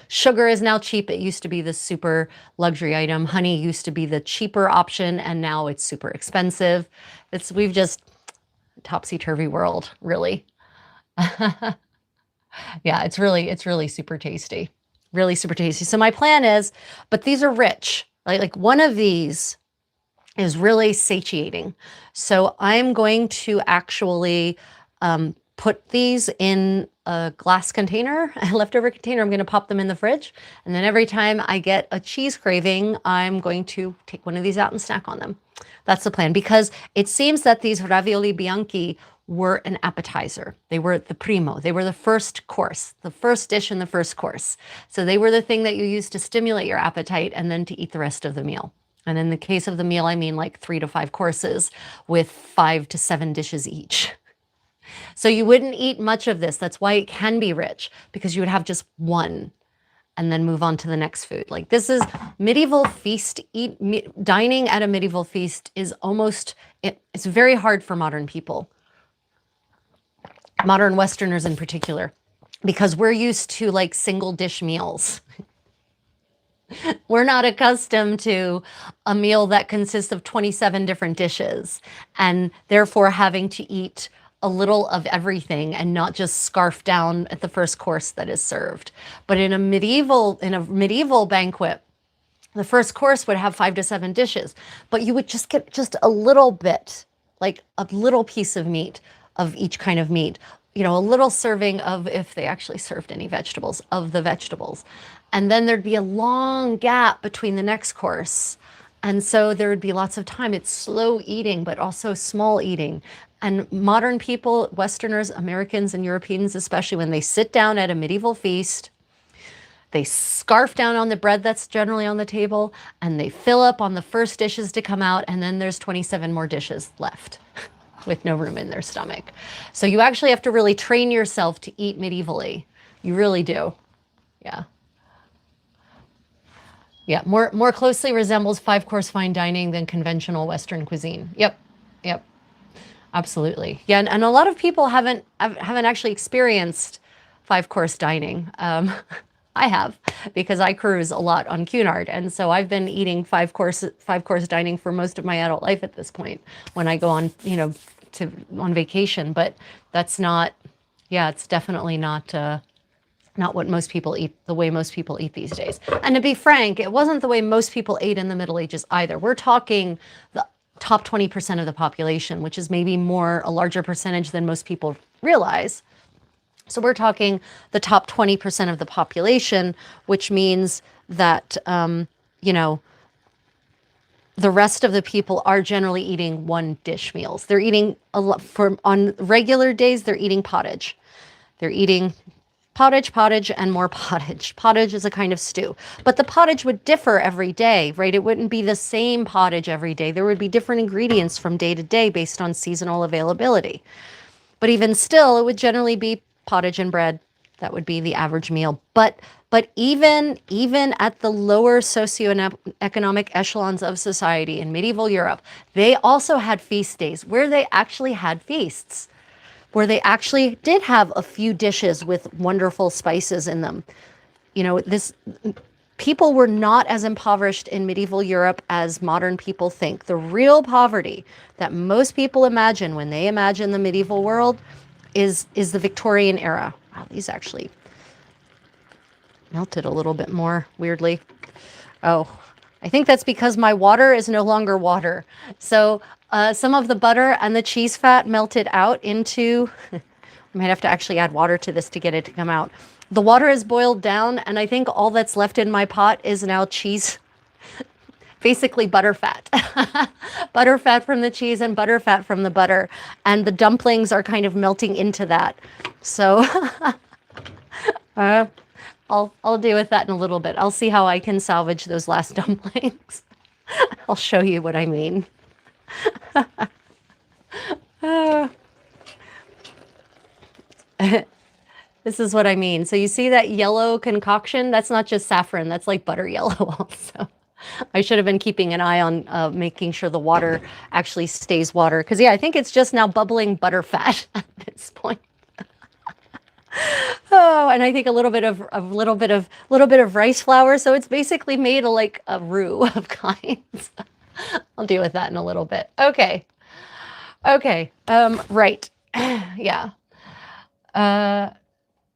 Sugar is now cheap. It used to be the super luxury item. Honey used to be the cheaper option, and now it's super expensive. We've just topsy-turvy world, really. Yeah, it's really super tasty. Really super tasty. So my plan is, but these are rich. Like one of these is really satiating. So I'm going to actually put these in a glass container, a leftover container. I'm going to pop them in the fridge. And then every time I get a cheese craving, I'm going to take one of these out and snack on them. That's the plan, because it seems that these ravioli bianchi were an appetizer. They were the primo. They were the first course, the first dish in the first course. So they were the thing that you used to stimulate your appetite and then to eat the rest of the meal. And in the case of the meal, I mean like 3 to 5 courses with 5 to 7 dishes each. So you wouldn't eat much of this. That's why it can be rich, because you would have just one and then move on to the next food. Like this is medieval feast. Dining at a medieval feast is it's very hard for modern people. Modern Westerners in particular. because we're used to like single dish meals. We're not accustomed to a meal that consists of 27 different dishes, and therefore having to eat a little of everything and not just scarf down at the first course that is served. But in a medieval banquet, the first course would have 5 to 7 dishes, but you would just get just a little bit, like a little piece of meat, of each kind of meat, a little serving of, if they actually served any vegetables, of the vegetables. And then there'd be a long gap between the next course. And so there would be lots of time. It's slow eating, but also small eating. And modern people, Westerners, Americans, and Europeans, especially when they sit down at a medieval feast, they scarf down on the bread that's generally on the table, and they fill up on the first dishes to come out, and then there's 27 more dishes left with no room in their stomach. So you actually have to really train yourself to eat medievally. You really do. Yeah. Yeah, more closely resembles five-course fine dining than conventional Western cuisine. Yep, yep, absolutely. Yeah, and a lot of people haven't actually experienced five-course dining. I have, because I cruise a lot on Cunard, and so I've been eating five-course dining for most of my adult life at this point when I go on, on vacation. But that's not, yeah, it's definitely not what most people eat, the way most people eat these days. And to be frank, it wasn't the way most people ate in the Middle Ages either. We're talking the top 20% of the population, which is maybe a larger percentage than most people realize. So we're talking the top 20% of the population, which means that, the rest of the people are generally eating one dish meals. They're eating a lot on regular days, they're eating pottage. They're eating pottage, and more pottage. Pottage is a kind of stew. But the pottage would differ every day, right? It wouldn't be the same pottage every day. There would be different ingredients from day to day based on seasonal availability. But even still, it would generally be pottage and bread. That would be the average meal. But even at the lower socioeconomic echelons of society in medieval Europe, they also had feast days where they actually had feasts, where they actually did have a few dishes with wonderful spices in them. People were not as impoverished in medieval Europe as modern people think. The real poverty that most people imagine when they imagine the medieval world is the Victorian era. Wow, these actually melted a little bit more weirdly. Oh, I think that's because my water is no longer water. So some of the butter and the cheese fat melted out into, I might have to actually add water to this to get it to come out. The water is boiled down, and I think all that's left in my pot is now cheese, basically butter fat. Butter fat from the cheese and butter fat from the butter. And the dumplings are kind of melting into that. So I'll deal with that in a little bit. I'll see how I can salvage those last dumplings. I'll show you what I mean. This is what I mean. So you see that yellow concoction? That's not just saffron. That's like butter yellow also. I should have been keeping an eye on making sure the water actually stays water. Because, yeah, I think it's just now bubbling butter fat at this point. Oh, and I think a little bit of rice flour. So it's basically made like a roux of kinds. I'll deal with that in a little bit. Okay. Right. Yeah.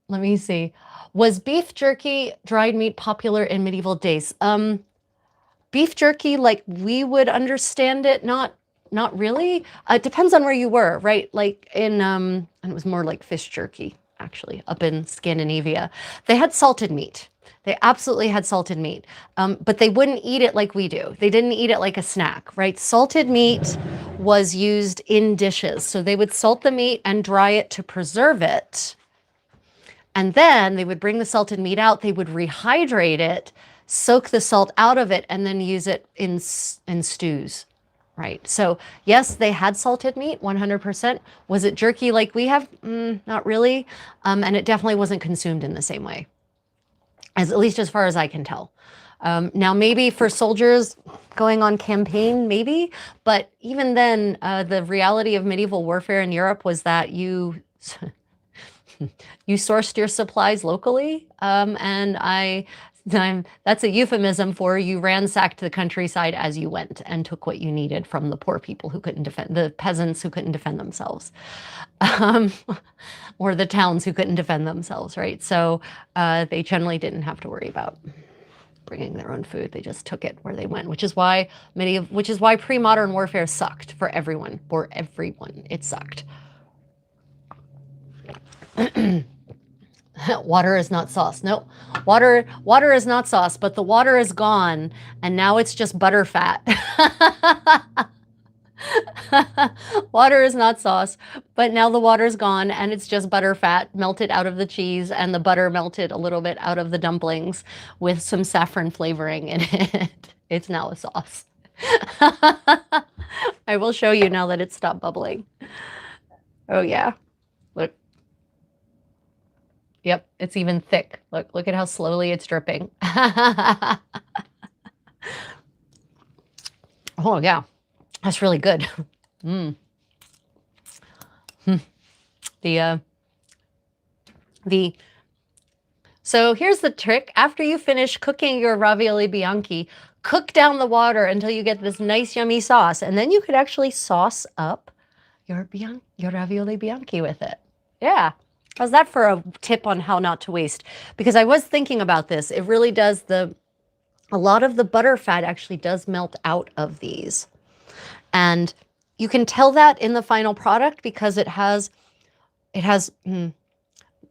Let me see. Was beef jerky, dried meat, popular in medieval days? Beef jerky, like we would understand it, not really. It depends on where you were, right? Like and it was more like fish jerky, actually, up in Scandinavia. They had salted meat. They absolutely had salted meat, but they wouldn't eat it like we do. They didn't eat it like a snack, right? Salted meat was used in dishes. So they would salt the meat and dry it to preserve it. And then they would bring the salted meat out. They would rehydrate it, soak the salt out of it, and then use it in stews, right? So yes, they had salted meat, 100%. Was it jerky like we have? Not really. And it definitely wasn't consumed in the same way, at least as far as I can tell. Now, maybe for soldiers going on campaign, maybe, but even then, the reality of medieval warfare in Europe was that You sourced your supplies locally, and that's a euphemism for you ransacked the countryside as you went and took what you needed from the poor people who couldn't defend, the peasants who couldn't defend themselves, um, or the towns who couldn't defend themselves, right? So they generally didn't have to worry about bringing their own food. They just took it where they went, which is why pre-modern warfare sucked for everyone. For everyone, it sucked. Water is not sauce. No, water is not sauce, but the water is gone, and now it's just butter fat. Water is not sauce, but now the water's gone, and it's just butter fat melted out of the cheese, and the butter melted a little bit out of the dumplings with some saffron flavoring in it. It's now a sauce. I will show you now that it's stopped bubbling. Oh yeah, look. Yep, it's even thick. Look at how slowly it's dripping. Oh yeah, that's really good. Mm. So here's the trick. After you finish cooking your ravioli bianchi, cook down the water until you get this nice yummy sauce, and then you could actually sauce up your ravioli bianchi with it. Yeah. How's that for a tip on how not to waste? Because I was thinking about this. It really does a lot of the butter fat actually does melt out of these. And you can tell that in the final product because it has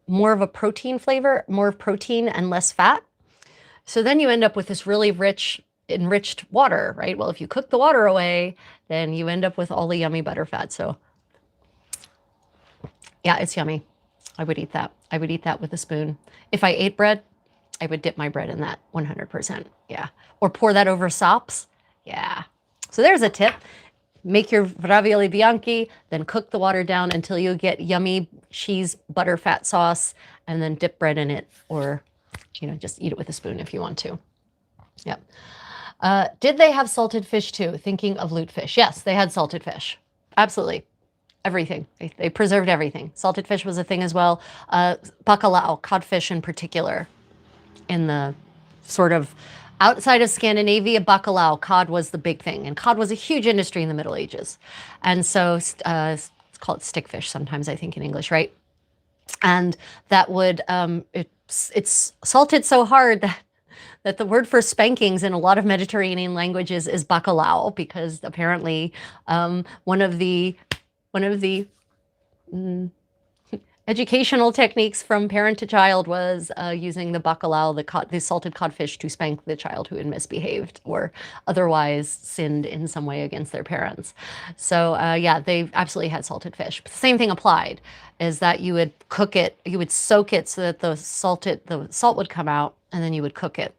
more of a protein flavor, more protein and less fat. So then you end up with this really rich, enriched water, right? Well, if you cook the water away, then you end up with all the yummy butter fat. So yeah, it's yummy. I would eat that. I would eat that with a spoon. If I ate bread, I would dip my bread in that 100%. Yeah. Or pour that over sops. Yeah. So there's a tip. Make your ravioli bianchi, then cook the water down until you get yummy cheese butter fat sauce, and then dip bread in it, or just eat it with a spoon if you want to. Yep. Did they have salted fish too? Thinking of lutefish. Yes, they had salted fish. Absolutely. Everything. They preserved everything. Salted fish was a thing as well. Bacalao, codfish in particular, in the sort of outside of Scandinavia, bacalao, cod was the big thing. And cod was a huge industry in the Middle Ages. And so it's called stickfish sometimes, I think, in English, right? And that would, it's salted so hard that the word for spankings in a lot of Mediterranean languages is bacalao, because apparently one of the educational techniques from parent to child was using the bacalao, the salted codfish, to spank the child who had misbehaved or otherwise sinned in some way against their parents. So yeah, they absolutely had salted fish. But the same thing applied, is that you would cook it, you would soak it so that the salt would come out, and then you would cook it.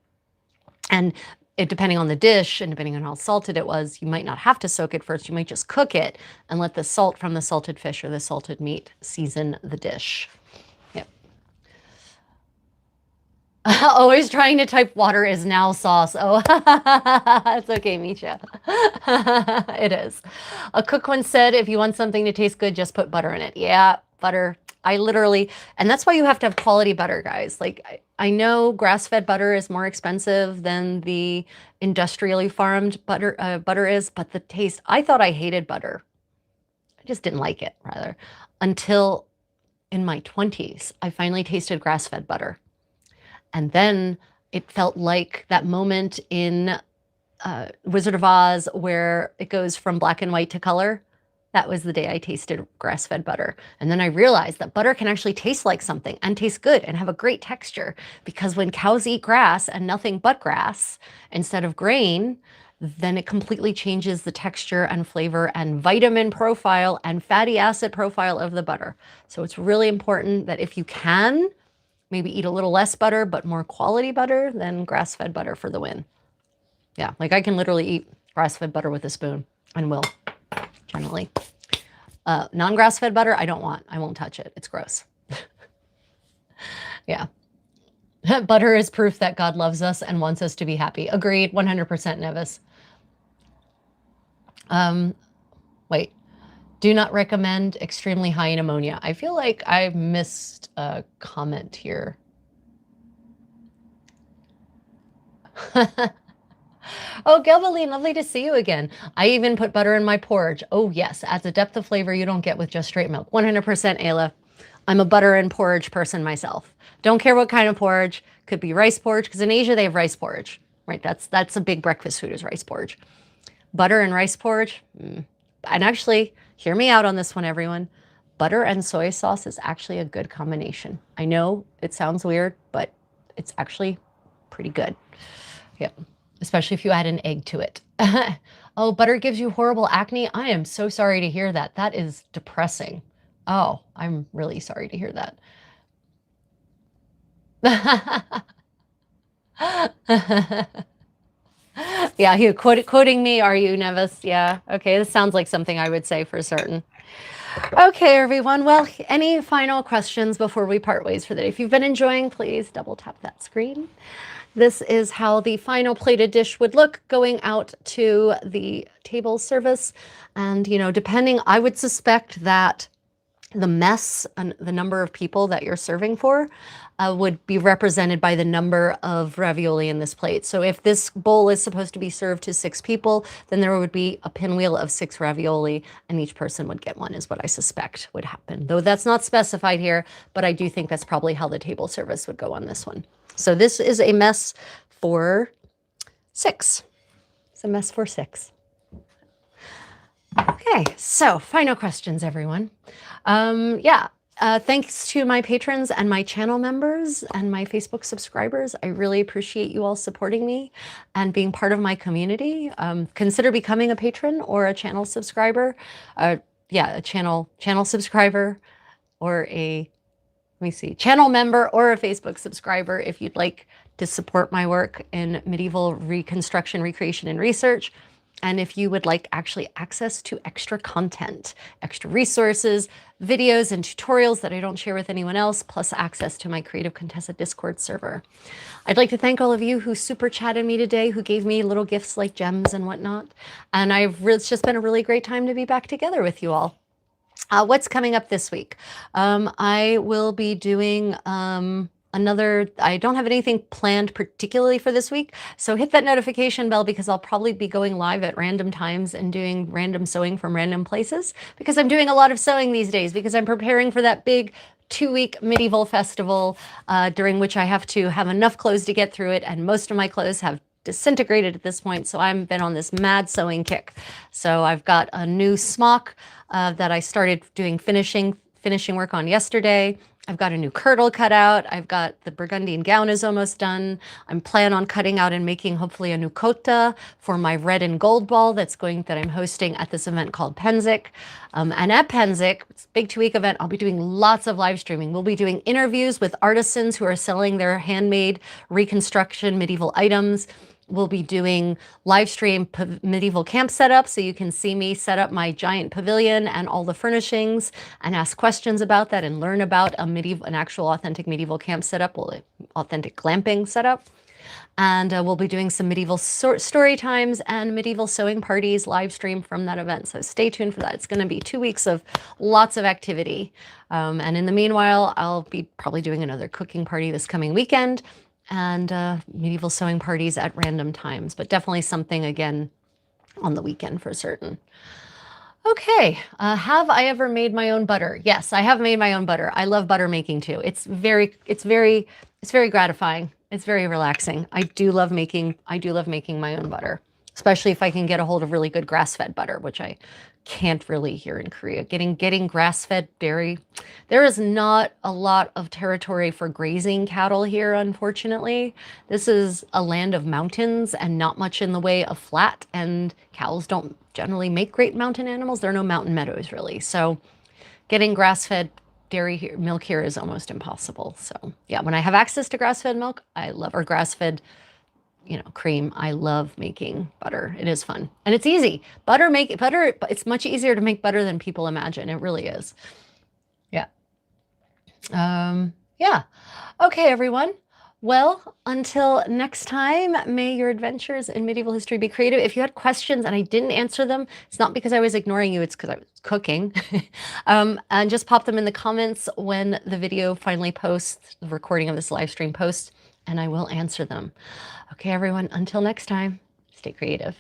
And depending on the dish and depending on how salted it was, you might not have to soak it first. You might just cook it and let the salt from the salted fish or the salted meat season the dish. Yep. Always trying to type water is now sauce. Oh, it's okay, Misha. It is. A cook once said, if you want something to taste good, just put butter in it. Yeah, butter. And that's why you have to have quality butter, guys. Like, I know grass-fed butter is more expensive than the industrially farmed butter is, but the taste, I thought I hated butter. I just didn't like it, rather, until in my 20s, I finally tasted grass-fed butter. And then it felt like that moment in Wizard of Oz where it goes from black and white to color. That was the day I tasted grass-fed butter. And then I realized that butter can actually taste like something and taste good and have a great texture, because when cows eat grass and nothing but grass instead of grain, then it completely changes the texture and flavor and vitamin profile and fatty acid profile of the butter. So it's really important that if you can, maybe eat a little less butter, but more quality butter than grass-fed butter for the win. Yeah, like I can literally eat grass-fed butter with a spoon and will. Generally. Non-grass-fed butter, I won't touch it. It's gross. Yeah. Butter is proof that God loves us and wants us to be happy. Agreed, 100%, Nevis. Wait. Do not recommend, extremely high in ammonia. I feel like I missed a comment here. Oh, Gelvaline, lovely to see you again. I even put butter in my porridge. Oh, yes, adds a depth of flavor you don't get with just straight milk. 100%, Ayla. I'm a butter and porridge person myself. Don't care what kind of porridge. Could be rice porridge, because in Asia they have rice porridge, right? That's a big breakfast food is rice porridge. Butter and rice porridge. And actually, hear me out on this one, everyone. Butter and soy sauce is actually a good combination. I know it sounds weird, but it's actually pretty good. Yep. Especially if you add an egg to it. Oh, butter gives you horrible acne. I am so sorry to hear that. That is depressing. Oh, I'm really sorry to hear that. Yeah, you quoting me, are you, Nevis? Yeah, okay, this sounds like something I would say for certain. Okay, everyone. Well, any final questions before we part ways for the day? If you've been enjoying, please double tap that screen. This is how the final plated dish would look going out to the table service. And, you know, depending, I would suspect that the mess and the number of people that you're serving for would be represented by the number of ravioli in this plate. So if this bowl is supposed to be served to 6 people, then there would be a pinwheel of 6 ravioli and each person would get one, is what I suspect would happen. Though that's not specified here, but I do think that's probably how the table service would go on this one. So this is a mess for 6. It's a mess for 6. Okay, so final questions, everyone. Thanks to my patrons and my channel members and my Facebook subscribers. I really appreciate you all supporting me and being part of my community. Consider becoming a patron or a channel subscriber. A channel subscriber or a, channel member or a Facebook subscriber if you'd like to support my work in medieval reconstruction, recreation, and research. And if you would like actually access to extra content, extra resources, videos and tutorials that I don't share with anyone else, plus access to my Creative Contessa Discord server. I'd like to thank all of you who super chatted me today, who gave me little gifts like gems and whatnot. And it's just been a really great time to be back together with you all. What's coming up this week? I will be doing I don't have anything planned particularly for this week, so hit that notification bell because I'll probably be going live at random times and doing random sewing from random places because I'm doing a lot of sewing these days because I'm preparing for that big 2-week medieval festival during which I have to have enough clothes to get through it, and most of my clothes have disintegrated at this point, so I've been on this mad sewing kick. So I've got a new smock that I started doing finishing work on yesterday. I've got a new kirtle cut out. I've got the Burgundian gown is almost done. I'm planning on cutting out and making hopefully a new cotta for my red and gold ball that I'm hosting at this event called Penzik. And at Penzik, it's a big 2-week event, I'll be doing lots of live streaming. We'll be doing interviews with artisans who are selling their handmade reconstruction medieval items. We'll be doing live stream medieval camp setup, so you can see me set up my giant pavilion and all the furnishings and ask questions about that and learn about an actual authentic medieval camp setup, authentic glamping setup. And we'll be doing some medieval story times and medieval sewing parties live stream from that event. So stay tuned for that. It's going to be 2 weeks of lots of activity. And in the meanwhile, I'll be probably doing another cooking party this coming weekend and medieval sewing parties at random times, but definitely something again on the weekend for certain. Okay, have I ever made my own butter? Yes, I have made my own butter. I love butter making too. It's very gratifying. It's very relaxing. I do love making my own butter, especially if I can get a hold of really good grass-fed butter, which I can't really here in Korea. Getting grass-fed dairy, there is not a lot of territory for grazing cattle here, unfortunately. This is a land of mountains and not much in the way of flat, and cows don't generally make great mountain animals. There are no mountain meadows really. So getting grass-fed dairy milk here is almost impossible. So yeah, when I have access to grass-fed milk, I love, or grass-fed cream. I love making butter. It is fun and it's easy. Butter, it's much easier to make butter than people imagine. It really is. Yeah. Yeah. Okay, everyone. Well, until next time, may your adventures in medieval history be creative. If you had questions and I didn't answer them, it's not because I was ignoring you, it's because I was cooking. And just pop them in the comments when the video finally posts, the recording of this live stream posts, and I will answer them. Okay, everyone, until next time, stay creative.